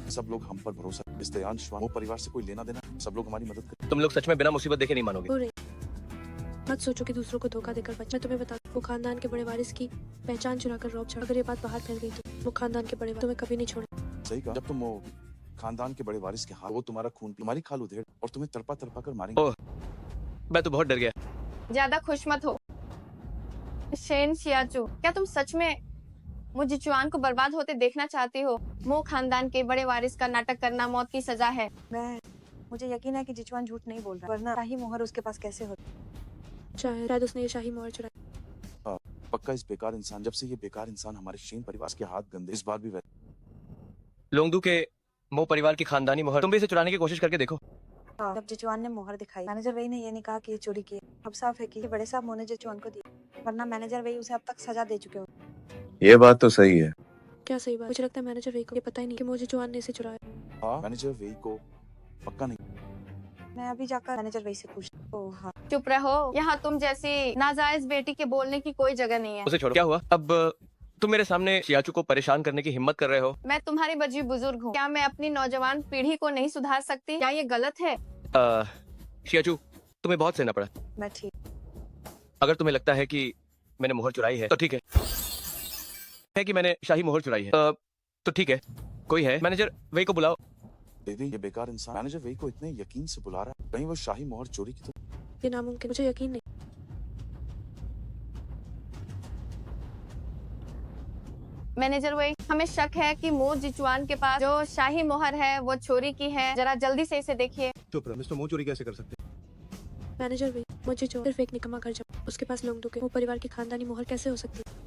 सब लोग हम पर भरोसा। इस तयानश्वान मो परिवार से कोई लेना देना। सब लोग हमारी मदद करें। तुम लोग सच में बिना मुसीबत देखे नहीं मानोगे। हो रही। मत सोचो कि दूसरों को धोखा देकर बच। मैं तुम्हें बता, वो खानदान के बड़े वारिस की पहचान चुराकर रौब चढ़। अगर ये बात बाहर फैल गई तो वो खानदान के बड़े तुम्हें कभी नहीं छोड़े। सही कहा। जब तुम वो खानदान के बड़े वारिस के हाथ, वो तुम्हारा खून, तुम्हारी खाल उधेड़ और तुम्हें तड़पा तड़पा कर मारेंगे। ओह, मैं तो बहुत डर गया। ज्यादा खुश मत हो। शेन शियाचू, क्या तुम सच में मुझे जिचुआन को बर्बाद होते देखना चाहती हो? मो खानदान के बड़े वारिस का नाटक करना मौत की सजा है। मुझे यकीन है कि जिचुआन झूठ नहीं बोल रहा, वरना शाही मोहर उसके पास कैसे होती? शायद उसने ये शाही मोहर चुराई। पक्का इस बेकार इंसान, जब से ये बेकार इंसान हमारे शेन परिवार के हाथ गंदे, इस बार भी वह लोंगदू के मो परिवार की खानदानी मोहर, तुम भी इसे चुराने की कोशिश करके देखो। जब जिचुआन ने मोहर दिखाई, मैनेजर वही ने ये नहीं कहा कि ये चोरी की है। अब साफ है कि बड़े साहब मो ने जिचुआन को दी, वरना मैनेजर वही उसे अब तक सजा दे चुके हो। ये बात तो सही है। क्या सही बात? मुझे लगता है मैनेजर वही को ये पता ही नहीं कि मुझे जिचुआन ने इसे चुराया। हाँ, मैनेजर वही को पक्का नहीं। मैं अभी जाकर मैनेजर वही से पूछती हूँ। हाँ, चुप रहो। यहाँ तुम जैसी नाजायज बेटी के बोलने की कोई जगह नहीं है। उसे छोड़ो। क्या हुआ? अब तुम मेरे सामने शियाचू को परेशान करने की हिम्मत कर रहे हो? मैं तुम्हारी बजी बुजुर्ग हूँ, क्या मैं अपनी नौजवान पीढ़ी को नहीं सुधार सकती? क्या ये गलत है? शियाचू, तुम्हें बहुत सहना पड़ा। मैं ठीक। अगर तुम्हें लगता है कि मैंने मोहर चुराई है तो ठीक है कि मैंने शाही मोहर चुराई है तो ठीक है, कोई है, मैनेजर वेई को बुलाओ। दीदी, ये बेकार इंसान मैनेजर वेई को इतने यकीन से बुला रहा है, कहीं वो शाही मोहर चोरी की तो। ये नामुमकिन, मुझे यकीन नहीं। मैनेजर वही, हमें शक है कि मो जिचुआन के पास जो शाही मोहर है वो चोरी की है। जरा जल्दी से इसे देखिए। चुप रहो, मिस्टर मो चोरी कैसे कर सकते हैं? मैनेजर भी, मुझे जो सिर्फ एक निकम्मा घर जब उसके पास लोंगदू के वो परिवार की खानदानी मोहर कैसे हो सकती है?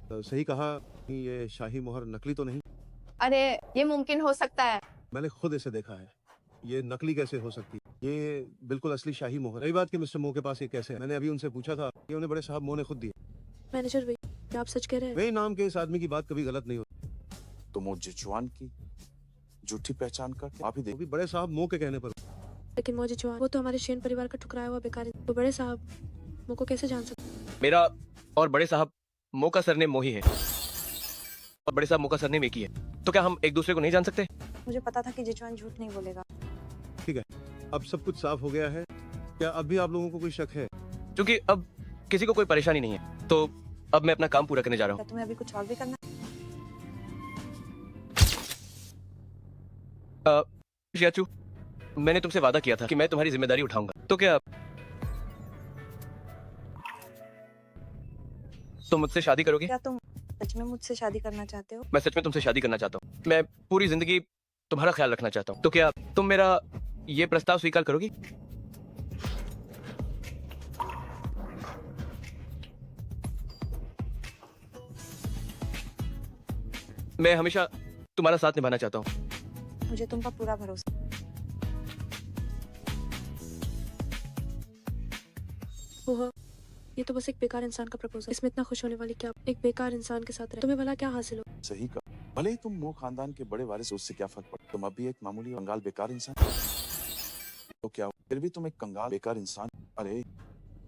तो सही कहा कि ये शाही मोहर नकली तो नहीं। अरे ये मुमकिन हो सकता है। मैंने खुद इसे देखा है, ये नकली कैसे हो सकती है? ये बिल्कुल असली शाही मोहर। रही बात कि मिस्टर मो के पास ये कैसे है, मैंने अभी उनसे पूछा था, ये उन्हें बड़े साहब मो ने खुद दिए। मैनेजर भी, क्या आप सच कह रहे हैं? वे नाम के इस आदमी की बात कभी गलत नहीं होती। तो मो जिचुआन की झूठी पहचान करके आप ही वो देख। भी बड़े साहब मो के कहने पर। लेकिन मोजी चौहान, वो तो हमारे शेन परिवार का ठुकराया हुआ बेकार है। तो बड़े साहब मो को कैसे जान सकते? मेरा और बड़े साहब मो का सरनेम मोही है और बड़े साहब मो का सरनेम एक ही है, तो क्या हम एक दूसरे को नहीं जान सकते? मुझे पता था कि जिचुआन झूठ नहीं बोलेगा। ठीक है, अब सब कुछ साफ हो गया है। क्या अब भी आप लोगों को कोई शक है? क्योंकि अब किसी को कोई परेशानी नहीं है, तो अब मैं अपना काम पूरा करने जा रहा क्या हूँ। तुम्हें अभी कुछ और भी करना? शियाचू, मैंने तुमसे वादा किया था कि मैं तुम्हारी जिम्मेदारी उठाऊंगा, तो क्या तुम मुझसे शादी करोगे? क्या तुम सच में मुझसे शादी करना चाहते हो? मैं सच में तुमसे शादी करना चाहता हूँ। मैं पूरी जिंदगी तुम्हारा ख्याल रखना चाहता हूँ, तो क्या तुम मेरा ये प्रस्ताव स्वीकार करोगी? मैं हमेशा तुम्हारा साथ निभाना चाहता हूँ। मुझे तुम पर पूरा भरोसा। ओह, ये तो बस एक बेकार इंसान का प्रपोजल। इसमें इतना खुश होने वाली क्या? एक बेकार इंसान के साथ रहे तुम्हें भला क्या हासिल हो? सही कहा, भले ही तुम मो खानदान के बड़े वारिस हो, उससे क्या फर्क पड़ा? तुम अभी एक मामूली कंगाल बेकार इंसान, तो क्या हुआ? फिर भी तुम एक कंगाल बेकार इंसान। अरे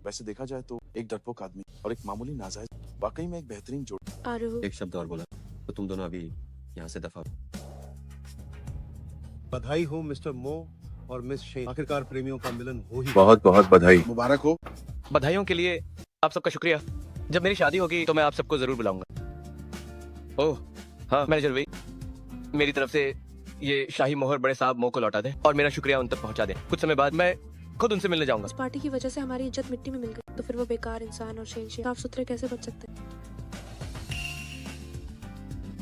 वैसे देखा जाए तो एक डरपोक आदमी और एक मामूली नाजायज, वाकई में एक बेहतरीन जोड़। आरू, एक शब्द और बोला तो तुम दोनों अभी यहाँ से दफा हो। बधाई हो मिस्टर मो और मिस शेन, आखिरकार प्रेमियों का मिलन हो ही। बहुत बहुत बधाई। मुबारक हो। बधाइयों के लिए आप सबका शुक्रिया। जब मेरी शादी होगी तो मैं आप सबको जरूर बुलाऊंगा। ओह हाँ मैनेजर भाई, मेरी तरफ से ये शाही मोहर बड़े साहब मो को लौटा दें और मेरा शुक्रिया उन तक पहुंचा दें। कुछ समय बाद मैं खुद उनसे मिलने जाऊंगा। इस पार्टी की वजह से हमारी इज्जत मिट्टी में मिल गई, तो फिर वो बेकार इंसान और शेन साफ सुथरे कैसे बच सकते हैं?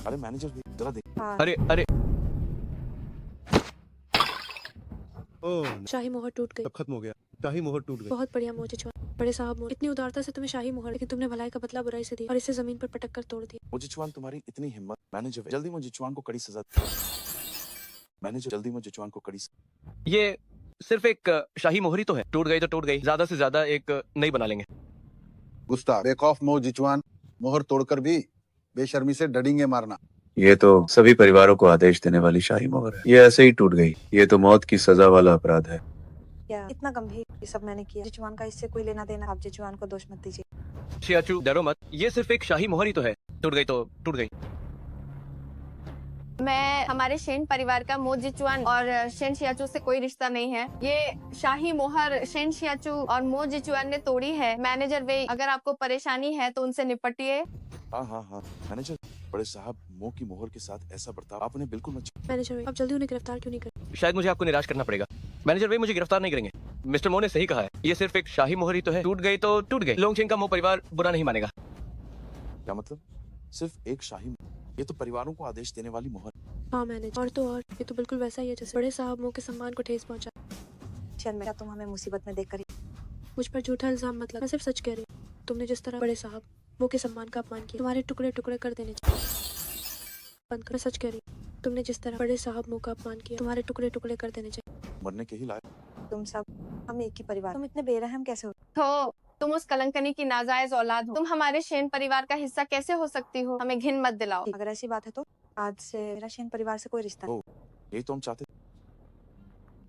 अरे मैनेजर भी जरा देख। अरे अरे ओह, शाही मोहर टूट गई। सब खत्म हो गया, शाही मोहर टूट गई। बहुत बढ़िया मोजी चौहान, बड़े साहब मोहर। इतनी उदारता से तुम्हें शाही मोहर, लेकिन तुमने भलाई का बदला बुराई से दी और इसे जमीन पर पटक कर तोड़ दिया। मो जिचुआन, तुम्हारी इतनी हिम्मत। मैनेजर जल्दी मो जिचुआन को कड़ी सजा। मैनेजर जल्दी मो जिचुआन को कड़ी सजा। ये सिर्फ एक शाही मोहर ही तो है, टूट गई तो टूट गई, ज्यादा से ज्यादा एक नई बना लेंगे। गुस्ताव, बेक ऑफ मो जिचुआन, मोहर तोड़कर भी बेशर्मी से डडेंगे मारना। ये तो सभी परिवारों को आदेश देने वाली शाही मोहर है, ये ऐसे ही टूट गई। ये तो मौत की सजा वाला अपराध है। क्या इतना गंभीर? ये सब मैंने किया। जिचुआन का इससे कोई लेना देना। आप जिचुआन को दोष मत दीजिए। शियाचू डरो मत, ये सिर्फ एक शाही मोहर ही तो है, टूट गई तो टूट गई। मैं हमारे शेन परिवार का मो जिचुआन और शेन शियाचू से कोई रिश्ता नहीं है। ये शाही मोहर शेन शियाचू और मो जिचुआन ने तोड़ी है। मैनेजर वे, अगर आपको परेशानी है तो उनसे निपटिए। हाँ मैनेजर, बड़े साहब मो की मोहर के साथ ऐसा बर्ताव आपने बिल्कुल मत। मैनेजर वे, आप जल्दी उन्हें गिरफ्तार क्यों नहीं करते? शायद मुझे आपको निराश करना पड़ेगा। मैनेजर भाई मुझे गिरफ्तार नहीं करेंगे। मिस्टर मो ने सही कहा है, ये सिर्फ एक शाही मोहर ही तो है, टूट गई तो टूट गई। लोंगचेंग का मो परिवार बुरा नहीं मानेगा। क्या मतलब? सिर्फ एक शाही मोहर? ये तो परिवारों को आदेश देने वाली मोहर। हाँ मैनेजर, और तो और ये तो बिल्कुल वैसा ही है जैसे बड़े साहब मो के सम्मान को ठेस पहुंचा। चल मेरा, तुम हमें मुसीबत में देखकर मुझ पर झूठा इल्जाम मत लगा, मैं सिर्फ सच कह रही हूँ। तुमने जिस तरह बड़े साहब मो के सम्मान का अपमान किया, तुम्हारे टुकड़े टुकड़े कर देने चाहिए। बंद कर, मैं सच कह रही हूँ। तुमने जिस तरह बड़े साहब मो का अपमान किया, तुम्हारे टुकड़े टुकड़े कर देने चाहिए। मरने के ही लायक। तुम सब, हम एक ही परिवार। तुम इतने बेरहम कैसे हो? तो तुम उस कलंकनी की नाजायज औलाद हो। तुम हमारे शेन परिवार का हिस्सा कैसे हो सकती हो? हमें घिन मत दिलाओ। अगर ऐसी बात है तो आज से मेरा शेन परिवार से कोई रिश्ता नहीं। यही तो हम चाहते।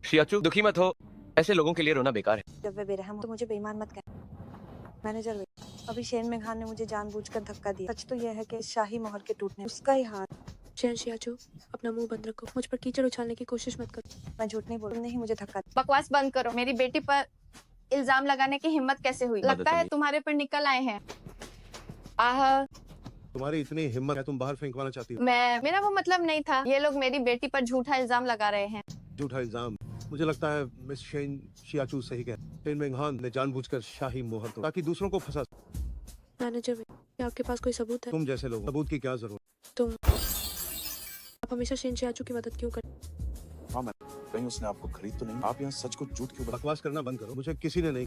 शियाचू दुखी मत हो, ऐसे लोगों के लिए रोना बेकार है। जब वे बेरहम हो तो मुझे बेईमान मत कहना। मैनेजर वे, अभी शेन मेघान ने मुझे जानबूझकर धक्का दिया। सच तो यह है कि इस शाही मोहर के टूटने उसका ही हाथ। शेन शियाचू, अपना मुंह बंद रखो। मुझ पर कीचड़ उछालने की कोशिश मत करो। मैं झूठ नहीं बोल, तुमने ही मुझे धक्का दिया। बकवास बंद करो। मेरी बेटी पर इल्जाम लगाने की हिम्मत कैसे हुई? लगता है तुम्हारे पर निकल आए हैं। आह, तुम्हारी इतनी हिम्मत है, तुम बाहर फेंकवाना चाहती हो? मेरा वो मतलब नहीं था। ये लोग मेरी बेटी पर झूठा इल्जाम लगा रहे हैं। झूठा इल्जाम? मुझे लगता है मिस शेन शियाचू सही कह। शेन मेघान ने जानबूझकर शाही मोहर तोड़ा ताकि दूसरों को फंसा। मैनेजर वे, क्या आपके पास कोई सबूत है? तुम जैसे लोग, सबूत की क्या जरूरत? आप हमेशा शेन शियाचू की मदद क्यों करते? हाँ मैं कहीं उसने आपको खरीद तो नहीं? आप यहाँ सच को झूठ क्यों बकवास करना बंद करो। मुझे किसी ने नहीं।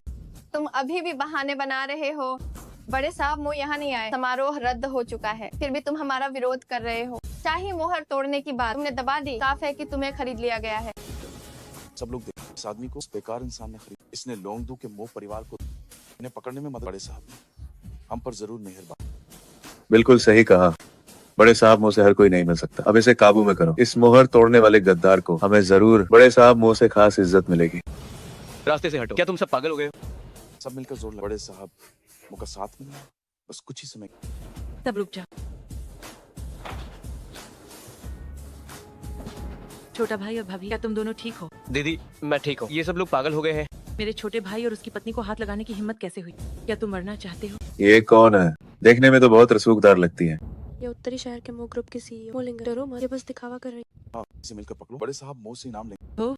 तुम अभी भी बहाने बना रहे हो। बड़े साहब वो यहाँ नहीं आए। समारोह रद्द हो चुका है, फिर भी तुम हमारा विरोध कर रहे हो। शाही मोहर तोड़ने की बात तुमने दबा दी। साफ है कि तुम्हें खरीद लिया गया है। सब लोग देख, इस आदमी को उस बेकार इंसान ने खरीद। इसने लोंगदू के मो परिवार को इन्हें पकड़ने में मदद। बड़े साहब हम पर जरूर मेहरबान। बिल्कुल सही कहा। बड़े साहब मुंह से हर कोई नहीं मिल सकता। अब इसे काबू में करो। इस मोहर तोड़ने वाले गद्दार को हमें जरूर बड़े साहब मुंह से खास इज्जत मिलेगी। रास्ते से हटो। क्या तुम सब पागल हो गए हो? सब मिलकर जोर लगा। बड़े साहब मुझका साथ मिलना बस कुछ ही समय। तब रुक जा। छोटा भाई और भाभी, क्या तुम दोनों ठीक हो? दीदी मैं ठीक हूँ। ये सब लोग पागल हो गए हैं। मेरे छोटे भाई और उसकी पत्नी को हाथ लगाने की हिम्मत कैसे हुई? क्या तुम मरना चाहते हो? ये कौन है? देखने में तो बहुत रसूखदार लगती है। ये उत्तरी शहर के मो ग्रुप की सीईओ मोलिंगर। डरो मत, ये बस दिखावा कर रही। हाँ इसे मिलकर पकड़ो। बड़े साहब मुंह से इनाम लेंगे। हो,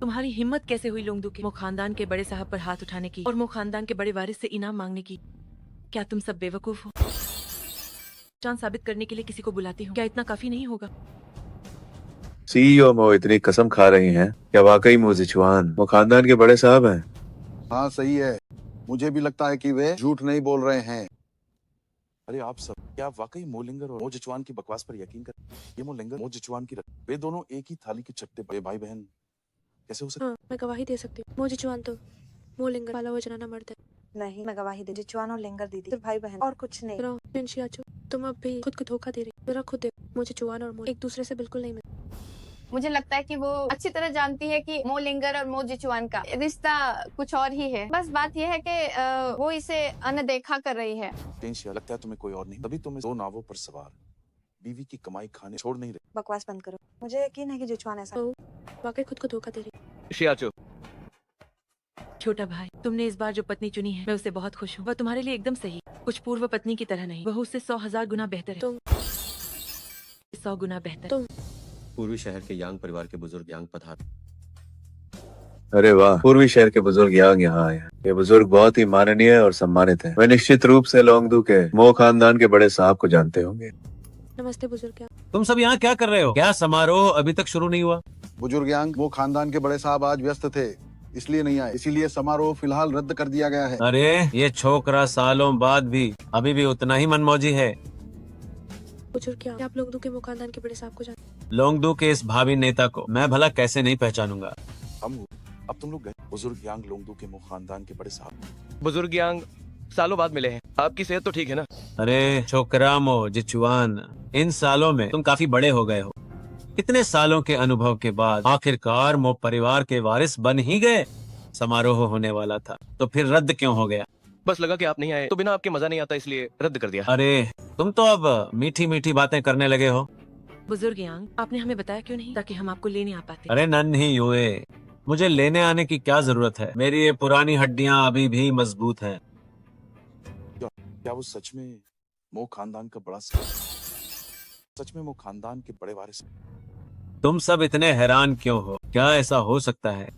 तुम्हारी हिम्मत कैसे हुई लोंगदू के मो खानदान के बड़े साहब पर हाथ उठाने की और मो खानदान के बड़े वारिस से इनाम मांगने की? क्या तुम सब बेवकूफ हो? चांद साबित करने के लिए किसी को बुलाती हो, क्या इतना काफी नहीं होगा? सीईओ मो इतनी कसम खा रही हैं, क्या वाकई मो जिचुआन वो खानदान के बड़े साहब हैं? हाँ सही है। मुझे भी लगता है कि वे झूठ नहीं बोल रहे हैं। अरे आप सब क्या वाकई मोलिंगर और मोजिचुआन की बकवास पर यकीन कर? ये मोलिंगर मोजिचुआन की वे दोनों एक ही थाली के चट्टे बड़े भाई बहन कैसे हो सकते? हाँ, मैं गवाही दे सकती हूँ। मो जिचुआन तो मोलिंगर वाला वो जनाना मर्द है। नहीं, मैं गवाही दे। जिचुआन और लेंगर दीदी सिर्फ भाई बहन और कुछ नहीं। रहो, शेन शियाचू, तुम अब भी खुद को धोखा दे रही। जरा खुद देखो, मो जिचुआन और मो एक दूसरे से बिल्कुल नहीं मिलते। मुझे लगता है कि वो अच्छी तरह जानती है कि मो लिंगर और मो जिचुआन का रिश्ता कुछ और ही है। बस बात यह है कि वो इसे अनदेखा कर रही है। लगता है तुम्हें कोई और नहीं, तभी तुम दो नावों पर सवार बीवी की कमाई खाने छोड़ नहीं रहे। बकवास बंद करो। मुझे यकीन है कि जिचुआन ऐसा वाकई खुद को धोखा दे रही। शियाचू, छोटा भाई, तुमने इस बार जो पत्नी चुनी है मैं उससे बहुत खुश हूँ। वह तुम्हारे लिए एकदम सही, कुछ पूर्व पत्नी की तरह नहीं। वह उससे 100,000 गुना बेहतर है। 100 गुना बेहतर। पूर्वी शहर के यांग परिवार के बुजुर्ग यांग पधार। अरे वाह, पूर्वी शहर के बुजुर्ग यांग यहाँ आए हैं। ये बुजुर्ग बहुत ही माननीय और सम्मानित हैं। वे निश्चित रूप से लोंगदू के मो खानदान के बड़े साहब को जानते होंगे। नमस्ते बुजुर्ग। तुम सब यहाँ क्या कर रहे हो? क्या समारोह अभी तक शुरू नहीं हुआ? बुजुर्ग यांग वो खानदान के बड़े साहब आज व्यस्त थे, इसलिए नहीं आए। इसीलिए समारोह फिलहाल रद्द कर दिया गया है। अरे ये छोकरा सालों बाद भी अभी भी उतना ही मनमौजी है। बुजुर्ग, क्या आप लोंगदू के मो खानदान के बड़े साहब को जानते? लोंगदू के इस भावी नेता को मैं भला कैसे नहीं पहचानूंगा? अब तुम लोग गए। बुजुर्ग यांग लोंगदू के मो खानदान के बड़े साहब। बुजुर्ग यांग सालों बाद मिले हैं। आपकी सेहत तो ठीक है ना? अरे छोकरा मो जिचुआन, इन सालों में तुम काफी बड़े हो गए हो। इतने सालों के अनुभव के बाद आखिरकार मो परिवार के वारिस बन ही गए। समारोह होने वाला था तो फिर रद्द क्यों हो गया? बस लगा कि आप नहीं आए तो बिना आपके मजा नहीं आता, इसलिए रद्द कर दिया। अरे तुम तो अब मीठी मीठी बातें करने लगे हो। बुजुर्ग यांग, आपने हमें बताया क्यों नहीं ताकि हम आपको लेने आ पाते? अरे नन्ही युए, मुझे लेने आने की क्या जरूरत है? मेरी ये पुरानी हड्डियां अभी भी मजबूत हैं। क्या वो सच में मो खानदान का बड़ा सच में मो खानदान के बड़े वारिस? तुम सब इतने हैरान क्यों हो? क्या ऐसा हो सकता है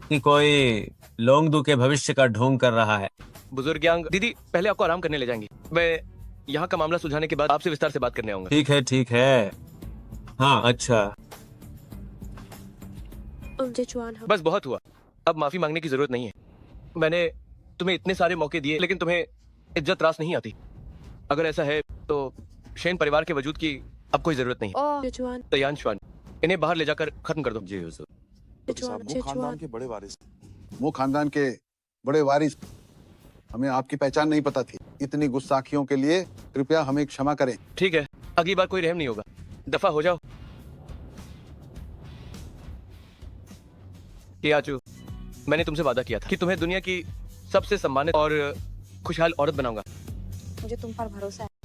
कि कोई लोंगदू के भविष्य का ढोंग कर रहा है? बुजुर्ग यांग, दीदी पहले आपको आराम करने ले जाएंगी। मैं यहाँ का मामला सुलझाने के बाद आपसे विस्तार से बात करने आऊंगा। ठीक है ठीक है। हाँ अच्छा, बस बहुत हुआ। अब माफी मांगने की जरूरत नहीं है। मैंने तुम्हें इतने सारे मौके दिए लेकिन तुम्हें इज्जत रास नहीं आती। अगर ऐसा है तो शेन परिवार के वजूद की अब कोई जरूरत नहीं। तयान श्वान, इन्हें बाहर ले जाकर खत्म कर दो। जी हुजूर। मो खानदान के बड़े वारिस। मो खानदान के बड़े वारिस, हमें आपकी पहचान नहीं पता थी। इतनी गुस्ताखियों के लिए कृपया हमें क्षमा करें। ठीक है, अगली बार कोई रहम नहीं होगा। दफा हो जाओ। कियाचू, मैंने तुमसे वादा किया था कि तुम्हें दुनिया की सबसे सम्मानित और खुशहाल औरत बनाऊंगा। मुझे तुम पर भरोसा है।